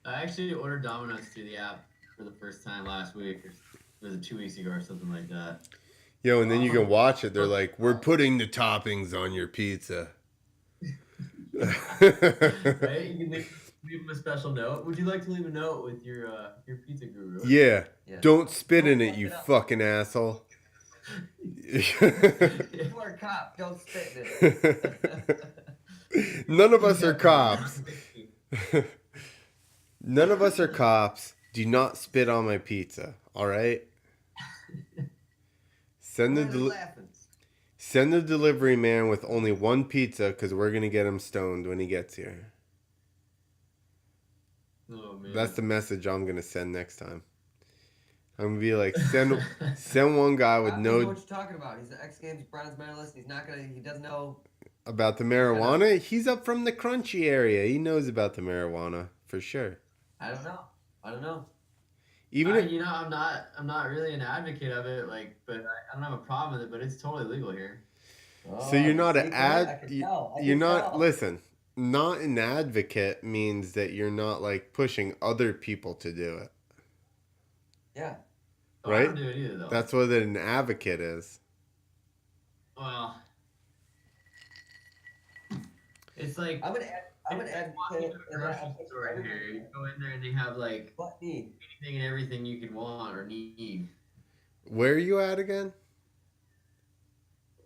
I actually ordered Domino's through the app for the first time last week, or was it 2 weeks ago or something like that. Yo, and then you can watch it. They're like, we're putting the toppings on your pizza. Right? You can leave them a special note. Would you like to leave a note with your pizza guru? Yeah. Don't spit in it, you fucking asshole. If you're a cop, don't spit in it. None of us are cops. None of us are cops. Do not spit on my pizza. All right? Send the delivery man with only one pizza because we're going to get him stoned when he gets here. Oh, man. That's the message I'm going to send next time. I'm going to be like, send one guy with I no... don't know what you're talking about. He's an X Games bronze medalist. He doesn't know... About the marijuana? He's up from the crunchy area. He knows about the marijuana, for sure. I don't know. You know, I'm not really an advocate of it, but I don't have a problem with it, but it's totally legal here. So you're not listen, not an advocate means that you're not like pushing other people to do it, Yeah. Oh, I right? don't do it either, though. That's what an advocate is. Well, it's like I'm an it's like walking advocate. to a grocery store right here. You go in there and they have like What need? anything and everything you could want or need. Where are you at again?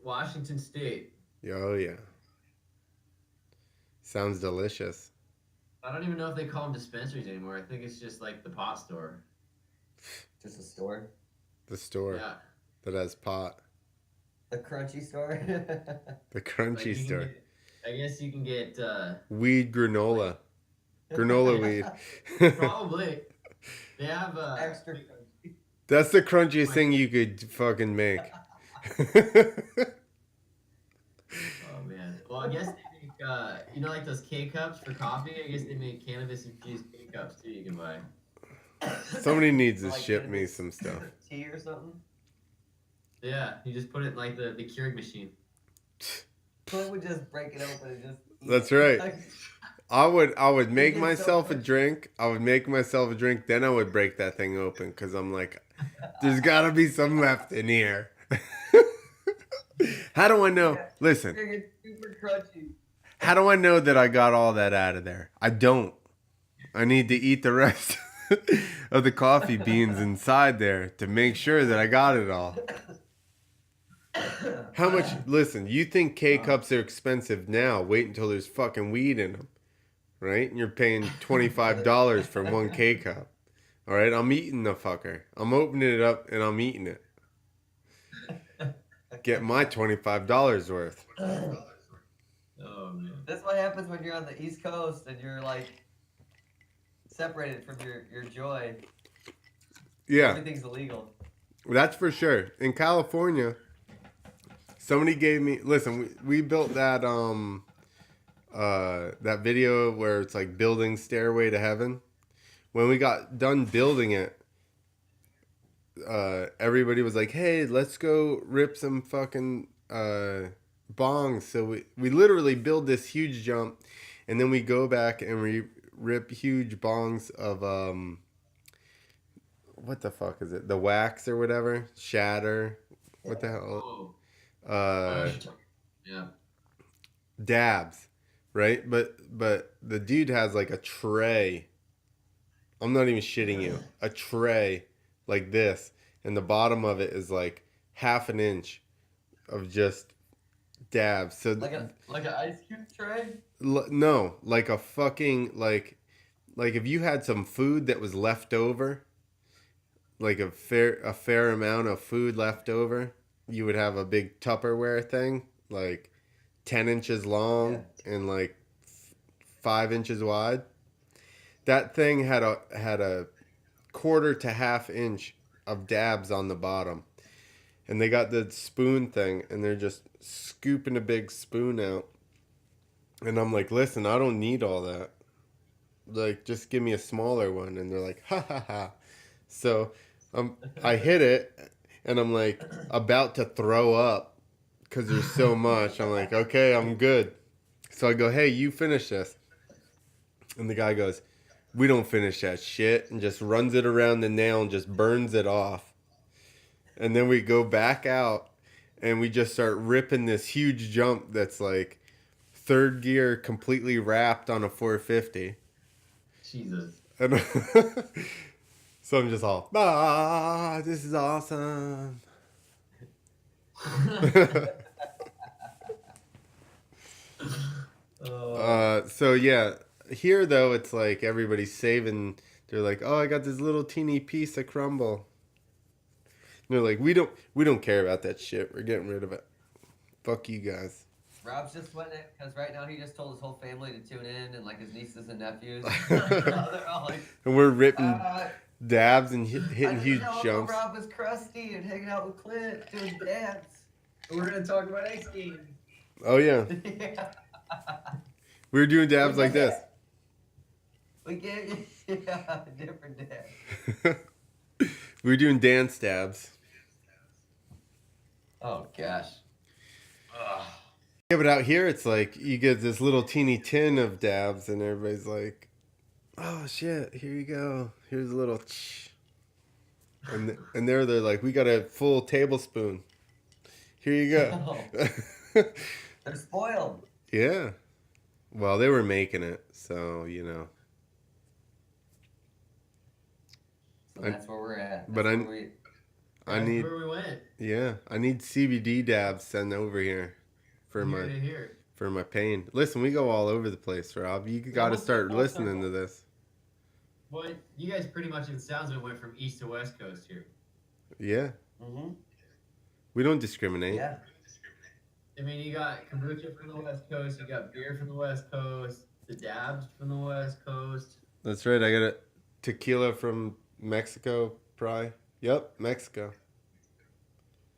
Washington State. Oh yeah. Sounds delicious. I don't even know if they call them dispensaries anymore. I think it's just like the pot store. Just a store. The store Yeah. that has pot. The crunchy store. The Like, crunchy you can store. I guess you can get Weed granola. Granola weed. probably. They have Extra crunchy. That's the crunchiest thing you could fucking make. Oh man. Well, I guess they make you know, like those K cups for coffee. I guess they make cannabis infused K cups too. You can buy. Somebody needs to Like ship me cannabis some stuff. Tea or something. Yeah, you just put it in like the Keurig machine. Someone would just break it open and just. Eat That's it. right. Like, I would make get so myself a much. drink. I would make myself a drink. Then I would break that thing open because I'm like, there's got to be some left in here. How do I know? Listen, it's super crunchy. how do I know that I got all that out of there? I don't. I need to eat the rest of the coffee beans inside there to make sure that I got it all. How much? Listen, you think K cups are expensive now? Wait until there's fucking weed in them, right? And you're paying $25 for one K cup. All right, I'm eating the fucker. I'm opening it up and I'm eating it. Get my $25 worth. Oh man. That's what happens when you're on the East Coast and you're like separated from your joy. Yeah, Everything's illegal. that's for sure. In California, somebody gave me. Listen, we built that that video where it's like building Stairway to Heaven. When we got done building it, everybody was like, "Hey, let's go rip some fucking bongs." So we literally build this huge jump, and then we go back and we rip huge bongs of what the fuck is it? The wax or whatever, shatter. What the hell? Oh. Yeah. Dabs, right? But the dude has like a tray. I'm not even shitting you. A tray like this, and the bottom of it is like half an inch of just dabs. So Like an ice cube tray. no, like a fucking like if you had some food that was left over, like a fair amount of food left over, you would have a big Tupperware thing, like 10 inches long and like 5 inches wide. That thing had a quarter to half inch of dabs on the bottom. And they got the spoon thing and they're just scooping a big spoon out. And I'm like, listen, I don't need all that. Like, just give me a smaller one. And they're like, ha ha ha. So I hit it and I'm like about to throw up because there's so much. I'm like, okay, I'm good. So I go, hey, you finish this. And the guy goes, we don't finish that shit, and just runs it around the nail and just burns it off. And then we go back out and we just start ripping this huge jump that's like third gear completely wrapped on a 450. Jesus. And so I'm just all, this is awesome. So yeah, here though it's like everybody's saving. They're like, oh, I got this little teeny piece of crumble. And they're like, we don't care about that shit. We're getting rid of it. Fuck you guys. Rob's just sweating it because right now he just told his whole family to tune in and like his nieces and nephews. They're all like, And we're ripping dabs and hitting I huge know jumps. Rob was crusty and hanging out with Clint doing dance. We're gonna talk about X Games. Oh yeah, Yeah. we were doing dabs like this. We gave you different dance. We were doing dance dabs. Oh gosh. Yeah, but out here it's like you get this little teeny tin of dabs, and everybody's like, "Oh shit, here you go. Here's a little." And they're like, "We got a full tablespoon. Here you No, go." they're spoiled. Yeah. Well, they were making it, so you know. So I, that's where we're at. but That's where we. I That's need where we went. yeah, I need CBD dabs sent over here for Here to here. my pain. Listen, we go all over the place, Rob. You got to what's start the full listening circle? to this. Well, you guys pretty much, it sounds like, went from east to west coast here. Yeah, Mm-hmm. we don't discriminate. Yeah. I mean, you got kombucha from the west coast, you got beer from the west coast, the dabs from the west coast. That's right. I got a tequila from Mexico, probably. Yep, Mexico.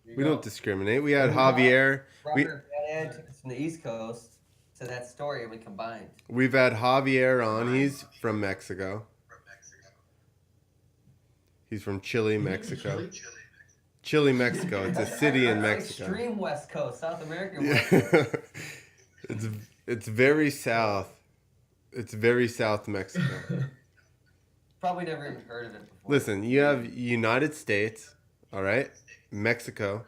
You We go. don't discriminate. We had We Javier. Robert Dad took us from the East Coast to that story, and we combined. We've had Javier on. He's from Mexico. He's from Chile, Mexico. Chile? Chile, Mexico. It's a city in That's Mexico. Extreme West Coast, South American West Yeah. Coast. it's very south. It's very South Mexico. Probably never even heard of it before. Listen, you have United States, all right? Mexico,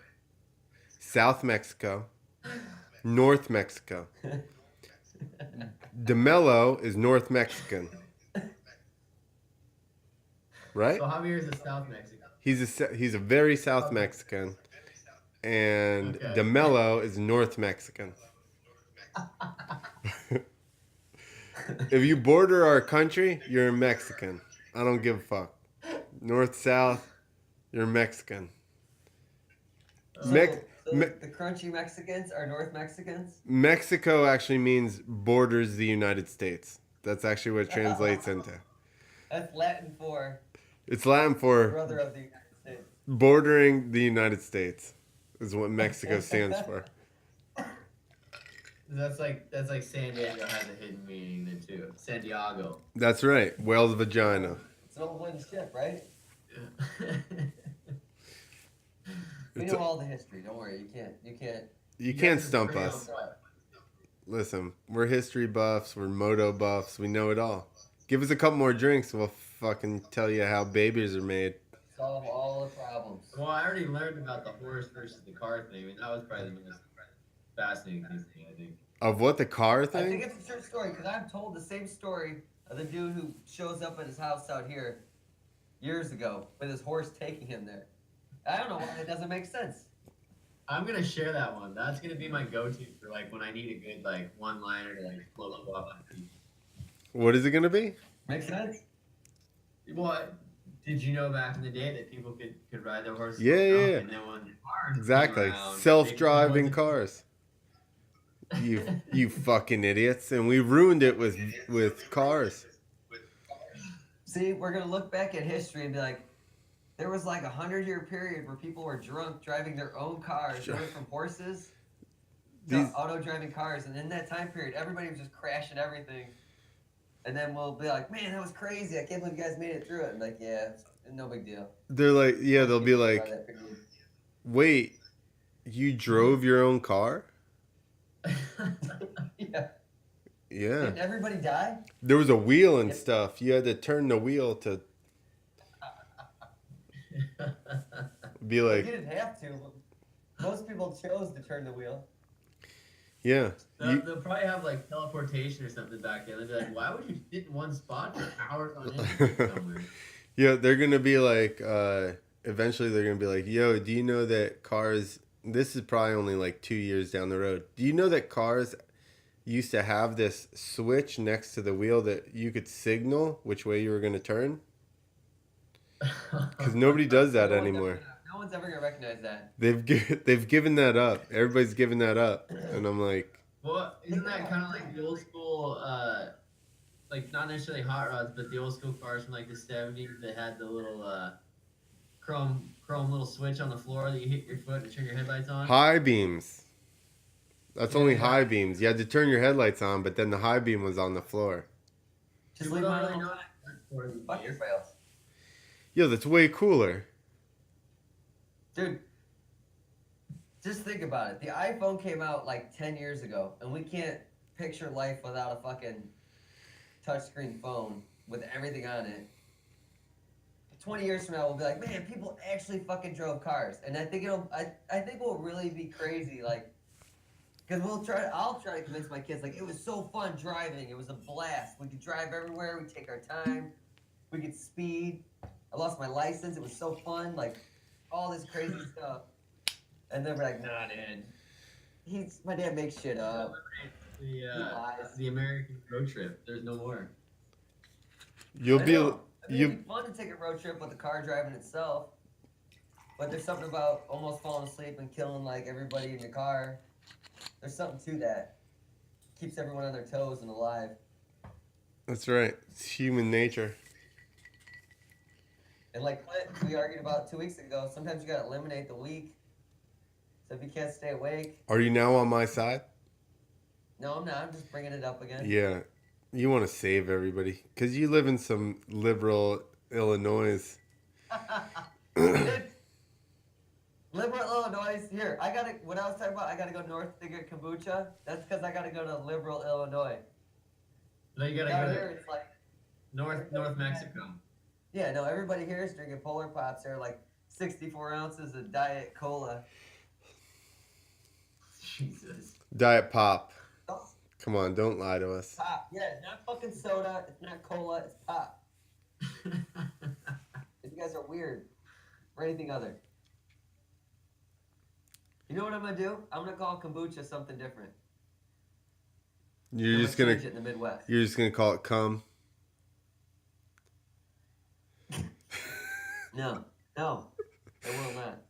South Mexico, North Mexico. DeMello is North Mexican. Right? So Javier's a South Mexico. He's a very South Mexican. And Okay. DeMello is North Mexican. If you border our country, you're a Mexican. I don't give a fuck. North, South, you're Mexican. So, Mex- so Me- the crunchy Mexicans are North Mexicans? Mexico actually means borders the United States. That's actually what it translates into. That's Latin for It's Latin for brother of the United States. bordering the United States is what Mexico stands for. That's like San Diego has a hidden meaning then too. San Diego. That's right. Whale's vagina. It's an old wooden ship, right? We It's know all the history. Don't worry. You can't. You can't guys are stump pretty us. on point. Listen, we're history buffs. We're moto buffs. We know it all. Give us a couple more drinks. We'll fucking tell you how babies are made. Solve all the problems. Well, I already learned about the horse versus the car thing. I mean, that was probably the most fascinating thing, I think. Of what, the car I think thing? it's a true story because I've told the same story of the dude who shows up at his house out here years ago with his horse taking him there. I don't know why it doesn't make sense. I'm gonna share that one. That's gonna be my go-to for like when I need a good like one-liner to like float off my feet. What is it gonna be? Makes sense? Well, did you know back in the day that people could ride their horses? Yeah, drunk, yeah. And then when the cars came Exactly. around, Self-driving they cars. You fucking idiots. And we ruined it with cars. See, we're gonna look back at history and be like, there was like 100-year period where people were drunk driving their own cars. They went from horses to These- auto-driving cars, and in that time period, everybody was just crashing everything. And then we'll be like, man, that was crazy. I can't believe you guys made it through it. And like, yeah, it's no big deal. They're like, yeah, they'll be People like, drive that period. wait, you drove your own car? Yeah. Yeah. Didn't everybody die? There was a wheel and Yep. stuff. You had to turn the wheel to be You like, didn't have to. Most people chose to turn the wheel. yeah. They'll probably have like teleportation or something back then. They'll be like, why would you sit in one spot for hours on end somewhere? Yeah, they're gonna be like, eventually they're gonna be like, yo, do you know that cars, this is probably only like 2 years down the road. Do you know that cars used to have this switch next to the wheel that you could signal which way you were gonna turn? Because nobody does that anymore. No one's ever gonna recognize that. They've given that up. Everybody's given that up. And I'm like, Well, isn't that kind of like the old school, like not necessarily hot rods, but the old school cars from like the 70s that had the little chrome little switch on the floor that you hit your foot and turn your headlights on? high beams. That's only Yeah. high beams. You had to turn your headlights on, but then the high beam was on the floor. Just People leave don't mine really alone. know that. Fuck your fails. Yo, that's way cooler. Dude, Just think about it. The iPhone came out like 10 years ago, and we can't picture life without a fucking touchscreen phone with everything on it. 20 years from now, we'll be like, man, people actually fucking drove cars. And I think I think we'll really be crazy, like, because I'll try to convince my kids, like, it was so fun driving. It was a blast. We could drive everywhere. We take our time. We could speed. I lost my license. It was so fun. Like, all this crazy stuff. And then we're like, nah, dude. My dad makes shit up. He lies. The American road trip. There's no more. It'd be fun to take a road trip with the car driving itself. But there's something about almost falling asleep and killing, like, everybody in the car. There's something to that. Keeps everyone on their toes and alive. That's right. It's human nature. And like Clint, we argued about 2 weeks ago, sometimes you gotta eliminate the weak. So if you can't stay awake. Are you now on my side? No, I'm not. I'm just bringing it up again. Yeah. You want to save everybody. Because you live in some liberal Illinois. Liberal Illinois. Here, what I was talking about, I gotta go north to get kombucha. That's because I gotta go to liberal Illinois. No, you gotta Down go here, to it's like North Mexico. Yeah, no, everybody here is drinking Polar Pops. They're like 64 ounces of Diet Cola. Jesus. Diet Pop. Oh, Come on, don't lie to us. pop. Yeah, it's not fucking soda. It's not cola. It's pop. You guys are weird. Or anything other. You know what I'm going to do? I'm going to call kombucha something different. You're just change it in the Midwest. You're just gonna call it cum. No, I will not.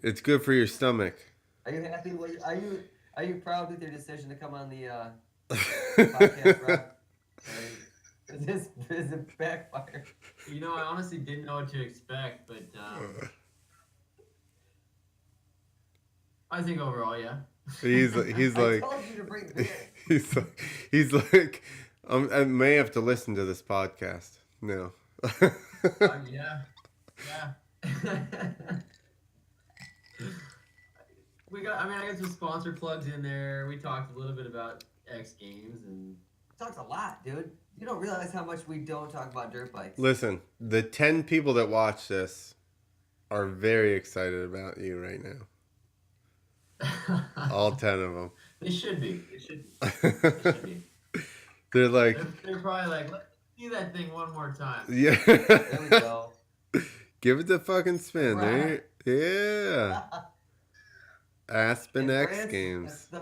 It's good for your stomach. Are you happy? Are you proud with your decision to come on the podcast, Rob? Is it backfire? You know, I honestly didn't know what to expect, but I think overall, yeah. He's I like told you to bring beer. he's like I may have to listen to this podcast. No. Yeah. I got some sponsor plugs in there. We talked a little bit about X Games and Talks a lot, dude. You don't realize how much we don't talk about dirt bikes. Listen, the 10 people that watch this are very excited about you right now. All 10 of them. They should be. They're like... They're probably like, let's see that thing one more time. Yeah. There we go. Give it the fucking spin. Right. Yeah. Aspen In X France, Games. that's the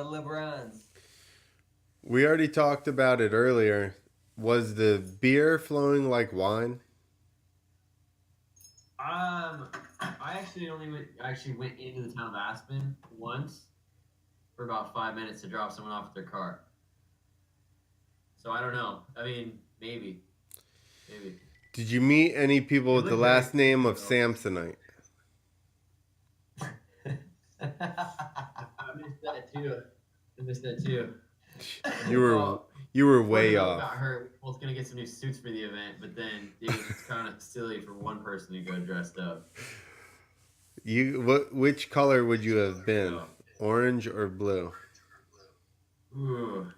Lebrons. We already talked about it earlier. Was the beer flowing like wine? I actually went into the town of Aspen once for about 5 minutes to drop someone off at their car. So I don't know. I mean, maybe. Did you meet any people with the last name of Samsonite? I missed that too. You were way off. Got hurt. We're both gonna get some new suits for the event, but then it was just kind of silly for one person to go dressed up. Which color would you have been? Orange or blue? Ooh.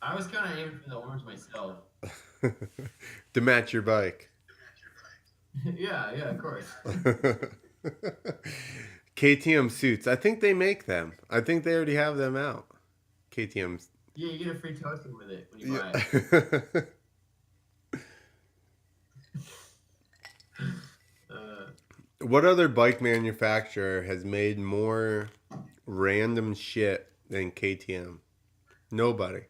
I was kind of aiming for the orange myself. To match your bike. Yeah, of course. KTM suits. I think they make them. I think they already have them out. KTM's. Yeah, you get a free toaster with it when you buy it. What other bike manufacturer has made more random shit than KTM? Nobody.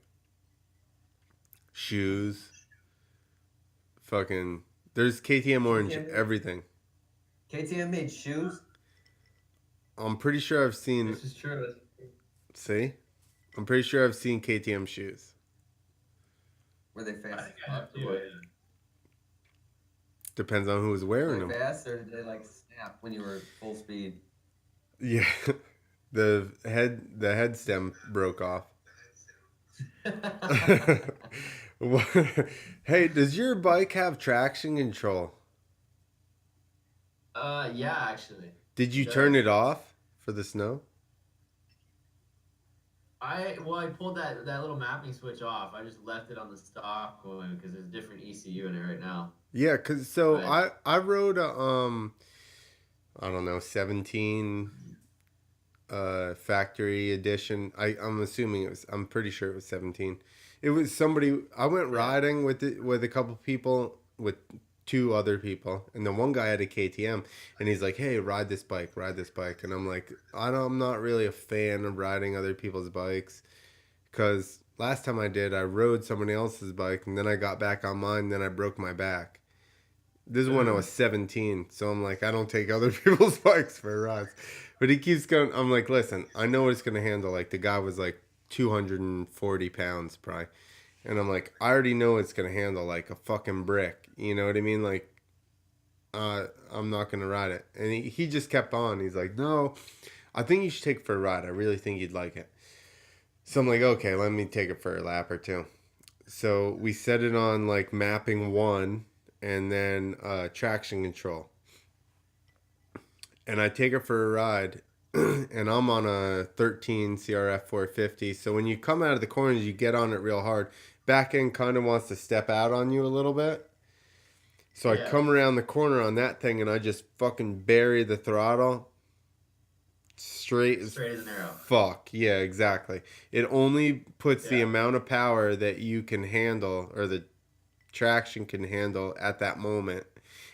Shoes. Fucking. There's KTM orange everything. KTM made shoes? I'm pretty sure I've seen. This is true. See? I'm pretty sure I've seen KTM shoes. Were they fast? I think I have too. Depends on who was wearing Were they them. fast or did they like snap when you were full speed? Yeah. The head stem broke off. Hey, does your bike have traction control? Yeah, actually. Did you turn Does. it off for the snow? I pulled that little mapping switch off. I just left it on the stock one because there's a different ECU in it right now. Yeah, cause so But I rode a I don't know 17 factory edition. I'm assuming I'm pretty sure it was 17. It was somebody I went yeah, riding with with a couple people with two other people, and the one guy had a KTM, and he's like, "Hey, ride this bike," and I'm like, I'm not really a fan of riding other people's bikes because last time I did, I rode somebody else's bike, and then I got back on mine, and then I broke my back. This is when I was 17, so I'm like, I don't take other people's bikes for rides. But he keeps going. I'm like, listen, I know what it's gonna handle. Like the guy was like 240 pounds probably, and I'm like, I already know it's gonna handle like a fucking brick. You know what I mean? Like, I'm not gonna ride it. And he just kept on. He's like, no, I think you should take it for a ride. I really think you'd like it. So I'm like, okay, let me take it for a lap or two. So we set it on like mapping one and then traction control. And I take it for a ride and I'm on a 13 CRF 450. So when you come out of the corners, you get on it real hard. Back end kind of wants to step out on you a little bit. So I yeah, come around the corner on that thing and I just fucking bury the throttle straight as straight as an arrow. fuck. Yeah, exactly. It only puts the Yeah, amount of power that you can handle or the traction can handle at that moment.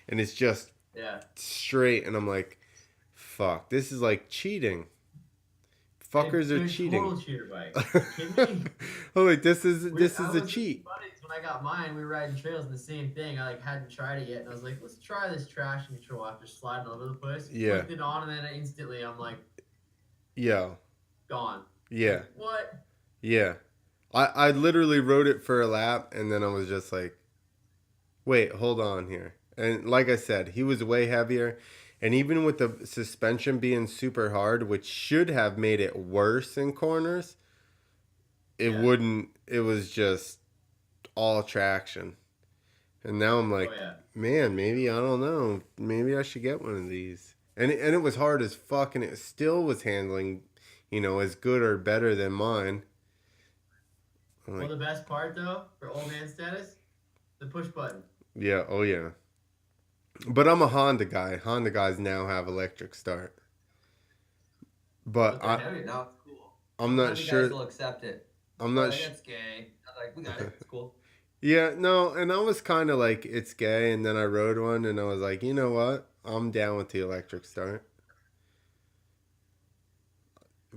And it's just yeah. straight. And I'm like, fuck, this is like cheating. Fuckers are Dude, cheating. total cheater bike. You kidding me? Oh, like this is I a was cheat. funny when I got mine. We were riding trails and the same thing. I like hadn't tried it yet, and I was like, "Let's try this traction control." After sliding all over the place, Yeah. flicked it on, and then instantly I'm like, Yeah. gone. Yeah. Like, what? Yeah. I literally rode it for a lap and then I was just like, wait, hold on here. And like I said, he was way heavier. And even with the suspension being super hard, which should have made it worse in corners, it Yeah. wouldn't. It was just all traction. And now I'm Oh like, yeah. man, maybe, I don't know. Maybe I should get one of these. And it was hard as fuck, and it still was handling, as good or better than mine. I'm Well, like, the best part though, for old man status, the push button. yeah, oh yeah. But I'm a Honda guy. Honda guys now have electric start. But But they're heavy. Now it's cool. I'm Some not heavy guys sure. will accept it. I'm They're not. like, that's gay. I'm like, we got it. It's cool. Yeah, no. And I was kind of like, it's gay. And then I rode one, and I was like, you know what? I'm down with the electric start,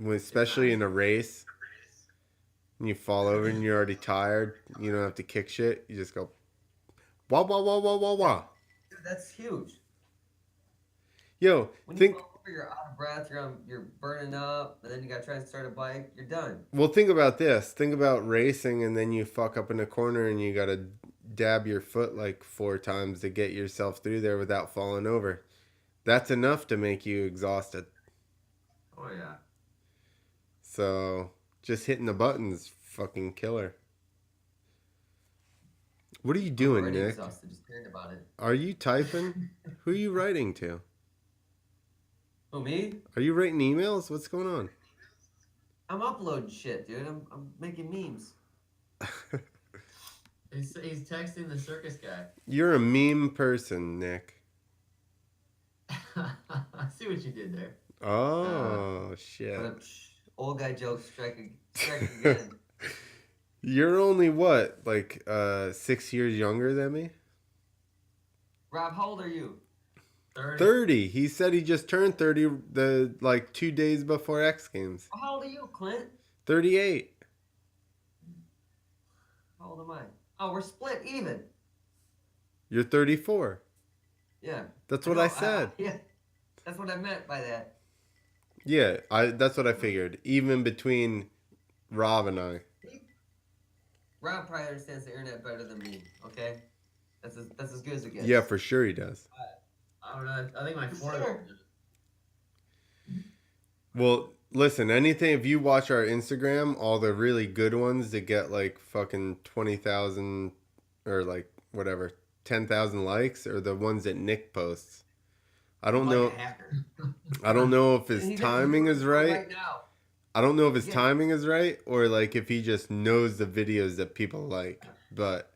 It's especially nice. in a race. And you fall over and you're already tired. You don't have to kick shit. You just go wah wah wah wah wah wah. Dude, that's huge. Yo, When you think. fall over, you're out of breath. You're burning up, and then you got to try and start a bike. You're done. Well, think about this. Think about racing, and then you fuck up in a corner, and you gotta dab your foot like 4 times to get yourself through there without falling over. That's enough to make you exhausted. Oh yeah. So just hitting the buttons, fucking killer. What are you I'm doing, already Nick? exhausted just hearing about it. Are you typing? Who are you writing to? Who, me? Are you writing emails? What's going on? I'm uploading shit, dude. I'm making memes. He's texting the circus guy. You're a meme person, Nick. I see what you did there. Oh, shit. Old guy jokes strike again. You're only what, like 6 years younger than me? Rob, how old are you? 30. 30. He said he just turned 30 the like 2 days before X Games. Well, how old are you, Clint? 38. How old am I? Oh, we're split even. You're 34. Yeah. That's what know, I said. yeah. That's what I meant by that. Yeah, that's what I figured. Even between Rob and I. Rob probably understands the internet better than me. Okay, that's as good as it gets. Yeah, for sure he does. I don't know. I think my Sure. 4. Well, listen, anything, if you watch our Instagram, all the really good ones that get like fucking 20,000 or like whatever, 10,000 likes are the ones that Nick posts. I don't like know. a hacker. I don't know if And his he doesn't timing do it is for right. now. I don't know if his Yeah. timing is right or like if he just knows the videos that people like. But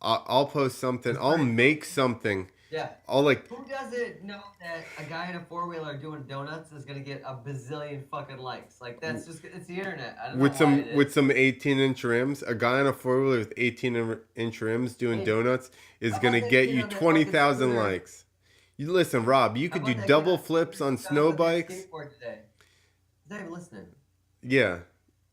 I'll post something. I'll make something. Yeah. I'll like Who doesn't know that a guy in a 4-wheeler doing donuts is gonna get a bazillion fucking likes? Like that's just it's the internet. I don't know why it is. with some 18-inch rims. A guy on a 4-wheeler with 18-inch rims doing Hey, does is how gonna about that get kid you on that fucking 20,000 scooter? likes. You listen, Rob. You How could do about that kid double on flips scooter on that got snow on that bikes. skateboard today? He's not even listening. Yeah.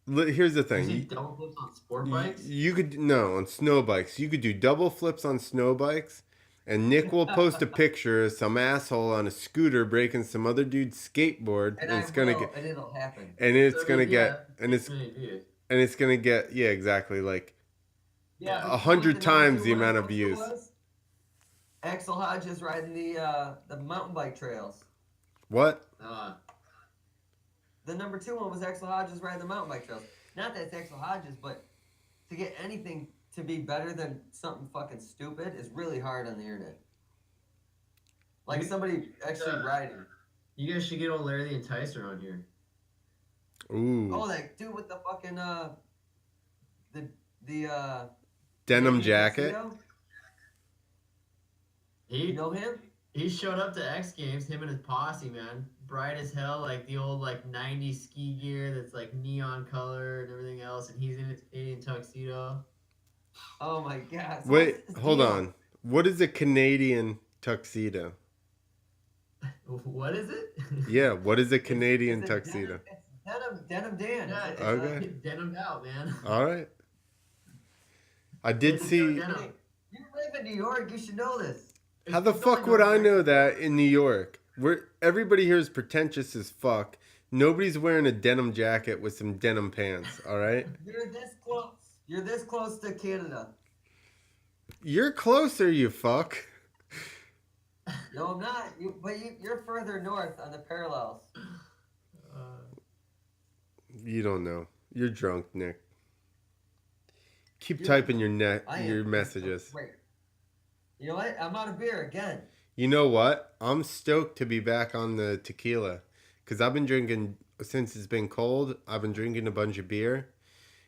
Here's the You thing. see double flips on sport bikes? You could no on snow bikes. You could do double flips on snow bikes, and Nick will post a picture of some asshole on a scooter breaking some other dude's skateboard, And and I it's gonna will, get and it'll happen. and it's So, gonna yeah, get and it's many views. and it's gonna get yeah exactly like Yeah, but 100 you know what times the the number amount 2 of views. was? Axel Hodges riding the mountain bike trails. What? The number 2 one was Axel Hodges riding the mountain bike trails. Not that it's Axel Hodges, but to get anything to be better than something fucking stupid is really hard on the internet. Like somebody actually riding. You guys should get old Larry the Enticer on here. Ooh. Oh, that dude with the fucking the Denim Canadian jacket. tuxedo? He You know him? he showed up to X Games, him and his posse, man. Bright as hell, like the old like 90s ski gear that's like neon color and everything else, and he's in his Canadian tuxedo. Oh my god. So Wait, what's his hold deal? on. What is a Canadian tuxedo? What is it? Yeah, what is a Canadian It's a tuxedo? Denim Dan. Yeah, It's Okay. Get denimed out, man. All right. I did It's see. denim. You live in New York. You should know this. How the It's fuck only would I North know America. that in New York? Where everybody here is pretentious as fuck. Nobody's wearing a denim jacket with some denim pants, all right? You're this close. You're this close to Canada. You're closer, you fuck. No, I'm not. You're further north on the parallels. You don't know. You're drunk, Nick. Keep You're- typing your I am. your messages. Wait. You know what? I'm out of beer again. You know what? I'm stoked to be back on the tequila because I've been drinking since it's been cold. I've been drinking a bunch of beer,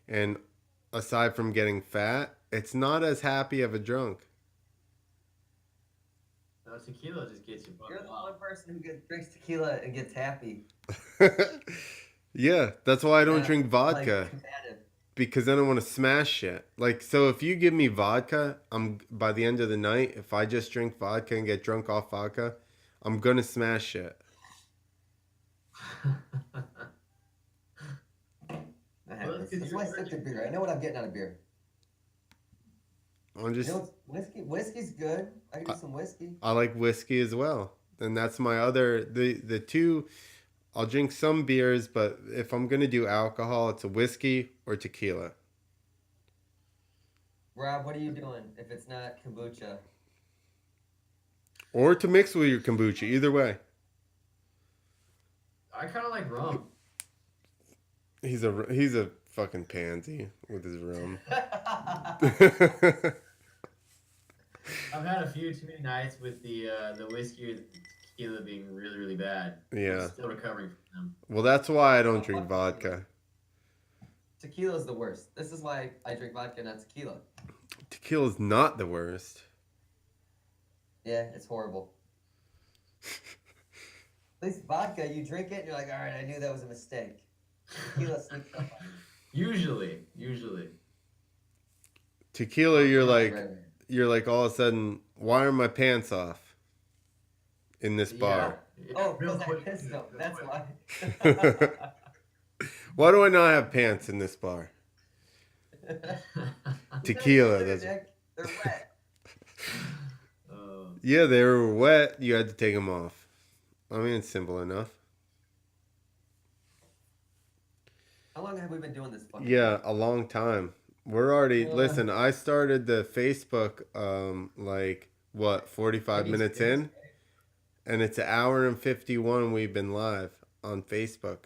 and aside from getting fat, it's not as happy of a drunk. No, tequila just gets you You're bugged the off. one person who drinks tequila and gets happy. Yeah, that's why I don't Yeah, drink vodka. Like, combative. Because I don't want to smash shit. Like, so if you give me vodka, I'm by the end of the night, if I just drink vodka and get drunk off vodka, I'm gonna smash shit. That happens. That's why I stick to beer. I know what I'm getting out of beer. I'm just You know, whiskey's good. I can do some whiskey. I like whiskey as well. And that's my other the two I'll drink some beers, but if I'm gonna do alcohol, it's a whiskey or tequila. Rob, what are you doing if it's not kombucha? Or to mix with your kombucha, either way. I kind of like rum. He's a fucking pansy with his rum. I've had a few too many nights with the whiskey or the tequila being really, really bad. Yeah. I'm still recovering from them. Well, that's why I don't Oh, drink fuck vodka. Tequila's the worst. This is why I drink vodka, not tequila. Tequila's not the worst. Yeah, it's horrible. At least vodka, you drink it and you're like, all right, I knew that was a mistake. Tequila sneaks up on you. Usually. Tequila, you're like Right. you're like all of a sudden, why are my pants off in this bar? Yeah, Oh, real because I quick. pissed them. That's why. Why do I not have pants in this bar? Tequila, that's Nick. They're wet. yeah, they were wet. You had to take them off. I mean, it's simple enough. How long have we been doing this fucking Yeah, a long time. We're already Yeah. listen. I started the Facebook like what 45 thing? minutes in, and it's an hour and 51. We've been live on Facebook.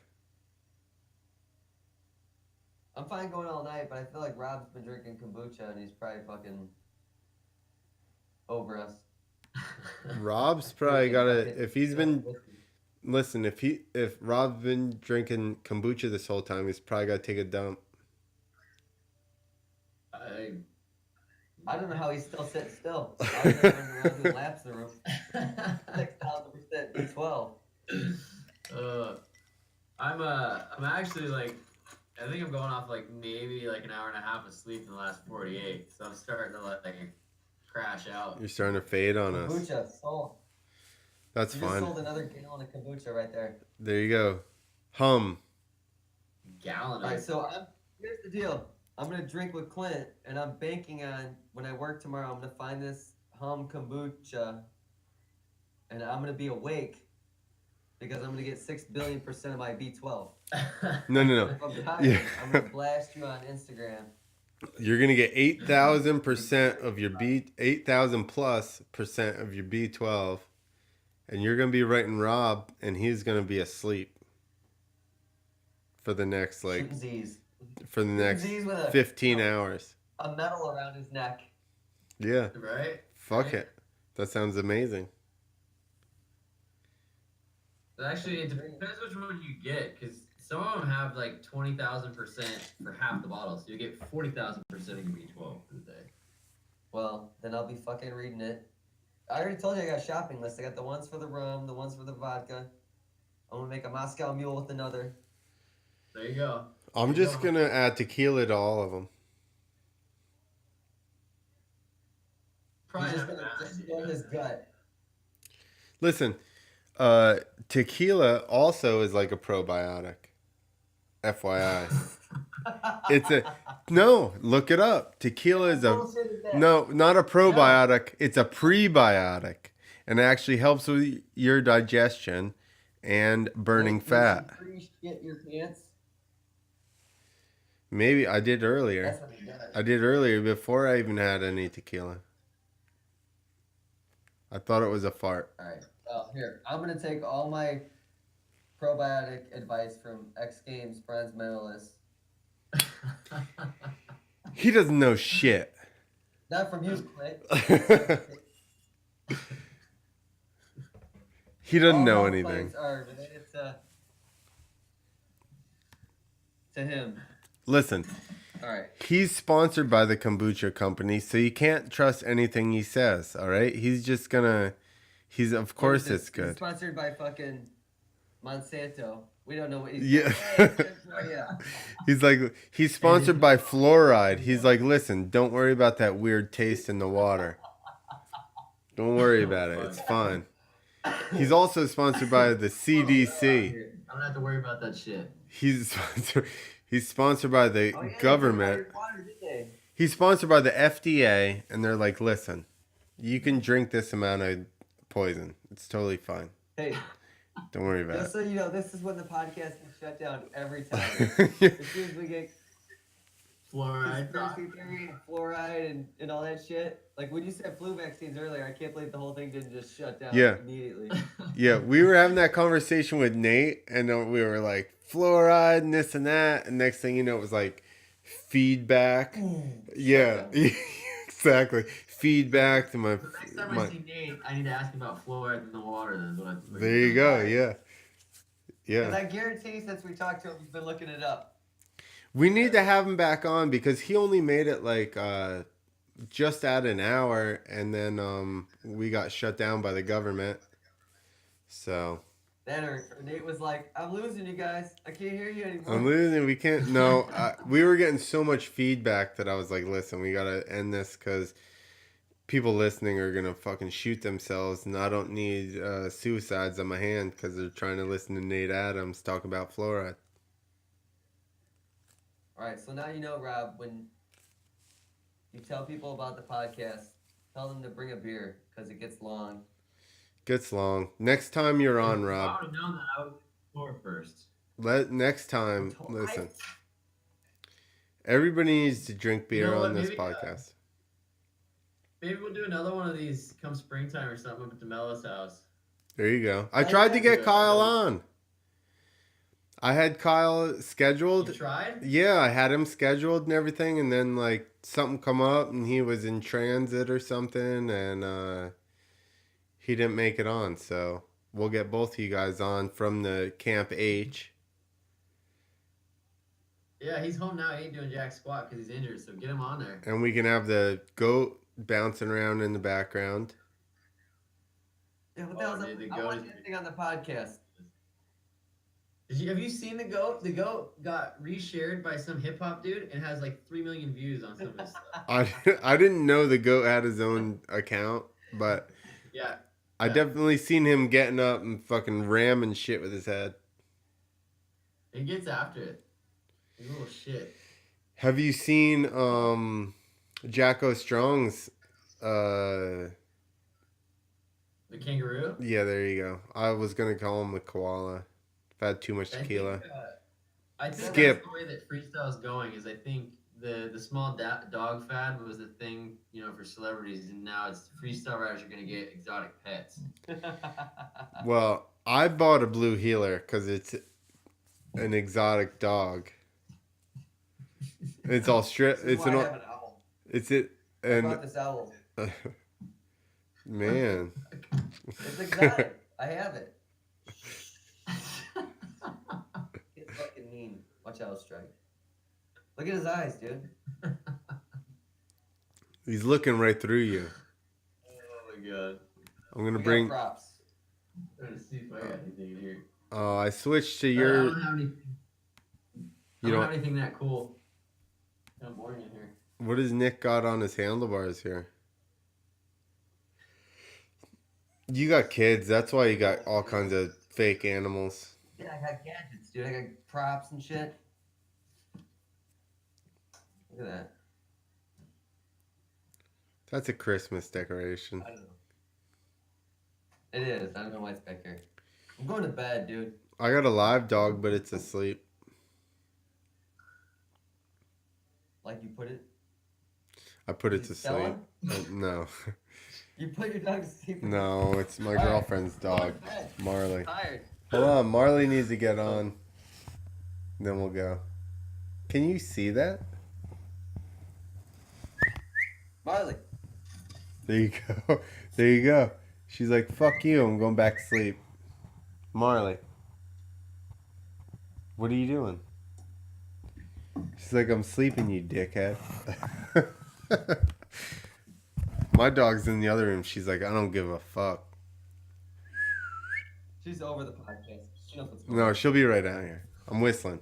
I'm fine going all night, but I feel like Rob's been drinking kombucha and he's probably fucking over us. Rob's probably Drinking gotta fucking if he's been whiskey. listen, if Rob's been drinking kombucha this whole time, he's probably gotta take a dump. I, I don't know how he's still sitting still. I was just running around doing laps in the room. 6,000% B12. I'm actually like, I think I'm going off like maybe like an hour and a half of sleep in the last 48. So I'm starting to like crash out. You're starting to fade on us. Kombucha sold. That's You just fine. sold another gallon of kombucha right there. There you go. Hum. Gallon. All right, so here's the deal. I'm gonna drink with Clint, and I'm banking on when I work tomorrow. I'm gonna find this hum kombucha, and I'm gonna be awake because I'm gonna get 6,000,000,000% of my B12. No. If I'm tired, Yeah. I'm gonna blast you on Instagram. You're gonna get 8,000% of your 8,000 plus percent of your B12, and you're gonna be writing Rob, and he's gonna be asleep for the next Shooting Z's. for the next Z's with 15 hours. a medal around his neck. Yeah. Right? Fuck Right? it. That sounds amazing. Actually, it depends which one you get, because some of them have like 20,000% for half the bottle, so you get 40,000% of your B12 for the day. Well, then I'll be fucking reading it. I already told you I got a shopping list. I got the ones for the rum, the ones for the vodka. I'm gonna make a Moscow Mule with another. There you go. I'm just gonna add tequila to all of them. Probably He's just not gonna bad, destroy yeah. his gut. Listen, tequila also is like a probiotic. FYI. It's a no, look it up. Tequila is a Bullshit is that? no, not a probiotic. It's a prebiotic, and it actually helps with your digestion and burning Like, fat. you should pre-shit your pants. Maybe I did earlier. That's what he does. I did earlier before I even had any tequila. I thought it was a fart. All right. Well, here I'm gonna take all my probiotic advice from X Games bronze medalist. He doesn't know shit. Not from you, Clint. He doesn't All know health anything. claims are related to him. Listen, All right. he's sponsored by the kombucha company, so you can't trust anything he says, all right? He's just gonna of course it's He's good. sponsored by fucking Monsanto. We don't know what he's Yeah. yeah. He's sponsored by fluoride. He's like, listen, don't worry about that weird taste in the water. Don't worry about it. It's fine. He's also sponsored by the CDC. I don't have to worry about that shit. He's sponsored by the Oh, yeah, government. they water, didn't they? He's sponsored by the FDA, and they're like, listen, you can drink this amount of poison. It's totally fine. Hey, Don't worry about just so you know, this is when the podcast gets shut down every time. it. As soon as we get Fluoride. conspiracy theory and fluoride and all that shit. Like when you said flu vaccines earlier, I can't believe the whole thing didn't just shut down Yeah. immediately. Yeah, we were having that conversation with Nate, and we were like, fluoride and this and that, and next thing you know, it was like feedback. Yeah, exactly. Feedback to my. The next time I see Nate, I need to ask him about fluoride in the water. Then is what I There you go. Right. Yeah, Because yeah. I guarantee since we talked to him, he's been looking it up. We need to have him back on because he only made it like just at an hour, and then we got shut down by the government. So Then or Nate was like, "I'm losing you guys. I can't hear you anymore." I'm losing. We can't. No, we were getting so much feedback that I was like, listen, we gotta end this because people listening are gonna fucking shoot themselves, and I don't need suicides on my hand because they're trying to listen to Nate Adams talk about fluoride. All right, so now you know, Rob, when you tell people about the podcast, tell them to bring a beer because it gets long. Gets long. Next time you're on, If I Rob. would have known that, I would pour first. Next time, listen. Everybody needs to drink beer You know what, on this maybe, podcast. Maybe we'll do another one of these come springtime or something up at Demella's house. There you go. I tried to get Kyle on. I had Kyle scheduled. You tried? Yeah, I had him scheduled and everything, and then like something come up and he was in transit or something, and he didn't make it on, so we'll get both of you guys on from the Camp H. Yeah, he's home now. He ain't doing jack squat because he's injured. So get him on there. And we can have the goat bouncing around in the background. Yeah, what the hell's dude, the I goat want is- anything on the podcast. Have you seen the goat? The goat got reshared by some hip hop dude and has like 3 million views on some of his stuff. I didn't know the goat had his own account, but Yeah. I definitely seen him getting up and fucking ramming shit with his head. He gets after it. He's a little shit. Have you seen Jacko Strong's The kangaroo? yeah, there you go. I was gonna call him the koala. I've had too much tequila. I think Skip. that's the way that freestyle is going. Is I think the small dog fad was the thing, for celebrities, and now it's freestyle riders are gonna get exotic pets. Well, I bought a blue heeler because it's an exotic dog. It's all strip. This is It's why I an. have an owl. It's it I bought and this owl. man. It's exotic. I have it. It's fucking mean. Watch out, strike. Look at his eyes, dude. He's looking right through you. Oh my god. I'm gonna We got bring. props. I'm trying to see if I got anything in here. Oh, I switched to I your. don't have anything. I You don't don't. have anything that cool. I'm boring in here. What does Nick got on his handlebars here? You got kids. That's why you got all kinds of fake animals. Yeah, I got gadgets, dude. I got props and shit. Look at that. That's a Christmas decoration. I don't know. It is. I don't know why it's back here. I'm going to bed, dude. I got a live dog, but it's asleep. Like you put it. I put it Is to it Stella? sleep. No, You put your dog to sleep. no, it's my All right. girlfriend's Go dog, to bed. Marley. I'm tired. Hold on, Marley needs to get on. Then we'll go. Can you see that? Marley. There you go. There you go. She's like, fuck you, I'm going back to sleep. Marley. What are you doing? She's like, I'm sleeping, you dickhead. My dog's in the other room. She's like, I don't give a fuck. She's over the podcast. She knows what's going No, on. she'll be right out here. I'm whistling.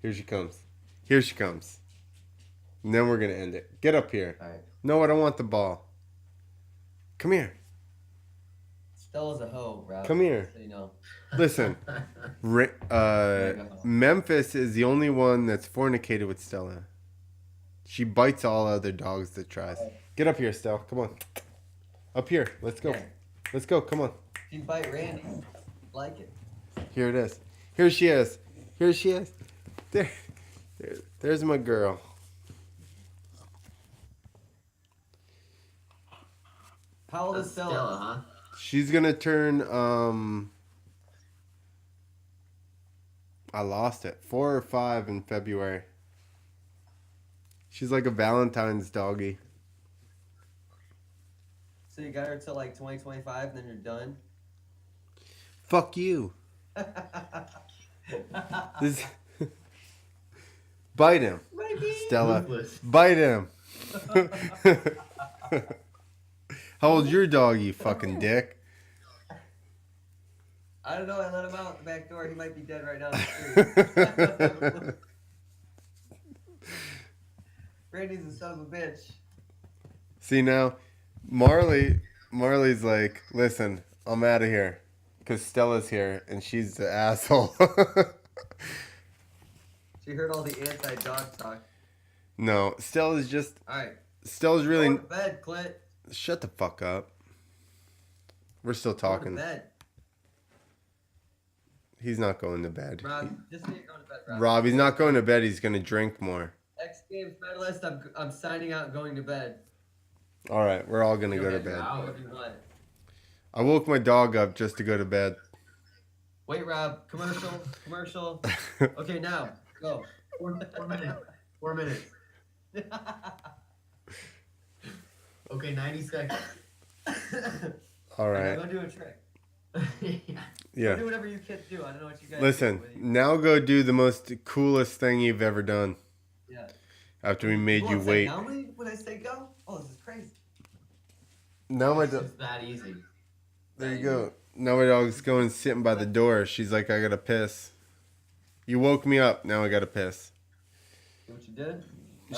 Here she comes. Here she comes. And then we're going to end it. Get up here. All right. No, I don't want the ball. Come here. Stella's a hoe, Rob. Come here. So you know. Listen, Memphis is the only one that's fornicated with Stella. She bites all other dogs that tries. Get up here, Stella. Come on. Up here. Let's go. Yeah. Let's go. Come on. She'd bite Randy. Like it. Here it is. Here she is. Here she is. There's my girl. How old is That's Stella? Stella, huh? She's gonna turn I lost it. 4 or 5 in February. She's like a Valentine's doggy. So you got her till like 2025, and then you're done. Fuck you. This bite him, Stella. Ruthless. Bite him. How old's your dog, you fucking dick? I don't know. I let him out the back door. He might be dead right now. In the street. Randy's a son of a bitch. See now, Marley's like, listen, I'm out of here, cause Stella's here and she's the asshole. She heard all the anti-dog talk. No, Stella's All right. really. Go to bed, Clint. Shut the fuck up. We're still Go to talking. bed. He's not going to bed. Rob, just say you're going to bed, Rob. Rob, he's not going to bed. He's gonna drink more. X Games medalist, I'm signing out and going to bed. All right, we're all gonna go to Okay, bed. Rob. Whatever you want. I woke my dog up just to go to bed. Wait, Rob. Commercial. Okay, now go. 4 minutes. 4 minutes. Okay, 90 seconds. All right. Go do a trick. Yeah. Go do whatever you kids do. I don't know what you guys Listen, do. now go do the most coolest thing you've ever done. Yeah. After we made you won't wait. Say no when I say go? Oh, this is crazy. Now my It's just that easy. there you go. Now my dog's going sitting by the door. She's like, I gotta piss. You woke me up. Now I gotta piss. See what you did?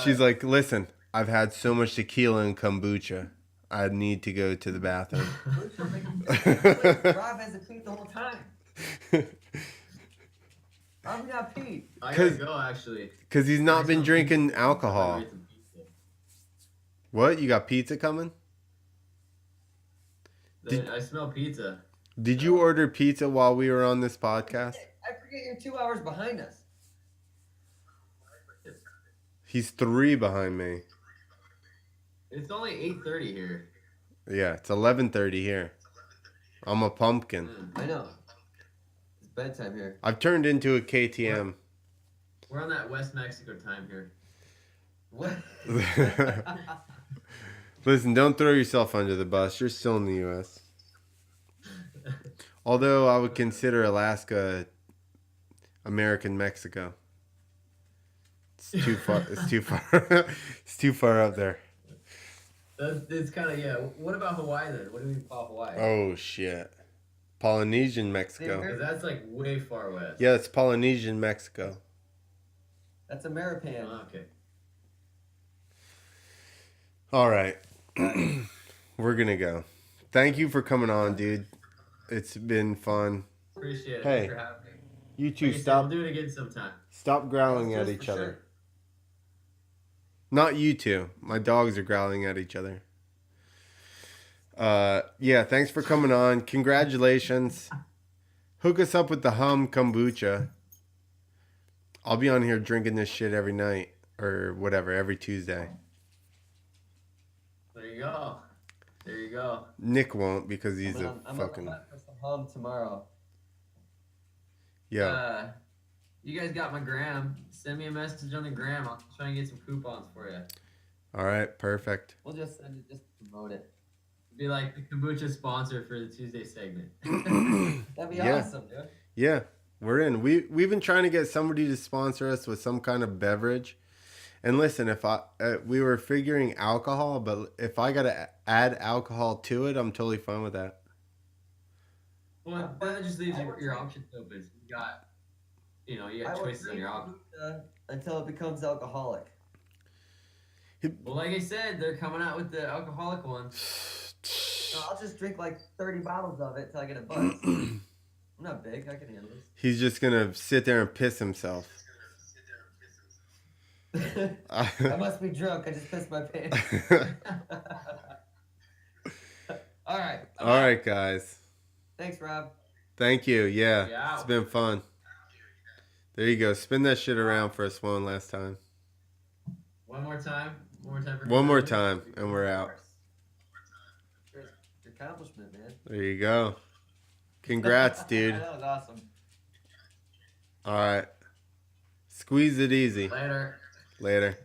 She's like, listen, I've had so much tequila and kombucha. I need to go to the bathroom. Rob hasn't peed the whole time. Rob not peed. I gotta go, actually. Because he's not been drinking Pizza. alcohol. Get some pizza. What? You got pizza coming? I smell pizza. Did you order pizza while we were on this podcast? I forget you're 2 hours behind us. He's 3 behind me. It's only 8:30 here. Yeah, it's 11:30 here. I'm a pumpkin. I know. It's bedtime here. I've turned into a KTM. We're on that West Mexico time here. What? Listen, don't throw yourself under the bus. You're still in the U.S. Although I would consider Alaska American Mexico. It's too far. It's too far. It's too far up there. It's kind of, yeah. What about Hawaii then? What do we call Hawaii? Oh shit. Polynesian Mexico. Because that's like way far west. Yeah, it's Polynesian Mexico. That's American. Oh, okay. All right. We're gonna go. Thank you for coming on, dude. It's been fun. Appreciate it. Hey, Thanks for having me. You two Like I said, stop. we'll do it again sometime. Stop growling Let's at do this each for other. sure. Not you two. My dogs are growling at each other. Yeah, thanks for coming on. Congratulations. Hook us up with the hum kombucha. I'll be on here drinking this shit every night or whatever, every Tuesday. There you go. There you go. Nick won't because he's I'm fucking gonna for some hum tomorrow. yeah. You guys got my gram. Send me a message on the gram. I'll try and get some coupons for you. All right, perfect. We'll just send it, just promote it. Be like the kombucha sponsor for the Tuesday segment. That'd be Yeah. awesome, dude. Yeah, we're in. We've been trying to get somebody to sponsor us with some kind of beverage. And listen, if we were figuring alcohol, but if I gotta add alcohol to it, I'm totally fine with that. Well, that just leaves your options open. You got, you I got will choices on drink your options. kombucha until it becomes alcoholic. Well, like I said, they're coming out with the alcoholic ones. So I'll just drink like 30 bottles of it till I get a buzz. I'm not big. I can handle He's just gonna sit there and piss himself. this. I must be drunk. I just pissed my pants. All right. All right, guys. Thanks, Rob. Thank you. Yeah, Yeah. it's been fun. There you go. Spin that shit around for us one last time. One more time. One more time. For One more everybody. time, and we're out. Your accomplishment, man. There you go. Congrats, dude. That was awesome. All right. Squeeze it easy. Later. Later.